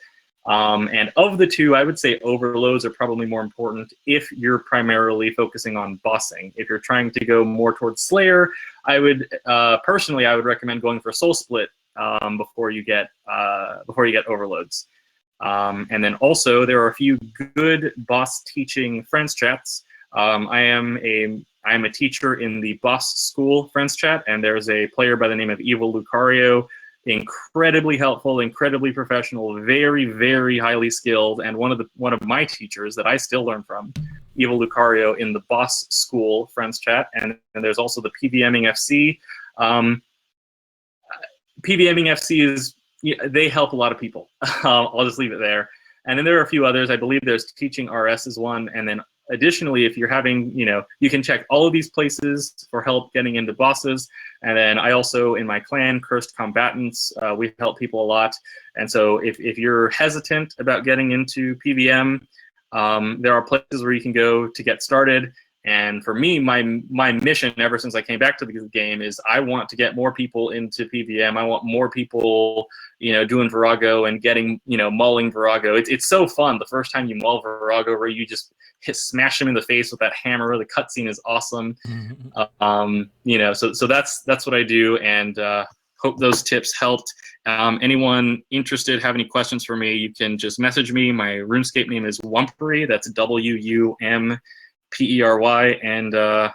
And of the two, I would say overloads are probably more important if you're primarily focusing on bossing. If you're trying to go more towards Slayer, I would personally I would recommend going for Soul Split before you get overloads. And then also there are a few good boss teaching friends chats. I am a teacher in the Boss School friends chat, and there's a player by the name of Evil Lucario, incredibly helpful, incredibly professional, very, very highly skilled, and one of my teachers that I still learn from, Evil Lucario, in the Boss School friends chat. And there's also the PVMing FC. PVMing FC is, they help a lot of people. I'll just leave it there. And then there are a few others. I believe there's Teaching RS is one, and then additionally, if you're having, you can check all of these places for help getting into bosses. And then I also, in my clan, Cursed Combatants, we help people a lot. And so if you're hesitant about getting into PVM, there are places where you can go to get started. And for me, my mission ever since I came back to the game is I want to get more people into PVM. I want more people, doing Virago and getting, mauling Virago. It's so fun the first time you maul Virago, where you just smash him in the face with that hammer. The cutscene is awesome. So that's what I do, and hope those tips helped. Anyone interested, have any questions for me, you can just message me. My RuneScape name is Wumpery. That's WUMPERY, and I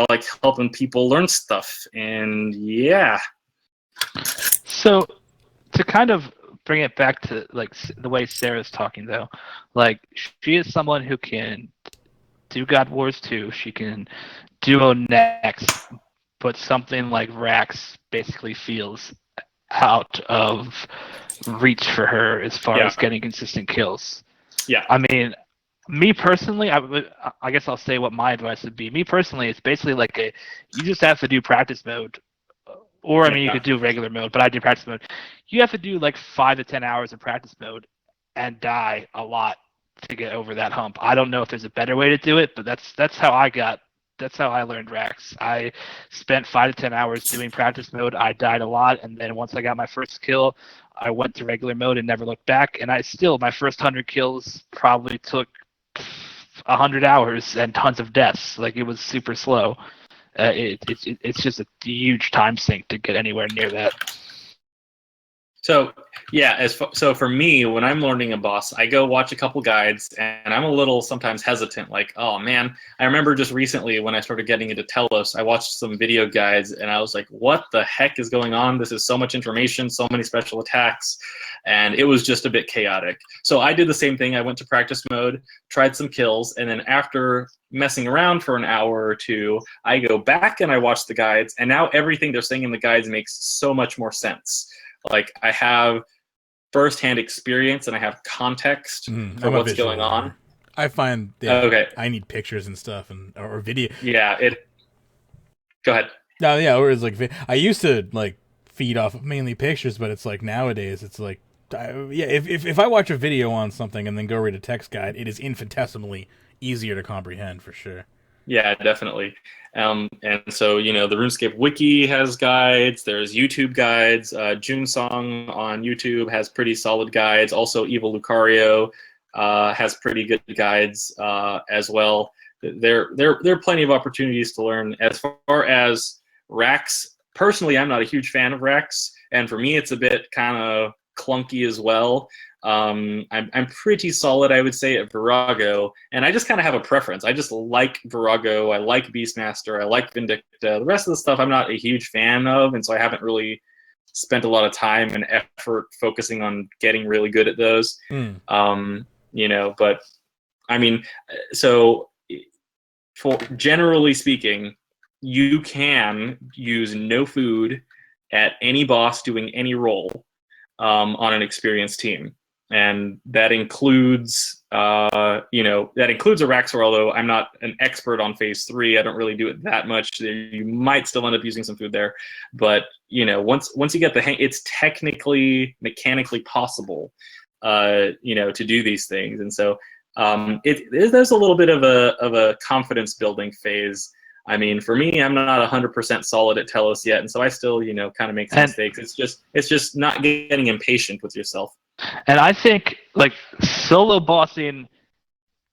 like helping people learn stuff. And yeah.
So to kind of bring it back to the way Sarah's talking though, she is someone who can do God Wars 2, she can duo next, but something like Rax basically feels out of reach for her as far as getting consistent kills.
Yeah.
I mean, me personally, I guess I'll say what my advice would be. Me personally, it's basically you just have to do practice mode Or, I mean, you could do regular mode, but I do practice mode. You have to do like 5 to 10 hours in practice mode and die a lot to get over that hump. I don't know if there's a better way to do it, but that's how I learned Rax. I spent 5 to 10 hours doing practice mode. I died a lot, and then once I got my first kill, I went to regular mode and never looked back. And my first 100 kills probably took 100 hours and tons of deaths. Like, it was super slow. It's just a huge time sink to get anywhere near that.
So yeah, so for me, when I'm learning a boss, I go watch a couple guides, and I'm a little sometimes hesitant. Like, oh man, I remember just recently when I started getting into Telos, I watched some video guides, and I was like, what the heck is going on? This is so much information, so many special attacks, and it was just a bit chaotic. So I did the same thing. I went to practice mode, tried some kills, and then after messing around for an hour or two, I go back and I watch the guides, and now everything they're saying in the guides makes so much more sense. Like, I have first-hand experience and I have context for what's going on.
I find I need pictures and stuff or video.
Yeah, go ahead.
No, yeah, or it's like I used to like feed off of mainly pictures, but it's like nowadays it's like if I watch a video on something and then go read a text guide, it is infinitesimally easier to comprehend for sure.
Yeah, definitely. And so, the RuneScape Wiki has guides. There's YouTube guides. Junesong on YouTube has pretty solid guides. Also, Evil Lucario has pretty good guides as well. There are plenty of opportunities to learn. As far as Rax, personally, I'm not a huge fan of Rax, and for me, it's a bit kind of clunky as well. I'm pretty solid, I would say, at Virago, and I just kind of have a preference. I just like Virago, I like Beastmaster, I like Vindicta. The rest of the stuff I'm not a huge fan of, and so I haven't really spent a lot of time and effort focusing on getting really good at those. But I mean, so for generally speaking, you can use no food at any boss doing any role on an experienced team. And that includes, a Raxor, although I'm not an expert on Phase 3. I don't really do it that much. You might still end up using some food there. But, once you get the hang, it's technically, mechanically possible, to do these things. And so there's a little bit of a confidence building phase. I mean, for me, I'm not 100% solid at Telos yet, and so I still, kind of make some mistakes. It's just not getting impatient with yourself.
And I think, like, solo bossing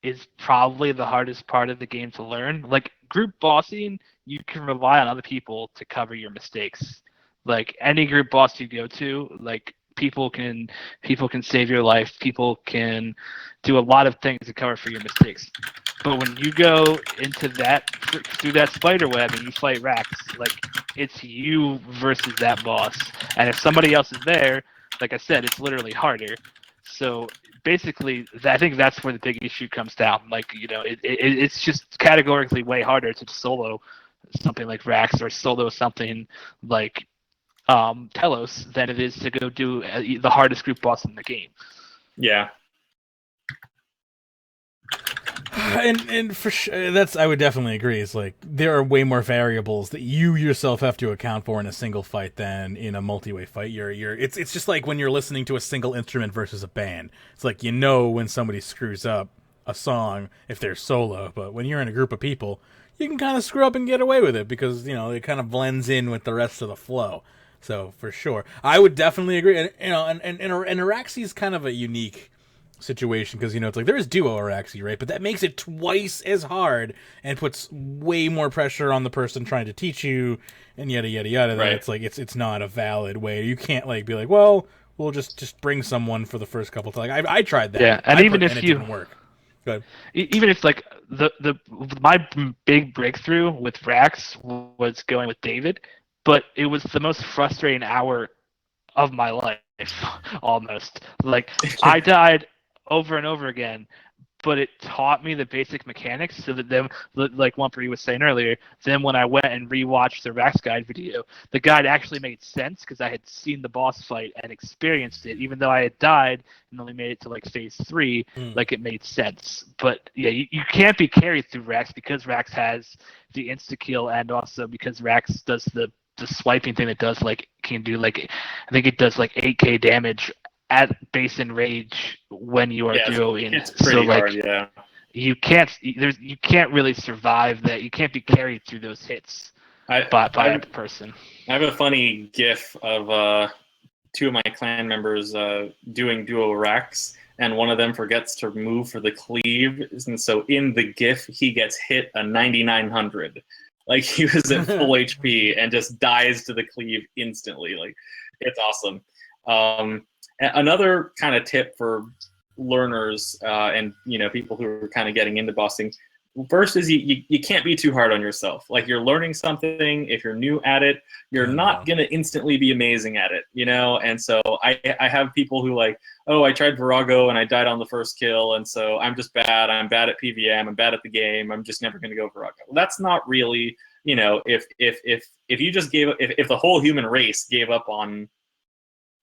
is probably the hardest part of the game to learn. Like, group bossing, you can rely on other people to cover your mistakes. Like, any group boss you go to, like, people can save your life. People can do a lot of things to cover for your mistakes. But when you go into through that spider web and you fight Rax, like, it's you versus that boss. And if somebody else is there, like I said, it's literally harder. So basically, I think that's where the big issue comes down. Like, it's just categorically way harder to solo something like Rax or solo something like Telos than it is to go do the hardest group boss in the game.
Yeah.
And for sure, I would definitely agree. It's like there are way more variables that you yourself have to account for in a single fight than in a multi-way fight. It's just like when you're listening to a single instrument versus a band. It's like when somebody screws up a song if they're solo, but when you're in a group of people, you can kind of screw up and get away with it because it kind of blends in with the rest of the flow. So for sure, I would definitely agree. And Araxi is kind of a unique situation because it's like there is duo Araxi, right? But that makes it twice as hard and puts way more pressure on the person trying to teach you, and yada yada yada. Right. It's like it's not a valid way. You can't like be like, well, we'll just bring someone for the first couple of times. I tried that.
Yeah, and even if
it didn't work. Go ahead.
Even if like my big breakthrough with Rax was going with David, but it was the most frustrating hour of my life, almost. Like, I died over and over again, but it taught me the basic mechanics so that then, like Wumpery was saying earlier, then when I went and rewatched the Rax guide video, the guide actually made sense because I had seen the boss fight and experienced it, even though I had died and only made it to like Phase 3, like it made sense. But yeah, you can't be carried through Rax because Rax has the insta-kill and also because Rax does the the swiping thing that does like can do like I think it does like 8k damage at base and rage when you are duoing.
It's pretty hard, yeah.
You can't really survive that. You can't be carried through those hits by a person.
I have a funny GIF of 2 of my clan members doing duo racks, and one of them forgets to move for the cleave, and so in the GIF he gets hit a 9900. Like he was at full HP and just dies to the cleave instantly. Like it's awesome. Another kind of tip for learners and people who are kind of getting into bossing, first is you can't be too hard on yourself. Like you're learning something, if you're new at it, you're not gonna instantly be amazing at it, and so I have people who like, oh, I tried Virago and I died on the first kill, and so I'm just bad. I'm bad at PVM, I'm bad at the game, I'm just never gonna go Virago. Well, that's not really, if you just if the whole human race gave up on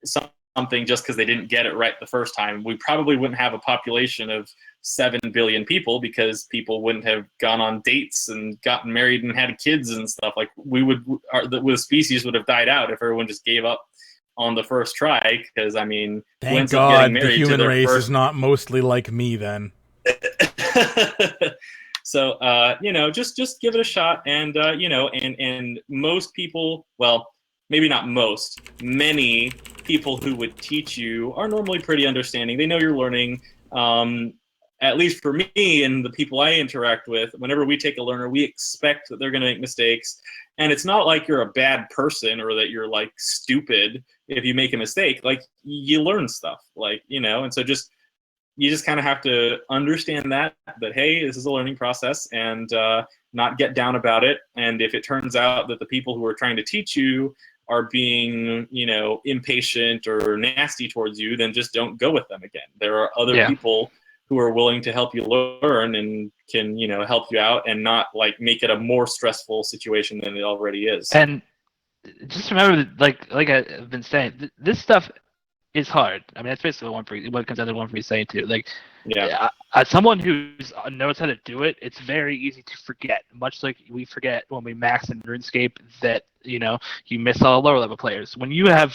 something just because they didn't get it right the first time, we probably wouldn't have a population of 7 billion people, because people wouldn't have gone on dates and gotten married and had kids and stuff. Like the species would have died out if everyone just gave up on the first try. Because I mean,
thank God the human race is not mostly like me then.
So just give it a shot, and and most people, well, maybe not most, many people who would teach you are normally pretty understanding. They know you're learning. At least for me and the people I interact with, whenever we take a learner, we expect that they're going to make mistakes. And it's not like you're a bad person or that you're like stupid if you make a mistake. Like you learn stuff, like, and so you just kind of have to understand that hey, this is a learning process, and not get down about it. And if it turns out that the people who are trying to teach you are being, impatient or nasty towards you, then just don't go with them again. There are other people who are willing to help you learn and can, help you out and not like make it a more stressful situation than it already is.
And just remember, like I've been saying, this stuff is hard. I mean, that's basically what it comes down to 1 for saying too. Like, as someone who knows how to do it, it's very easy to forget. Much like we forget when we max in RuneScape that you miss all the lower level players. When you have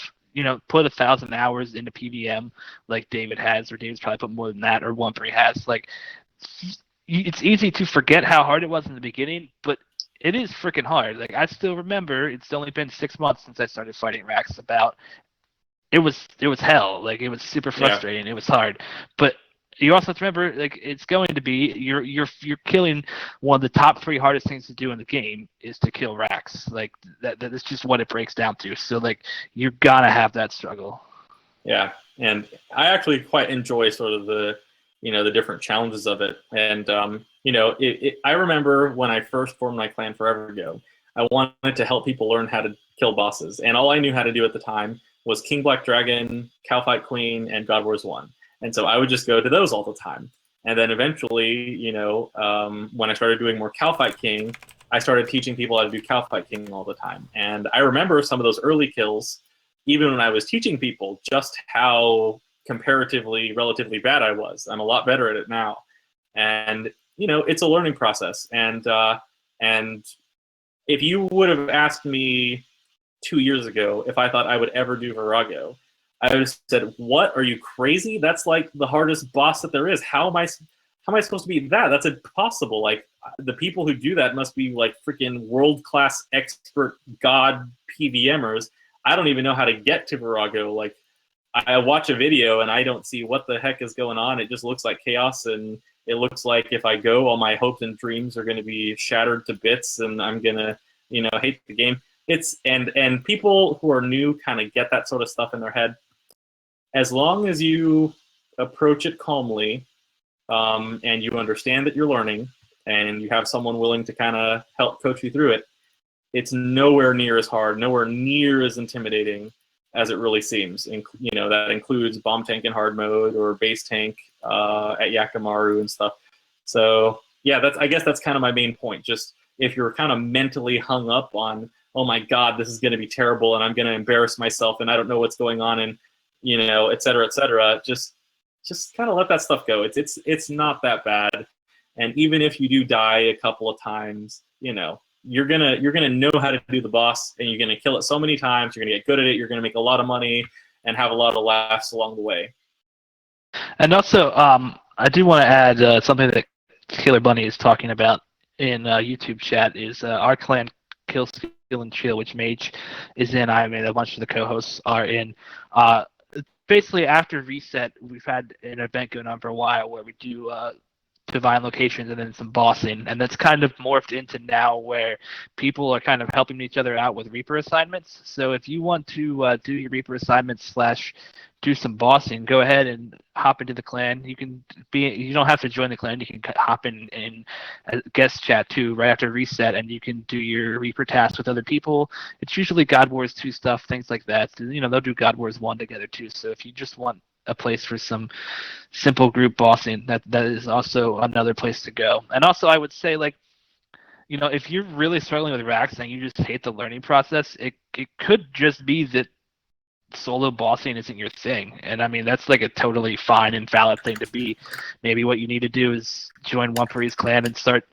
put 1,000 hours into PVM like David has, or David's probably put more than that, or 1-3 has. Like, it's easy to forget how hard it was in the beginning, but it is freaking hard. Like, I still remember, it's only been 6 months since I started fighting racks. It was hell. Like, it was super frustrating. It was hard, but you also have to remember, like, it's going to be you're killing one of the top 3 hardest things to do in the game is to kill racks. Like that is just what it breaks down to. So like you're gonna have that struggle.
Yeah, and I actually quite enjoy sort of the the different challenges of it. And I remember when I first formed my clan forever ago, I wanted to help people learn how to kill bosses, and all I knew how to do at the time was King Black Dragon, Cowfight Queen, and God Wars 1. And so I would just go to those all the time. And then eventually, when I started doing more Cowfight King, I started teaching people how to do Cowfight King all the time. And I remember some of those early kills, even when I was teaching people, just how comparatively, relatively bad I was. I'm a lot better at it now. And, it's a learning process. And if you would have asked me 2 years ago if I thought I would ever do Virago, I would have said, "What? Are you crazy? That's like the hardest boss that there is. How am I supposed to beat that? That's impossible. Like the people who do that must be like freaking world-class expert god PVMers. I don't even know how to get to Virago. Like I watch a video and I don't see what the heck is going on. It just looks like chaos, and it looks like if I go, all my hopes and dreams are going to be shattered to bits, and I'm gonna, hate the game." And people who are new kind of get that sort of stuff in their head. As long as you approach it calmly, and you understand that you're learning, and you have someone willing to kind of help coach you through it, it's nowhere near as hard, nowhere near as intimidating as it really seems. And that includes bomb tank in hard mode or base tank at Yakamaru and stuff. So yeah, I guess that's kind of my main point. Just if you're kind of mentally hung up on, oh my God, this is going to be terrible, and I'm going to embarrass myself, and I don't know what's going on, and et cetera, just kind of let that stuff go. It's not that bad. And even if you do die a couple of times, you're gonna know how to do the boss, and you're gonna kill it so many times. You're gonna get good at it. You're gonna make a lot of money and have a lot of laughs along the way.
And also, I do want to add something that Killer Bunny is talking about in YouTube chat is our clan Kill, Steal, and Chill, which Mage is in. I mean, a bunch of the co-hosts are in. Basically, after Reset, we've had an event going on for a while where we do divine locations and then some bossing, and that's kind of morphed into now where people are kind of helping each other out with Reaper assignments. So if you want to do your Reaper assignments / do some bossing, go ahead and hop into the clan. You don't have to join the clan. You can hop in guest chat too right after Reset, and you can do your Reaper tasks with other people. It's usually God Wars 2 stuff, things like that. You know, they'll do God Wars 1 together too. So if you just want a place for some simple group bossing, that is also another place to go. And also, I would say, like, you know, if you're really struggling with racks and you just hate the learning process, it could just be that solo bossing isn't your thing. And I mean, that's like a totally fine and valid thing to be. Maybe what you need to do is join Wumpery's clan and start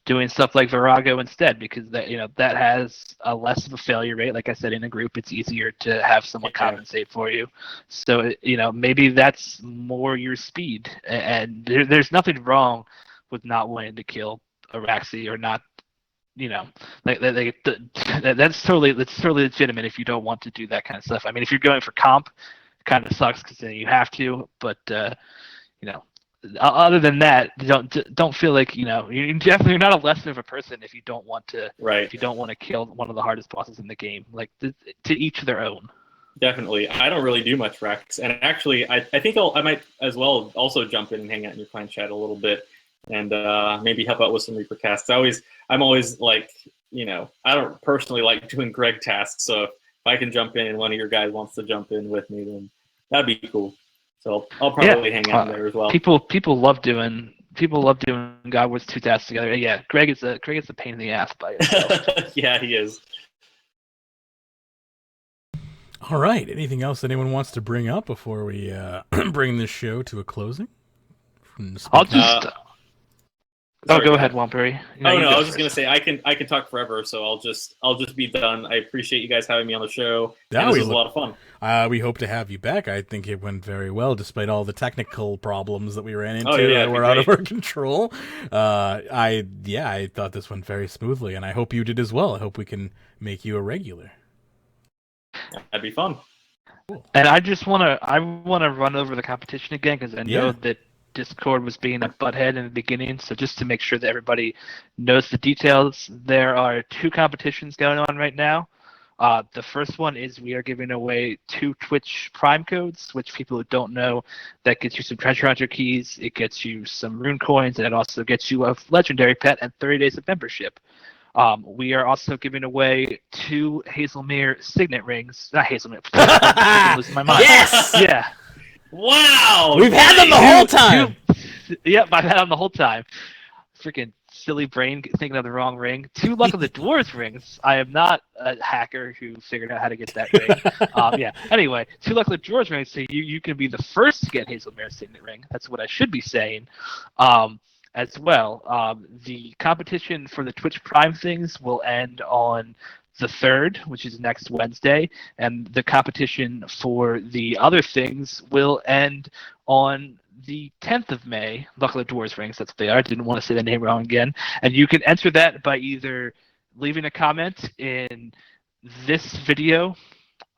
doing stuff like Virago instead, because that, you know, that has a less of a failure rate. Like I said, in a group, it's easier to have someone compensate for you. So, you know, maybe that's more your speed. And there's nothing wrong with not wanting to kill Araxi or not. You know, that's totally legitimate if you don't want to do that kind of stuff. I mean, if you're going for comp, it kind of sucks because then you have to. But you know, other than that, don't feel like, you know, you're not a lesser of a person if you don't want to.
Right.
If you don't want to kill one of the hardest bosses in the game, like to each their own.
Definitely. I don't really do much Rex, and actually, I think I might as well also jump in and hang out in your clan chat a little bit. And maybe help out with some Reaper casts. I'm always like, you know, I don't personally like doing Greg tasks, so if I can jump in and one of your guys wants to jump in with me, then that'd be cool. So I'll probably hang out there as well.
People love doing God Wars 2 tasks together. Yeah, Greg is a pain in the ass by itself.
Yeah, he is.
All right. Anything else anyone wants to bring up before we bring this show to a closing?
I'll just. Go ahead, Wumpery.
I was just gonna say I can talk forever, so I'll just be done. I appreciate you guys having me on the show.
Yeah,
this was a lot of fun.
We hope to have you back. I think it went very well, despite all the technical problems that we ran into that were out of our control. I thought this went very smoothly, and I hope you did as well. I hope we can make you a regular.
That'd be fun.
Cool. And I wanna run over the competition again because I know that Discord was being a butthead in the beginning, so just to make sure that everybody knows the details, there are 2 competitions going on right now. The first one is we are giving away 2 Twitch Prime codes, which people who don't know, that gets you some treasure hunter keys, it gets you some rune coins, and it also gets you a legendary pet and 30 days of membership. We are also giving away 2 Hazelmere signet rings. Not Hazelmere. I'm losing my mind.
Yes!
Yeah.
Wow!
We've had them the whole time!
Yep, I've had them the whole time. Freaking silly brain thinking of the wrong ring. 2 Luck of the Dwarves rings. I am not a hacker who figured out how to get that ring. Anyway, 2 Luck of the Dwarves rings, so you can be the first to get Hazelmere's signet ring. That's what I should be saying. As well, the competition for the Twitch Prime things will end on the 3rd, which is next Wednesday, and the competition for the other things will end on the 10th of May. Luck of the Dwarves rings, that's what they are. I didn't want to say the name wrong again. And you can enter that by either leaving a comment in this video,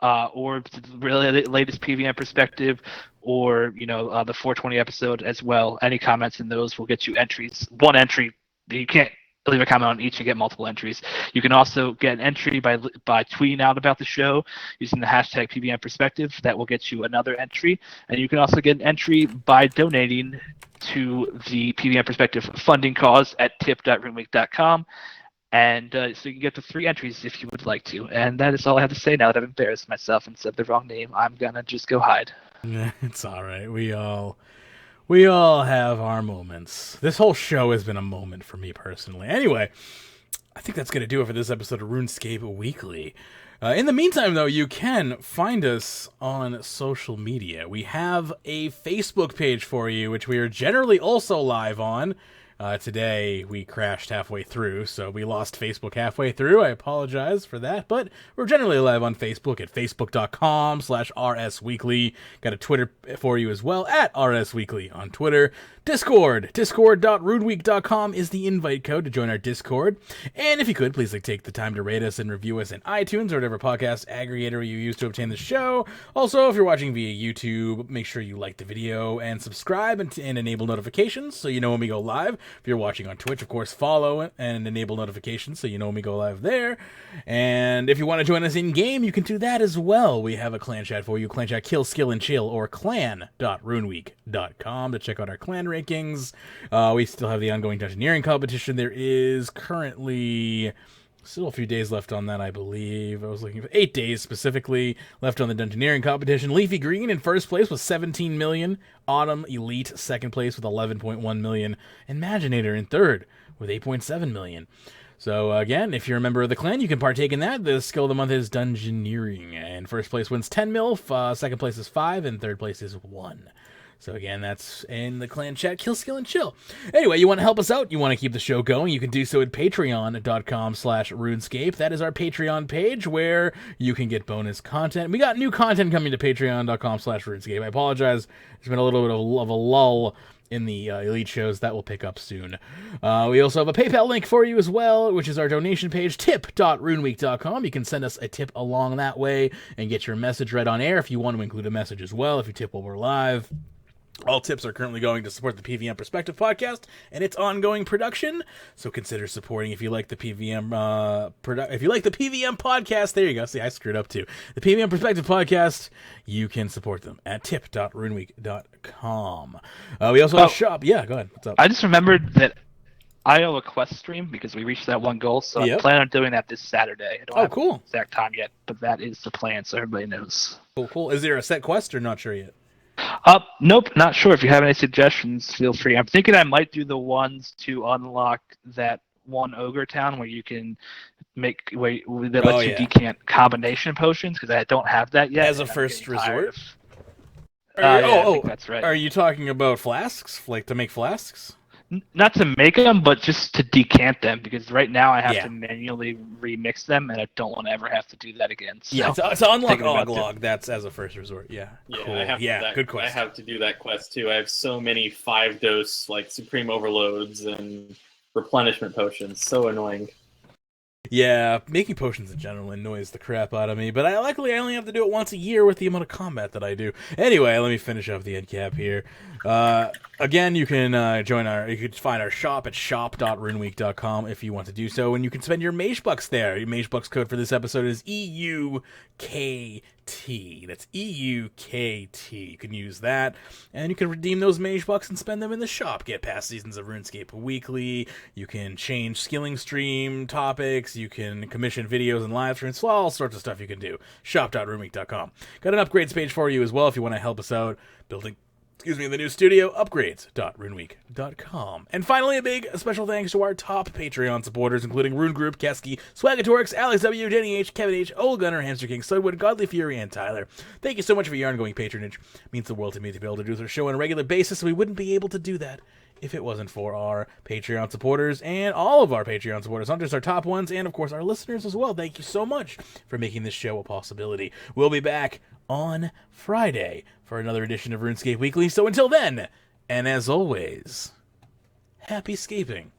or the really latest PVM perspective, or the 420 episode as well. Any comments in those will get you entries. 1 entry. You can't leave a comment on each and get multiple entries. You can also get an entry by tweeting out about the show using the hashtag PVM perspective. That will get you another entry. And you can also get an entry by donating to the PVM perspective funding cause at tip.runeweek.com. And so you can get the 3 entries if you would like to. And that is all I have to say now that I've embarrassed myself and said the wrong name. I'm going to just go hide.
It's all right. We all have our moments. This whole show has been a moment for me personally. Anyway, I think that's going to do it for this episode of RuneScape Weekly. In the meantime, though, you can find us on social media. We have a Facebook page for you, which we are generally also live on. Today we crashed halfway through, so we lost Facebook halfway through. I apologize for that, but we're generally live on Facebook at facebook.com/rsweekly. Got a Twitter for you as well, at rsweekly on Twitter. discord.runeweek.com is the invite code to join our Discord. And if you could, please take the time to rate us and review us in iTunes or whatever podcast aggregator you use to obtain the show. Also, if you're watching via YouTube, make sure you like the video and subscribe and enable notifications so you know when we go live. If you're watching on Twitch, of course, follow and enable notifications so you know when we go live there. And if you want to join us in-game, you can do that as well. We have a clan chat for you, clan chat Kill, Skill, and Chill, or clan.runeweek.com to check out our clan rankings. We still have the ongoing Dungeoneering competition. There is currently still a few days left on that, I believe. I was looking for 8 days specifically left on the Dungeoneering competition. Leafy Green in first place with 17 million. Autumn Elite second place with 11.1 million. And Maginator in third with 8.7 million. So again, if you're a member of the clan, you can partake in that. The skill of the month is Dungeoneering. And first place wins 10 mil, second place is 5, and third place is 1. So again, that's in the clan chat, Kill, Skill, and Chill. Anyway, you want to help us out? You want to keep the show going? You can do so at patreon.com/RuneScape. That is our Patreon page where you can get bonus content. We got new content coming to patreon.com/RuneScape. I apologize. There's been a little bit of a lull in the Elite shows. That will pick up soon. We also have a PayPal link for you as well, which is our donation page, tip.runeweek.com. You can send us a tip along that way and get your message read on air if you want to include a message as well, if you tip while we're live. All tips are currently going to support the PVM Perspective podcast and its ongoing production. So consider supporting if you like the PVM if you like the PVM podcast. There you go. See, I screwed up too. The PVM Perspective podcast. You can support them at tip.runeweek.com. We also have a shop. Yeah, go ahead. What's up?
I just remembered that I owe a quest stream because we reached that one goal, so I plan on doing that this Saturday. I don't have the exact time yet, but that is the plan, so everybody knows.
Cool. Is there a set quest or not sure yet?
Nope, not sure. If you have any suggestions, feel free. I'm thinking I might do the ones to unlock that one ogre town where you can make that lets you decant combination potions, because I don't have that yet.
As a first resort?
I think that's right.
Are you talking about flasks? Like to make flasks?
Not to make them, but just to decant them, because right now I have to manually remix them, and I don't want to ever have to do that again. So
to unlock Oglog, that's as a first resort. Yeah, cool. Good quest.
I have to do that quest too. I have so many 5-dose Supreme Overloads and replenishment potions. So annoying.
Yeah, making potions in general annoys the crap out of me, but luckily I only have to do it once a year with the amount of combat that I do. Anyway, let me finish up the end cap here. Again, you can you can find our shop at shop.runeweek.com if you want to do so, and you can spend your Magebucks there. Your Magebucks code for this episode is EUKT. That's EUKT. You can use that, and you can redeem those Magebucks and spend them in the shop. Get past seasons of RuneScape Weekly. You can change skilling stream topics. You can commission videos and live streams. All sorts of stuff you can do. Shop.runeweek.com. Got an upgrades page for you as well if you want to help us out building the new studio, upgrades.runeweek.com. And finally, a special thanks to our top Patreon supporters, including Rune Group, Keski, Swagatorix, Alex W, Denny H, Kevin H, Old Gunner, Hamster King, Sudwood, Godly Fury, and Tyler. Thank you so much for your ongoing patronage. It means the world to me to be able to do this show on a regular basis, so we wouldn't be able to do that if it wasn't for our Patreon supporters and all of our Patreon supporters, not just our top ones, and of course our listeners as well. Thank you so much for making this show a possibility. We'll be back on Friday for another edition of RuneScape Weekly. So until then, and as always, happy scaping.